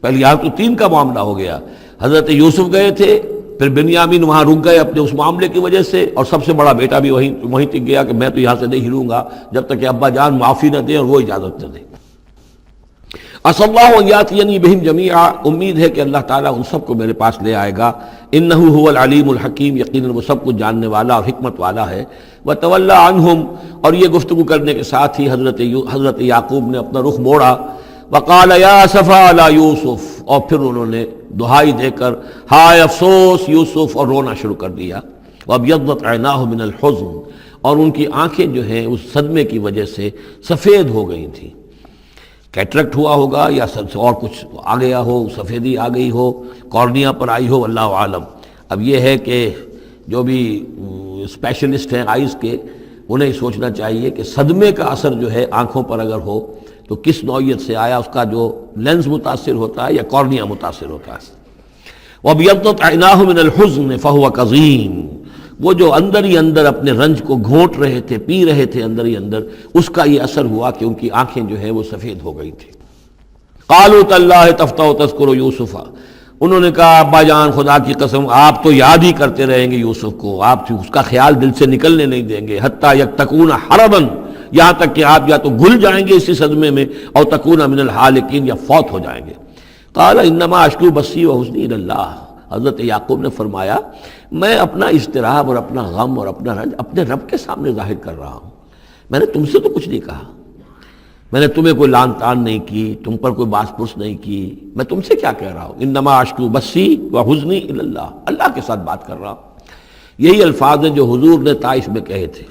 پہلے یہاں تو تین کا معاملہ ہو گیا، حضرت یوسف گئے تھے، پھر بنیامین وہاں رک گئے اپنے اس معاملے کی وجہ سے، اور سب سے بڑا بیٹا بھی وہیں تک گیا کہ میں تو یہاں سے نہیں ہلوں گا جب تک کہ ابا جان معافی نہ دیں اور وہ اجازت نہ دیں۔ عسى اللہ ان یاتینی بہم جمیعا، امید ہے کہ اللہ تعالیٰ ان سب کو میرے پاس لے آئے گا، انہ هو العلیم الحکیم، یقیناً وہ سب کچھ جاننے والا اور حکمت والا ہے۔ وتولی عنہم، اور یہ گفتگو کرنے کے ساتھ ہی حضرت یعقوب نے اپنا رخ موڑا، وقال یا اسفا علی یوسف، اور پھر انہوں نے دہائی دے کر ہائے افسوس یوسف، اور رونا شروع کر دیا۔ وابیضت عیناہ من الحزن، اور ان کی آنکھیں جو ہیں اس صدمے کی وجہ سے سفید ہو گئی تھیں، کیٹریکٹ ہوا ہوگا یا اور کچھ آ گیا ہو، سفیدی آ گئی ہو، کارنیا پر آئی ہو، اللہ عالم۔ اب یہ ہے کہ جو بھی اسپیشلسٹ ہیں آئیز کے، انہیں سوچنا چاہیے کہ صدمے کا اثر جو ہے آنکھوں پر اگر ہو تو کس نوعیت سے آیا، اس کا جو لینز متاثر ہوتا ہے یا کارنیا متاثر ہوتا ہے۔ وَابْيَضَّتْ عَيْنَاهُ مِنَ الْحُزْنِ فَهُوَ كَظِيمٌ، وہ جو اندر ہی اندر اپنے رنج کو گھونٹ رہے تھے، پی رہے تھے اندر ہی اندر، اس کا یہ اثر ہوا کہ ان کی آنکھیں جو ہیں وہ سفید ہو گئی تھی۔ قالوا تاللہ تفتح تذکر یوسف، انہوں نے کہا ابا جان خدا کی قسم آپ تو یاد ہی کرتے رہیں گے یوسف کو، آپ اس کا خیال دل سے نکلنے نہیں دیں گے، حتی یکتکون حربا، یہاں تک کہ آپ یا تو گل جائیں گے اسی صدمے میں، اور تکون من الحالکین، یا فوت ہو جائیں گے۔ قال انما اشکو بثی وحزنی الی اللہ، حضرت یعقوب نے فرمایا میں اپنا اضطراب اور اپنا غم اور اپنا رنج اپنے رب کے سامنے ظاہر کر رہا ہوں، میں نے تم سے تو کچھ نہیں کہا، میں نے تمہیں کوئی لان تان نہیں کی، تم پر کوئی باس پرس نہیں کی، میں تم سے کیا کہہ رہا ہوں، انما اشکو بثی وحزنی الی اللہ، اللہ کے ساتھ بات کر رہا ہوں۔ یہی الفاظ ہیں جو حضور نے طائف میں کہے تھے،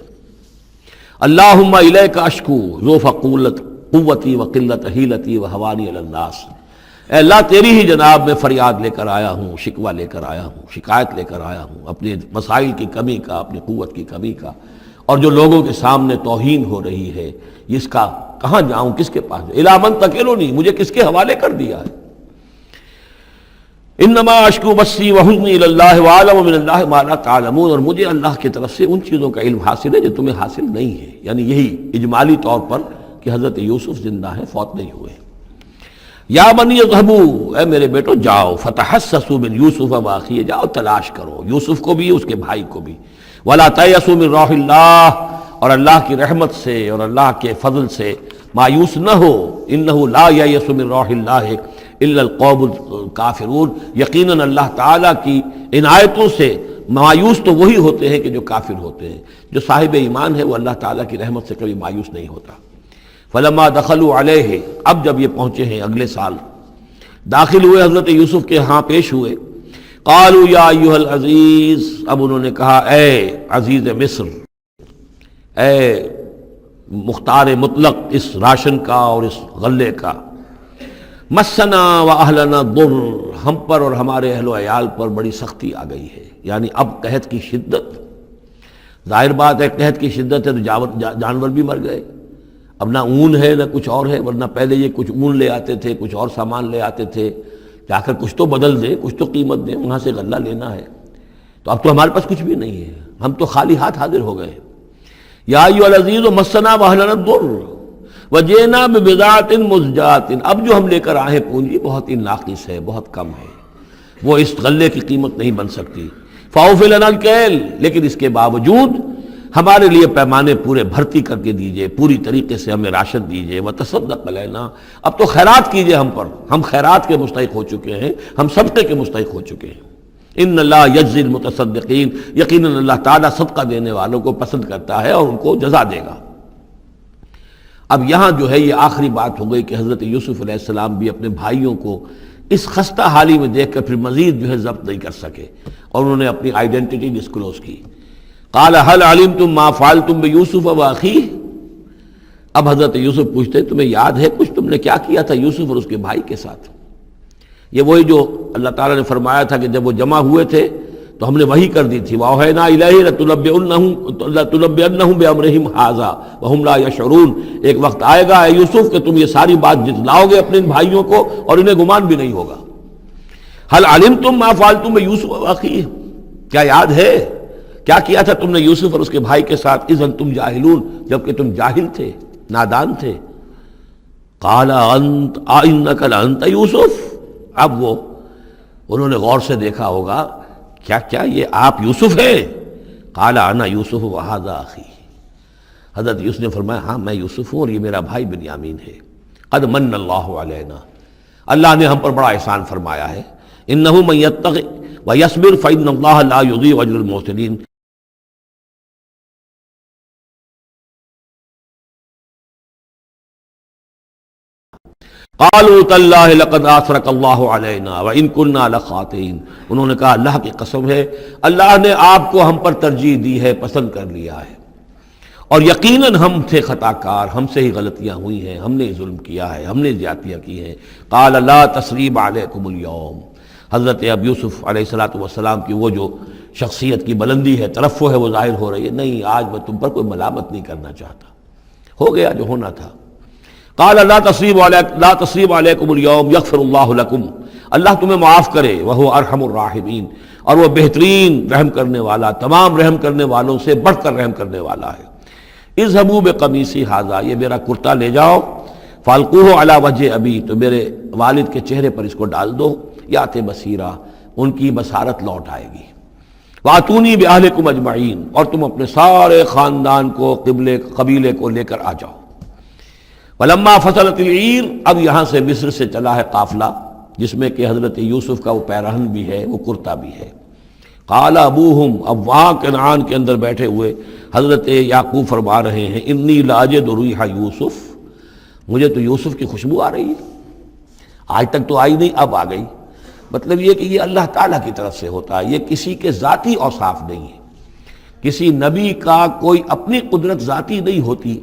اللہم الیک اشکو ضعف قوتی وقلت حیلتی وہوانی علی الناس، اے اللہ تیری ہی جناب میں فریاد لے کر آیا ہوں، شکوہ لے کر آیا ہوں، شکایت لے کر آیا ہوں اپنے مسائل کی کمی کا، اپنی قوت کی کمی کا، اور جو لوگوں کے سامنے توہین ہو رہی ہے اس کا کہاں جاؤں، کس کے پاس؟ الی من تکلنی، مجھے کس کے حوالے کر دیا ہے؟ انما اشکو بثی وحزنی الی اللہ واعلم من اللہ ما لا تعلمون، اور مجھے اللہ کی طرف سے ان چیزوں کا علم حاصل ہے جو تمہیں حاصل نہیں ہے، یعنی یہی اجمالی طور پر کہ حضرت یوسف زندہ ہیں، فوت نہیں ہوئے۔ یا بنی اذهبوا، اے میرے بیٹو جاؤ، فتحسسوا من یوسف واخیہ، جاؤ تلاش کرو یوسف کو بھی اس کے بھائی کو بھی، ولا تیأسوا من روح اللہ، اور اللہ کی رحمت سے اور اللہ کے فضل سے مایوس نہ ہو، انہ لا ییأس من روح اللہ الا القوم الکافرون، یقیناً اللہ تعالیٰ کی عنایتوں سے مایوس تو وہی ہوتے ہیں کہ جو کافر ہوتے ہیں، جو صاحب ایمان ہے وہ اللہ تعالیٰ کی رحمت سے کبھی مایوس نہیں ہوتا۔ فلما دخلوا علیہ، اب جب یہ پہنچے ہیں اگلے سال، داخل ہوئے حضرت یوسف کے ہاں پیش ہوئے، قالوا یا ایھا العزیز، اب انہوں نے کہا اے عزیز مصر، اے مختار مطلق اس راشن کا اور اس غلے کا، مسنا و اہلنا ضر، ہم پر اور ہمارے اہل و عیال پر بڑی سختی آ گئی ہے، یعنی اب قحط کی شدت، ظاہر بات ہے قحط کی شدت ہے تو جانور بھی مر گئے، اب نہ اون ہے نہ کچھ اور ہے، ورنہ پہلے یہ کچھ اون لے آتے تھے، کچھ اور سامان لے آتے تھے، جا کر کچھ تو بدل دیں، کچھ تو قیمت دیں، وہاں سے غلہ لینا ہے، تو اب تو ہمارے پاس کچھ بھی نہیں ہے، ہم تو خالی ہاتھ حاضر ہو گئے۔ یا ایھا العزیز مسنا واہلنا الضر وجئنا ببضاعۃ مزجاۃ، اب جو ہم لے کر آئے ہیں پونجی بہت ہی ناقص ہے، بہت کم ہے، وہ اس غلے کی قیمت نہیں بن سکتی، فاوفی لنا الکیل، لیکن اس کے باوجود ہمارے لیے پیمانے پورے بھرتی کر کے دیجئے، پوری طریقے سے ہمیں راشن دیجئے، وتصدق علینا، اب تو خیرات کیجئے ہم پر، ہم خیرات کے مستحق ہو چکے ہیں، ہم صدقے کے مستحق ہو چکے ہیں۔ ان اللہ یجزی المتصدقین، یقیناً اللہ تعالیٰ صدقہ دینے والوں کو پسند کرتا ہے اور ان کو جزا دے گا۔ اب یہاں جو ہے یہ آخری بات ہو گئی کہ حضرت یوسف علیہ السلام بھی اپنے بھائیوں کو اس خستہ حالی میں دیکھ کر پھر مزید جو ہے ضبط نہیں کر سکے، اور انہوں نے اپنی آئیڈینٹی ڈسکلوز کی۔ قال هل علمتم ما فعلتم بيوسف واخيه، اب حضرت یوسف پوچھتے تمہیں یاد ہے کچھ تم نے کیا کیا تھا یوسف اور اس کے بھائی کے ساتھ؟ یہ وہی جو اللہ تعالیٰ نے فرمایا تھا کہ جب وہ جمع ہوئے تھے تو ہم نے وحی کر دی تھی، وَأَوْحَيْنَا إِلَيْهِ لَتُنَبِّئَنَّهُم بِأَمْرِهِمْ هَٰذَا وَهُمْ لَا يَشْعُرُونَ، ایک وقت آئے گا اے یوسف کہ تم یہ ساری بات جتلاؤ گے اپنے ان بھائیوں کو اور انہیں گمان بھی نہیں ہوگا۔ هل علمتم ما فعلتم بيوسف واخيه، کیا یاد ہے کیا کیا تھا تم نے یوسف اور اس کے بھائی کے ساتھ؟ اذ انتم جاہلون، جبکہ تم جاہل تھے، نادان تھے۔ قال انت انک لانت یوسف، اب وہ انہوں نے غور سے دیکھا ہوگا کیا یہ آپ یوسف ہیں؟ قال انا یوسف وھذا اخی، حضرت یوسف نے فرمایا ہاں میں یوسف ہوں اور یہ میرا بھائی بنیامین ہے۔ قد من اللہ علینا، اللہ نے ہم پر بڑا احسان فرمایا ہے۔ انہ من یتق ویصبر فإن اللہ لا یضیع اجر المحسنین، قالوا تاللہ لقد آثرک اللہ علینا وإن كنا لخاطئین، انہوں نے کہا اللہ کی قسم ہے اللہ نے آپ کو ہم پر ترجیح دی ہے، پسند کر لیا ہے، اور یقیناً ہم تھے خطا کار، ہم سے ہی غلطیاں ہوئی ہیں، ہم نے ظلم کیا ہے، ہم نے زیادتیاں کی ہیں۔ قال لا تثریب علیکم اليوم، حضرت اب یوسف علیہ السلام کی وہ جو شخصیت کی بلندی ہے، ترفع ہے، وہ ظاہر ہو رہی ہے، نہیں آج میں تم پر کوئی ملامت نہیں کرنا چاہتا، ہو گیا جو ہونا تھا۔ قال لا تصریب علیکم اليوم یغفر اللہ لکم، اللہ تمہیں معاف کرے، وہو ارحم الراحمین، اور وہ بہترین رحم کرنے والا، تمام رحم کرنے والوں سے بڑھ کر رحم کرنے والا ہے۔ اذهبوا بقمیصی ھذا، یہ میرا کرتا لے جاؤ، فالقوہ علی وجہ ابی، تو میرے والد کے چہرے پر اس کو ڈال دو، یات بصیرا، ان کی بصارت لوٹ آئے گی۔ واتونی باہلکم اجمعین، اور تم اپنے سارے خاندان کو، قبیلے کو لے کر آ جاؤ۔ ولما فصلت العیر، اب یہاں سے مصر سے چلا ہے قافلہ جس میں کہ حضرت یوسف کا وہ پیرہن بھی ہے، وہ کرتا بھی ہے۔ قال ابوہم، اب وہاں کنعان کے اندر بیٹھے ہوئے حضرت یعقوب فرما رہے ہیں انی لاجد ریح یوسف، مجھے تو یوسف کی خوشبو آ رہی ہے، آج تک تو آئی نہیں اب آ گئی۔ مطلب یہ کہ یہ اللہ تعالیٰ کی طرف سے ہوتا ہے، یہ کسی کے ذاتی اوصاف نہیں ہے، کسی نبی کا کوئی اپنی قدرت ذاتی نہیں ہوتی،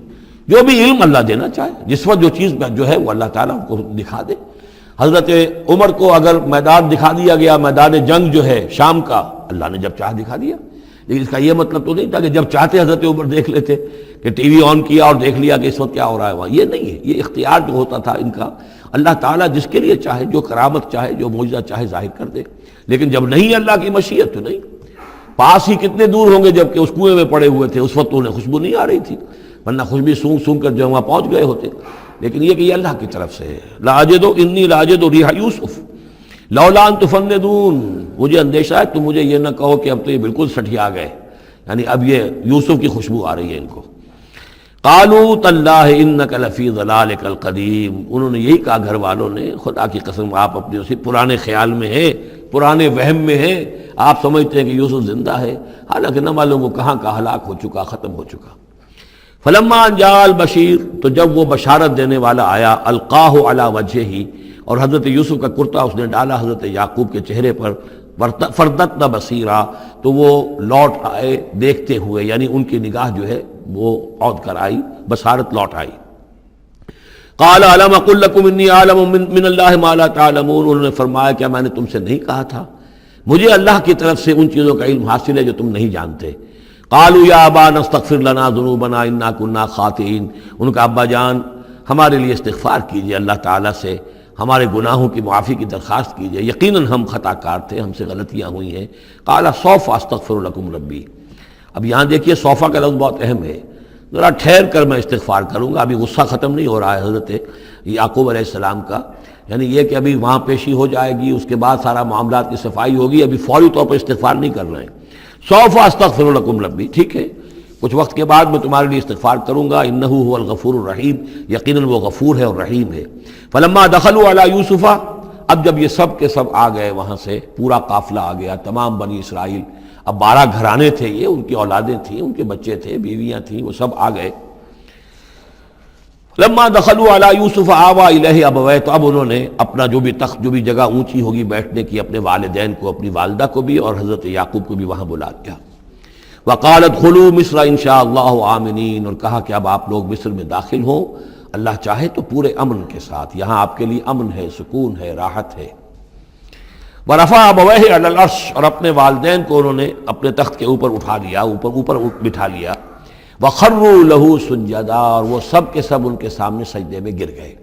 جو بھی علم اللہ دینا چاہے، جس وقت جو چیز جو ہے وہ اللہ تعالیٰ کو دکھا دے۔ حضرت عمر کو اگر میدان دکھا دیا گیا، میدان جنگ جو ہے شام کا، اللہ نے جب چاہ دکھا دیا، لیکن اس کا یہ مطلب تو نہیں تھا کہ جب چاہتے حضرت عمر دیکھ لیتے، کہ ٹی وی آن کیا اور دیکھ لیا کہ اس وقت کیا ہو رہا ہے وہاں. یہ نہیں ہے. یہ اختیار جو ہوتا تھا ان کا، اللہ تعالیٰ جس کے لیے چاہے، جو کرامت چاہے، جو معجزہ چاہے ظاہر کر دے. لیکن جب نہیں اللہ کی مشیت تو نہیں. پاس ہی کتنے دور ہوں گے جب کہ اس کنویں میں پڑے ہوئے تھے، اس وقت انہیں خوشبو نہیں آ رہی تھی، ورنہ خوشبو سونگ سونگ کر جو وہاں پہنچ گئے ہوتے. لیکن یہ کہ یہ اللہ کی طرف سے ہے. لاجد انی لاجد ریح یوسف لولا ان تفندون، مجھے اندیشہ ہے تم مجھے یہ نہ کہو کہ اب تو یہ بالکل سٹھیا گئے، یعنی اب یہ یوسف کی خوشبو آ رہی ہے ان کو. قالوا تاللہ انک لفی ضلالک القدیم، انہوں نے یہی کہا گھر والوں نے، خدا کی قسم آپ اپنے اسی پرانے خیال میں ہیں، پرانے وہم میں ہیں، آپ سمجھتے ہیں کہ یوسف زندہ ہے، حالانکہ نہ معلوم وہ کہاں کا ہلاک ہو چکا، ختم ہو چکا. فلما جاء البشیر، تو جب وہ بشارت دینے والا آیا، القاہ علی وجہہ، اور حضرت یوسف کا کرتا اس نے ڈالا حضرت یعقوب کے چہرے پر، فردتنا بصیرا، تو وہ لوٹ آئے دیکھتے ہوئے، یعنی ان کی نگاہ جو ہے وہ عود کر آئی، بصارت لوٹ آئی. قال الم اقل لکم انی اعلم من اللہ ما لا تعلمون، انہوں نے فرمایا کیا میں نے تم سے نہیں کہا تھا، مجھے اللہ کی طرف سے ان چیزوں کا علم حاصل ہے جو تم نہیں جانتے. قالوا یا ابانا استغفر لنا ذنوبنا انا كنا خاطئین، ان کا ابا جان ہمارے لیے استغفار کیجئے اللہ تعالیٰ سے، ہمارے گناہوں کی معافی کی درخواست کیجئے، یقیناً ہم خطا کار تھے، ہم سے غلطیاں ہوئی ہیں. قال سوف استغفر لکم ربی، اب یہاں دیکھیے صوفہ کا لفظ بہت اہم ہے، ذرا ٹھہر کر میں استغفار کروں گا. ابھی غصہ ختم نہیں ہو رہا ہے حضرت یعقوب علیہ السلام کا، یعنی یہ کہ ابھی وہاں پیشی ہو جائے گی، اس کے بعد سارا معاملات کی صفائی ہوگی، ابھی فوری طور پر استغفار نہیں کر رہے ہیں. سوف استغفر لکم ربی، ٹھیک ہے کچھ وقت کے بعد میں تمہارے لیے استغفار کروں گا، انہ هو الغفور الرحیم، یقیناً وہ غفور ہے اور رحیم ہے. فلما دخلوا علی یوسف، اب جب یہ سب کے سب آ گئے وہاں سے، پورا قافلہ آ گیا، تمام بنی اسرائیل، اب 12 گھرانے تھے یہ، ان کی اولادیں تھیں، ان کے بچے تھے، بیویاں تھیں، وہ سب آ گئے. لما دخلوا علی یوسف آوا الیہ ابویہ، تو اب انہوں نے اپنا جو بھی تخت، جو بھی جگہ اونچی ہوگی بیٹھنے کی، اپنے والدین کو، اپنی والدہ کو بھی اور حضرت یعقوب کو بھی وہاں بلا لیا. وقال ادخلوا مصر ان شاء اللہ آمنین، اور کہا کہ اب آپ لوگ مصر میں داخل ہوں اللہ چاہے تو پورے امن کے ساتھ، یہاں آپ کے لیے امن ہے، سکون ہے، راحت ہے. ورفع ابویہ علی العرش، اور اپنے والدین کو انہوں نے اپنے تخت کے اوپر اٹھا لیا، اوپر بٹھا لیا. وخروا لہ سجدا، اور وہ سب کے سب ان کے سامنے سجدے میں گر گئے.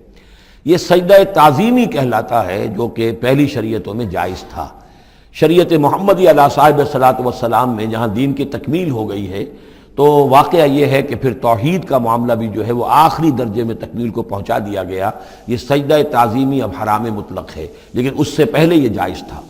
یہ سجدہ تعظیمی کہلاتا ہے، جو کہ پہلی شریعتوں میں جائز تھا. شریعت محمدی علیہ صاحب صلاۃ والسلام میں جہاں دین کی تکمیل ہو گئی ہے، تو واقعہ یہ ہے کہ پھر توحید کا معاملہ بھی جو ہے وہ آخری درجے میں تکمیل کو پہنچا دیا گیا. یہ سجدہ تعظیمی اب حرام مطلق ہے، لیکن اس سے پہلے یہ جائز تھا.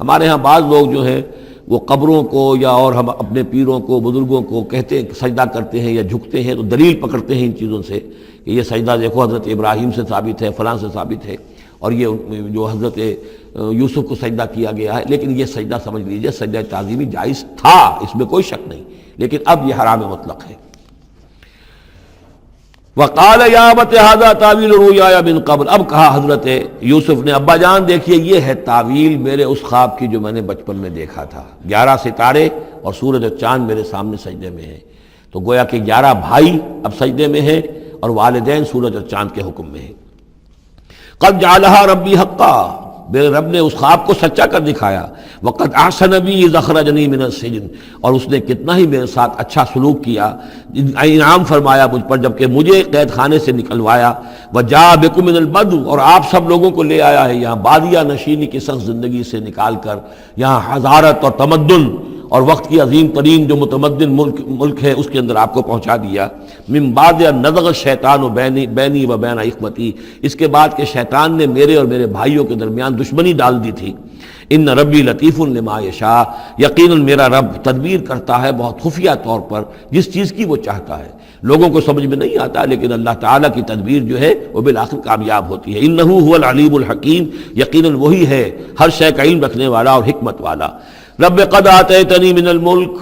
ہمارے ہاں بعض لوگ جو ہے وہ قبروں کو یا اور ہم اپنے پیروں کو، بزرگوں کو کہتے ہیں کہ سجدہ کرتے ہیں یا جھکتے ہیں، تو دلیل پکڑتے ہیں ان چیزوں سے کہ یہ سجدہ دیکھو حضرت ابراہیم سے ثابت ہے، فلاں سے ثابت ہے، اور یہ جو حضرت یوسف کو سجدہ کیا گیا ہے. لیکن یہ سجدہ سمجھ لیجئے سجدہ تعظیمی جائز تھا، اس میں کوئی شک نہیں، لیکن اب یہ حرام مطلق ہے. وقال یا ابت ھذا تعویل رؤیایا من قبل، اب کہا حضرت یوسف نے ابا جان دیکھیے یہ ہے تعویل میرے اس خواب کی جو میں نے بچپن میں دیکھا تھا. 11 ستارے اور سورج اور چاند میرے سامنے سجدے میں ہیں، تو گویا کہ 11 بھائی اب سجدے میں ہیں اور والدین سورج اور چاند کے حکم میں ہیں. قد جعلها ربی حقا، میرے رب نے اس خواب کو سچا کر دکھایا. وقد احسن بی اذ اخرجنی من السجن، اور اس نے کتنا ہی میرے ساتھ اچھا سلوک کیا، انعام فرمایا مجھ پر جب کہ مجھے قید خانے سے نکلوایا. وجاء بکم من البدو، اور آپ سب لوگوں کو لے آیا ہے یہاں بادیہ نشینی کی سخت زندگی سے نکال کر یہاں حضارت اور تمدن اور وقت کی عظیم ترین جو متمدن ملک ہے اس کے اندر آپ کو پہنچا دیا. من بعد ان نزغ الشیطان بینی و بین اخوتی، اس کے بعد کہ شیطان نے میرے اور میرے بھائیوں کے درمیان دشمنی ڈال دی تھی. ان ربی لطیف لما یشاء، یقیناً میرا رب تدبیر کرتا ہے بہت خفیہ طور پر جس چیز کی وہ چاہتا ہے. لوگوں کو سمجھ میں نہیں آتا، لیکن اللہ تعالیٰ کی تدبیر جو ہے وہ بالآخر کامیاب ہوتی ہے. انہ هو العلیم الحکیم، یقیناً وہی ہے ہر شے کا علم رکھنے والا اور حکمت والا. رب قد آتیتنی من الملک،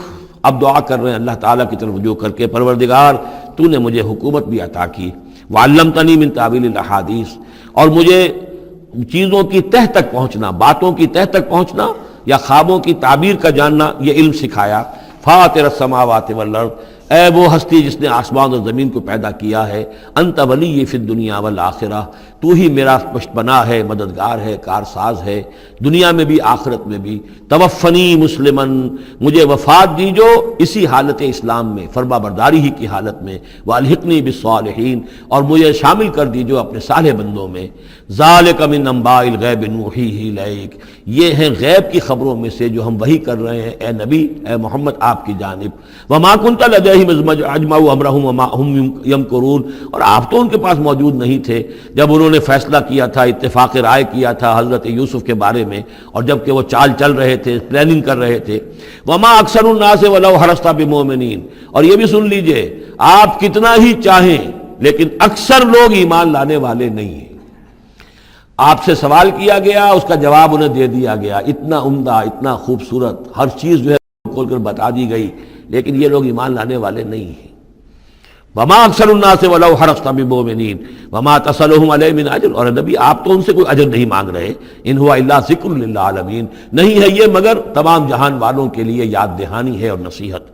اب دعا کر رہے ہیں اللہ تعالیٰ کی طرف رجوع کر کے، پروردگار تو نے مجھے حکومت بھی عطا کی. وعلمتنی من تعویل الاحادیث، اور مجھے چیزوں کی تہ تک پہنچنا، باتوں کی تہ تک پہنچنا یا خوابوں کی تعبیر کا جاننا، یہ علم سکھایا. فاطر السماوات والارض، اے وہ ہستی جس نے آسمان اور زمین کو پیدا کیا ہے، انت ولی فی الدنیا والآخرہ، تو ہی میرا پشت پناہ ہے، مددگار ہے، کارساز ہے، دنیا میں بھی آخرت میں بھی۔ توفنی مسلمن، مجھے وفات دیجو اسی حالت اسلام میں، فرما برداری ہی کی حالت میں، والحقنی بالصالحین، اور مجھے شامل کر دیجو اپنے صالح بندوں میں۔ ذالک من انباء الغیب نوحیہ الیک، یہ ہیں غیب کی خبروں میں سے جو ہم وحی کر رہے ہیں اے نبی، اے محمد آپ کی جانب۔ وما کنت لدیہم اذ اجمعوا امرہم وما ہم یمکرون، اور آپ تو ان کے پاس موجود نہیں تھے جب انہوں نے فیصلہ کیا تھا، اتفاق رائے کیا تھا حضرت یوسف کے بارے میں، اور جب کہ وہ چال چل رہے تھے، پلاننگ کر رہے تھے۔ وما اکثر الناس ولو حرصت بمؤمنین، اور یہ بھی سن لیجئے، آپ کتنا ہی چاہیں لیکن اکثر لوگ ایمان لانے والے نہیں ہیں۔ آپ سے سوال کیا گیا، اس کا جواب انہیں دے دیا گیا، اتنا عمدہ، اتنا خوبصورت، ہر چیز جو ہے کھول کر بتا دی گئی، لیکن یہ لوگ ایمان لانے والے نہیں ہیں۔ وما اکثر الناس ولو حرصت بمؤمنین وما تصلهم علیہ من اجر، اور نبی آپ تو ان سے کوئی اجر نہیں مانگ رہے، ان هو الا ذکر للعالمین، نہیں ہے یہ مگر تمام جہان والوں کے لیے یاد دہانی ہے اور نصیحت۔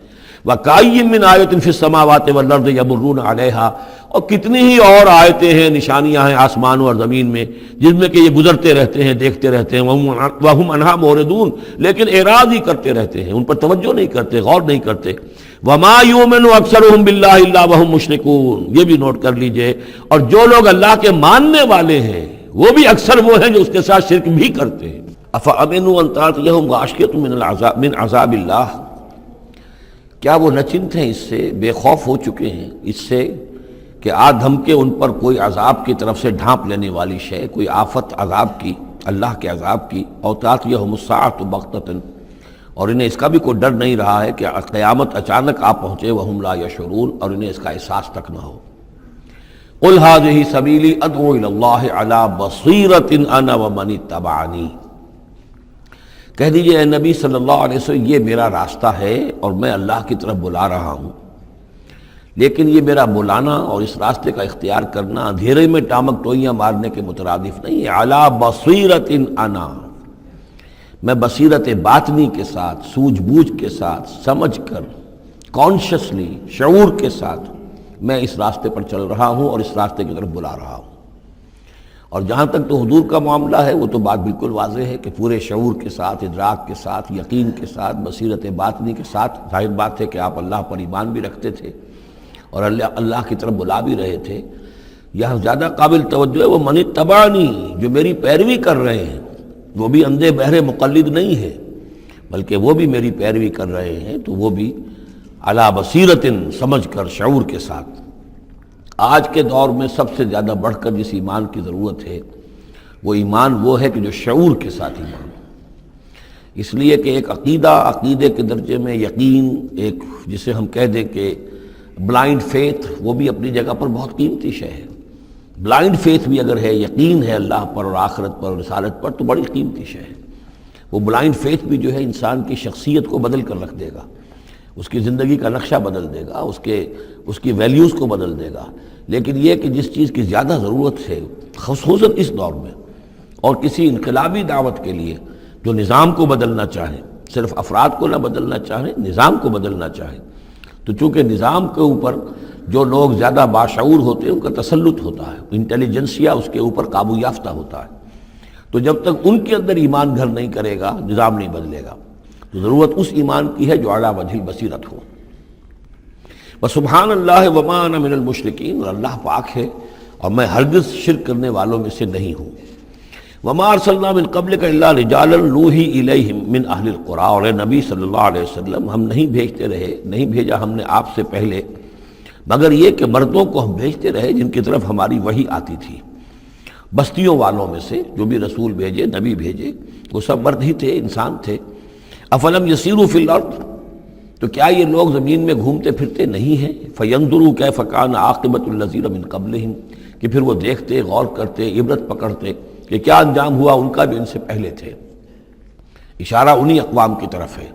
وَكَأَيٍّ مِّنْ آیَةٍ فِي السَّمَاوَاتِ وَالْأَرْضِ يَمُرُّونَ عَلَيْهَا، اور کتنی ہی اور آیتیں ہیں، نشانیاں ہیں آسمانوں اور زمین میں، جن میں کہ یہ گزرتے رہتے ہیں، دیکھتے رہتے ہیں، وَهُمْ عَنْهَا مُعْرِضُونَ، لیکن اعراض ہی کرتے رہتے ہیں، ان پر توجہ نہیں کرتے، غور نہیں کرتے۔ وَمَا يُؤْمِنُ أَكْثَرُهُم بِاللَّهِ إِلَّا وَهُمْ مُشْرِكُونَ، یہ بھی نوٹ کر لیجئے، اور جو لوگ اللہ کے ماننے والے ہیں وہ بھی اکثر وہ ہیں جو اس کے ساتھ شرک بھی کرتے ہیں۔ أَفَأَمِنُوا أَن تَأْتِيَهُمْ غَاشِيَةٌ مِّنْ عَذَابِ اللَّهِ، کیا وہ نچنت ہیں اس سے، بے خوف ہو چکے ہیں اس سے کہ آ دھمکے ان پر کوئی عذاب کی طرف سے ڈھانپ لینے والی شے، کوئی آفت عذاب کی، اللہ کے عذاب کی، اور تأتیہم الساعۃ بغتۃ، اور انہیں اس کا بھی کوئی ڈر نہیں رہا ہے کہ قیامت اچانک آ پہنچے، وہم لا یشعرون، اور انہیں اس کا احساس تک نہ ہو۔ قل ھذہ سبیلی ادعو الی اللہ علی بصیرۃ انا ومن اتبعنی، کہہ دیجئے اے نبی صلی اللہ علیہ وسلم، یہ میرا راستہ ہے اور میں اللہ کی طرف بلا رہا ہوں، لیکن یہ میرا بلانا اور اس راستے کا اختیار کرنا اندھیرے میں ٹامک ٹوئیاں مارنے کے مترادف نہیں ہے۔ علی بصیرۃ انا، میں بصیرت باطنی کے ساتھ، سوجھ بوجھ کے ساتھ، سمجھ کر، کانشیسلی، شعور کے ساتھ میں اس راستے پر چل رہا ہوں اور اس راستے کی طرف بلا رہا ہوں۔ اور جہاں تک تو حضور کا معاملہ ہے، وہ تو بات بالکل واضح ہے کہ پورے شعور کے ساتھ، ادراک کے ساتھ، یقین کے ساتھ، بصیرت باطنی کے ساتھ، ظاہر بات ہے کہ آپ اللہ پر ایمان بھی رکھتے تھے اور اللہ کی طرف بلا بھی رہے تھے۔ یہاں زیادہ قابل توجہ ہے وہ من اتبعنی، جو میری پیروی کر رہے ہیں، وہ بھی اندھے بہرے مقلد نہیں ہے، بلکہ وہ بھی میری پیروی کر رہے ہیں، تو وہ بھی علی بصیرت، سمجھ کر، شعور کے ساتھ۔ آج کے دور میں سب سے زیادہ بڑھ کر جس ایمان کی ضرورت ہے وہ ایمان وہ ہے کہ جو شعور کے ساتھ ایمان ہو۔ اس لیے کہ ایک عقیدے کے درجے میں یقین، ایک جسے ہم کہہ دیں کہ بلائنڈ فیتھ، وہ بھی اپنی جگہ پر بہت قیمتی شے ہے۔ بلائنڈ فیتھ بھی اگر ہے، یقین ہے اللہ پر اور آخرت پر اور رسالت پر، تو بڑی قیمتی شے ہے۔ وہ بلائنڈ فیتھ بھی جو ہے انسان کی شخصیت کو بدل کر رکھ دے گا، اس کی زندگی کا نقشہ بدل دے گا، اس کی ویلیوز کو بدل دے گا۔ لیکن یہ کہ جس چیز کی زیادہ ضرورت ہے خصوصاً اس دور میں، اور کسی انقلابی دعوت کے لیے جو نظام کو بدلنا چاہیں، صرف افراد کو نہ بدلنا چاہیں، نظام کو بدلنا چاہیں، تو چونکہ نظام کے اوپر جو لوگ زیادہ باشعور ہوتے ہیں ان کا تسلط ہوتا ہے، انٹیلیجنسیا اس کے اوپر قابو یافتہ ہوتا ہے، تو جب تک ان کے اندر ایمان گھر نہیں کرے گا نظام نہیں بدلے گا۔ تو ضرورت اس ایمان کی ہے جو اعلیٰ وجہ البصیرت ہو۔ وسبحان اللہ وما انا من المشرکین، اور اللہ پاک ہے اور میں ہرگز شرک کرنے والوں میں سے نہیں ہوں۔ وما ارسلنا من قبلک الا رجالا نوحی الیہم من اہل القری، اور اے نبی صلی اللہ علیہ وسلم، ہم نہیں بھیجا ہم نے آپ سے پہلے مگر یہ کہ مردوں کو ہم بھیجتے رہے جن کی طرف ہماری وحی آتی تھی، بستیوں والوں میں سے جو بھی رسول بھیجے، نبی بھیجے، وہ سب مرد ہی تھے، انسان تھے۔ افلم یسیروا فی الارض، تو کیا یہ لوگ زمین میں گھومتے پھرتے نہیں ہیں؟ فینظروا کیف کان عاقبۃ الذین من قبلہم، کہ پھر وہ دیکھتے، غور کرتے، عبرت پکڑتے کہ کیا انجام ہوا ان کا جو ان سے پہلے تھے۔ اشارہ انہی اقوام کی طرف ہے۔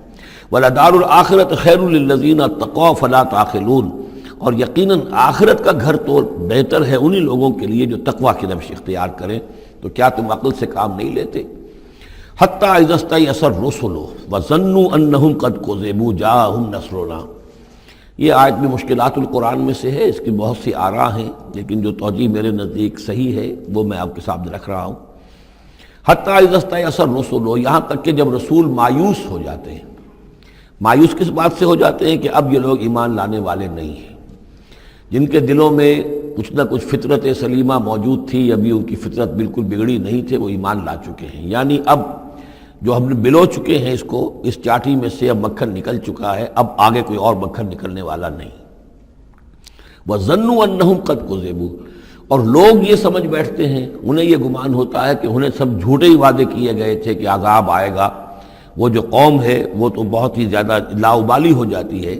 وَلَدَارُ الْآخِرَةِ خَيْرٌ لِلَّذِينَ اتَّقَوْا فَلَا تَعْقِلُونَ، اور یقیناً آخرت کا گھر تو بہتر ہے انہی لوگوں کے لیے جو تقویٰ کی روش اختیار کریں، تو کیا تم عقل سے کام نہیں لیتے؟ حتیٰ اذا استیأس الرسل وظنوا انہم قد کذبوا جاءہم نصرنا، یہ آیت بھی مشکلات القرآن میں سے ہے، اس کی بہت سی آراء ہیں، لیکن جو توجیہ میرے نزدیک صحیح ہے وہ میں آپ کے سامنے رکھ رہا ہوں۔ حتیٰ اذا استیأس الرسل، یہاں تک کہ جب رسول مایوس ہو جاتے ہیں۔ مایوس کس بات سے ہو جاتے ہیں کہ اب یہ لوگ ایمان لانے والے نہیں ہیں، جن کے دلوں میں کچھ نہ کچھ فطرت سلیمہ موجود تھی، ابھی ان کی فطرت بالکل بگڑی نہیں تھے، وہ ایمان لا چکے ہیں۔ یعنی اب جو ہم نے بلو چکے ہیں اس کو، اس چاٹی میں سے اب مکھن نکل چکا ہے، اب آگے کوئی اور مکھن نکلنے والا نہیں۔ وَظَنُّوا أَنَّهُمْ قَدْ كُذِبُوا، اور لوگ یہ سمجھ بیٹھتے ہیں، انہیں یہ گمان ہوتا ہے کہ انہیں سب جھوٹے ہی وعدے کیے گئے تھے کہ عذاب آئے گا۔ وہ جو قوم ہے وہ تو بہت ہی زیادہ لاؤبالی ہو جاتی ہے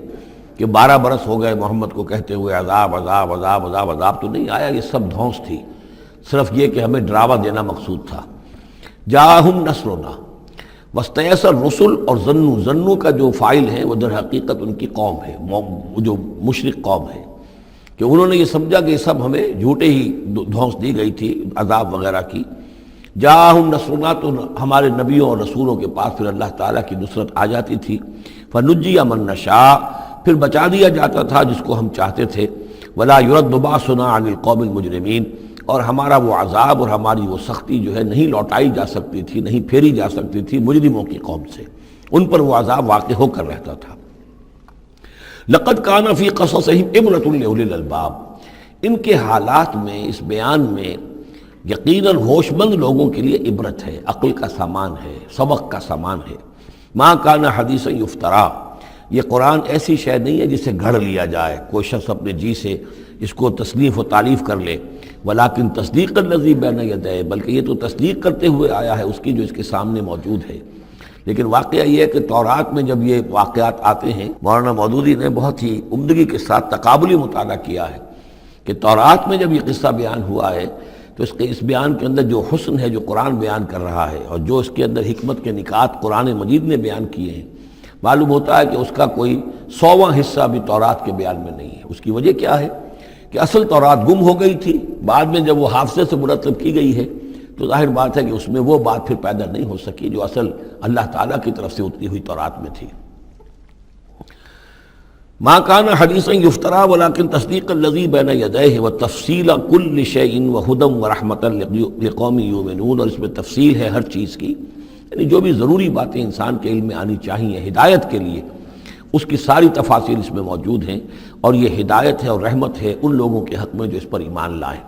کہ 12 برس ہو گئے محمد کو کہتے ہوئے عذاب عذاب عذاب عذاب، عذاب تو نہیں آیا، یہ سب دھونس تھی، صرف یہ کہ ہمیں ڈراوا دینا مقصود تھا۔ جاءہم نصرنا واستیأس الرسل، اور ظنو کا جو فاعل ہے وہ در حقیقت ان کی قوم ہے، جو مشرک قوم ہے، کہ انہوں نے یہ سمجھا کہ یہ سب ہمیں جھوٹے ہی دھونس دی گئی تھی عذاب وغیرہ کی۔ جاءہم نصرنا، تو ہمارے نبیوں اور رسولوں کے پاس پھر اللہ تعالیٰ کی نصرت آ جاتی تھی۔ فنجی من نشاء، پھر بچا دیا جاتا تھا جس کو ہم چاہتے تھے۔ ولا يرد باسنا عن القوم المجرمین، اور ہمارا وہ عذاب اور ہماری وہ سختی جو ہے نہیں لوٹائی جا سکتی تھی، نہیں پھیری جا سکتی تھی مجرموں کی قوم سے، ان پر وہ عذاب واقع ہو کر رہتا تھا۔ لقد كان في قصصهم عبرة لأولي الألباب، ان کے حالات میں، اس بیان میں یقیناً ہوش مند لوگوں کے لیے عبرت ہے، عقل کا سامان ہے، سبق کا سامان ہے۔ ما كان حدیثا یفترا، یہ قرآن ایسی شے نہیں ہے جسے گھڑ لیا جائے، کوئی شخص اپنے جی سے اس کو تصنیف و تعریف کر لے۔ ولیکن تصدیق الذی بین یدیہ، بلکہ یہ تو تصدیق کرتے ہوئے آیا ہے اس کی جو اس کے سامنے موجود ہے۔ لیکن واقعہ یہ ہے کہ تورات میں جب یہ واقعات آتے ہیں، مولانا مودودی نے بہت ہی عمدگی کے ساتھ تقابلی مطالعہ کیا ہے کہ تورات میں جب یہ قصہ بیان ہوا ہے تو اس بیان کے اندر جو حسن ہے جو قرآن بیان کر رہا ہے، اور جو اس کے اندر حکمت کے نکات قرآن مجید نے بیان کیے ہیں، معلوم ہوتا ہے کہ اس کا کوئی 100واں حصہ بھی تورات کے بیان میں نہیں ہے۔ اس کی وجہ کیا ہے کہ اصل تورات گم ہو گئی تھی، بعد میں جب وہ حافظے سے مرتب کی گئی ہے تو ظاہر بات ہے کہ اس میں وہ بات پھر پیدا نہیں ہو سکی جو اصل اللہ تعالیٰ کی طرف سے اتری ہوئی تورات میں تھی۔ ما كان حدیثا یفترا ولکن تصدیق الذی بین یدیہ وتفصیل کل شیء وہدی ورحمۃ لقوم یؤمنون، اور اس میں تفصیل ہے ہر چیز کی، یعنی جو بھی ضروری باتیں انسان کے علم میں آنی چاہیے ہدایت کے لیے، اس کی ساری تفاصیل اس میں موجود ہیں، اور یہ ہدایت ہے اور رحمت ہے ان لوگوں کے حق میں جو اس پر ایمان لائیں۔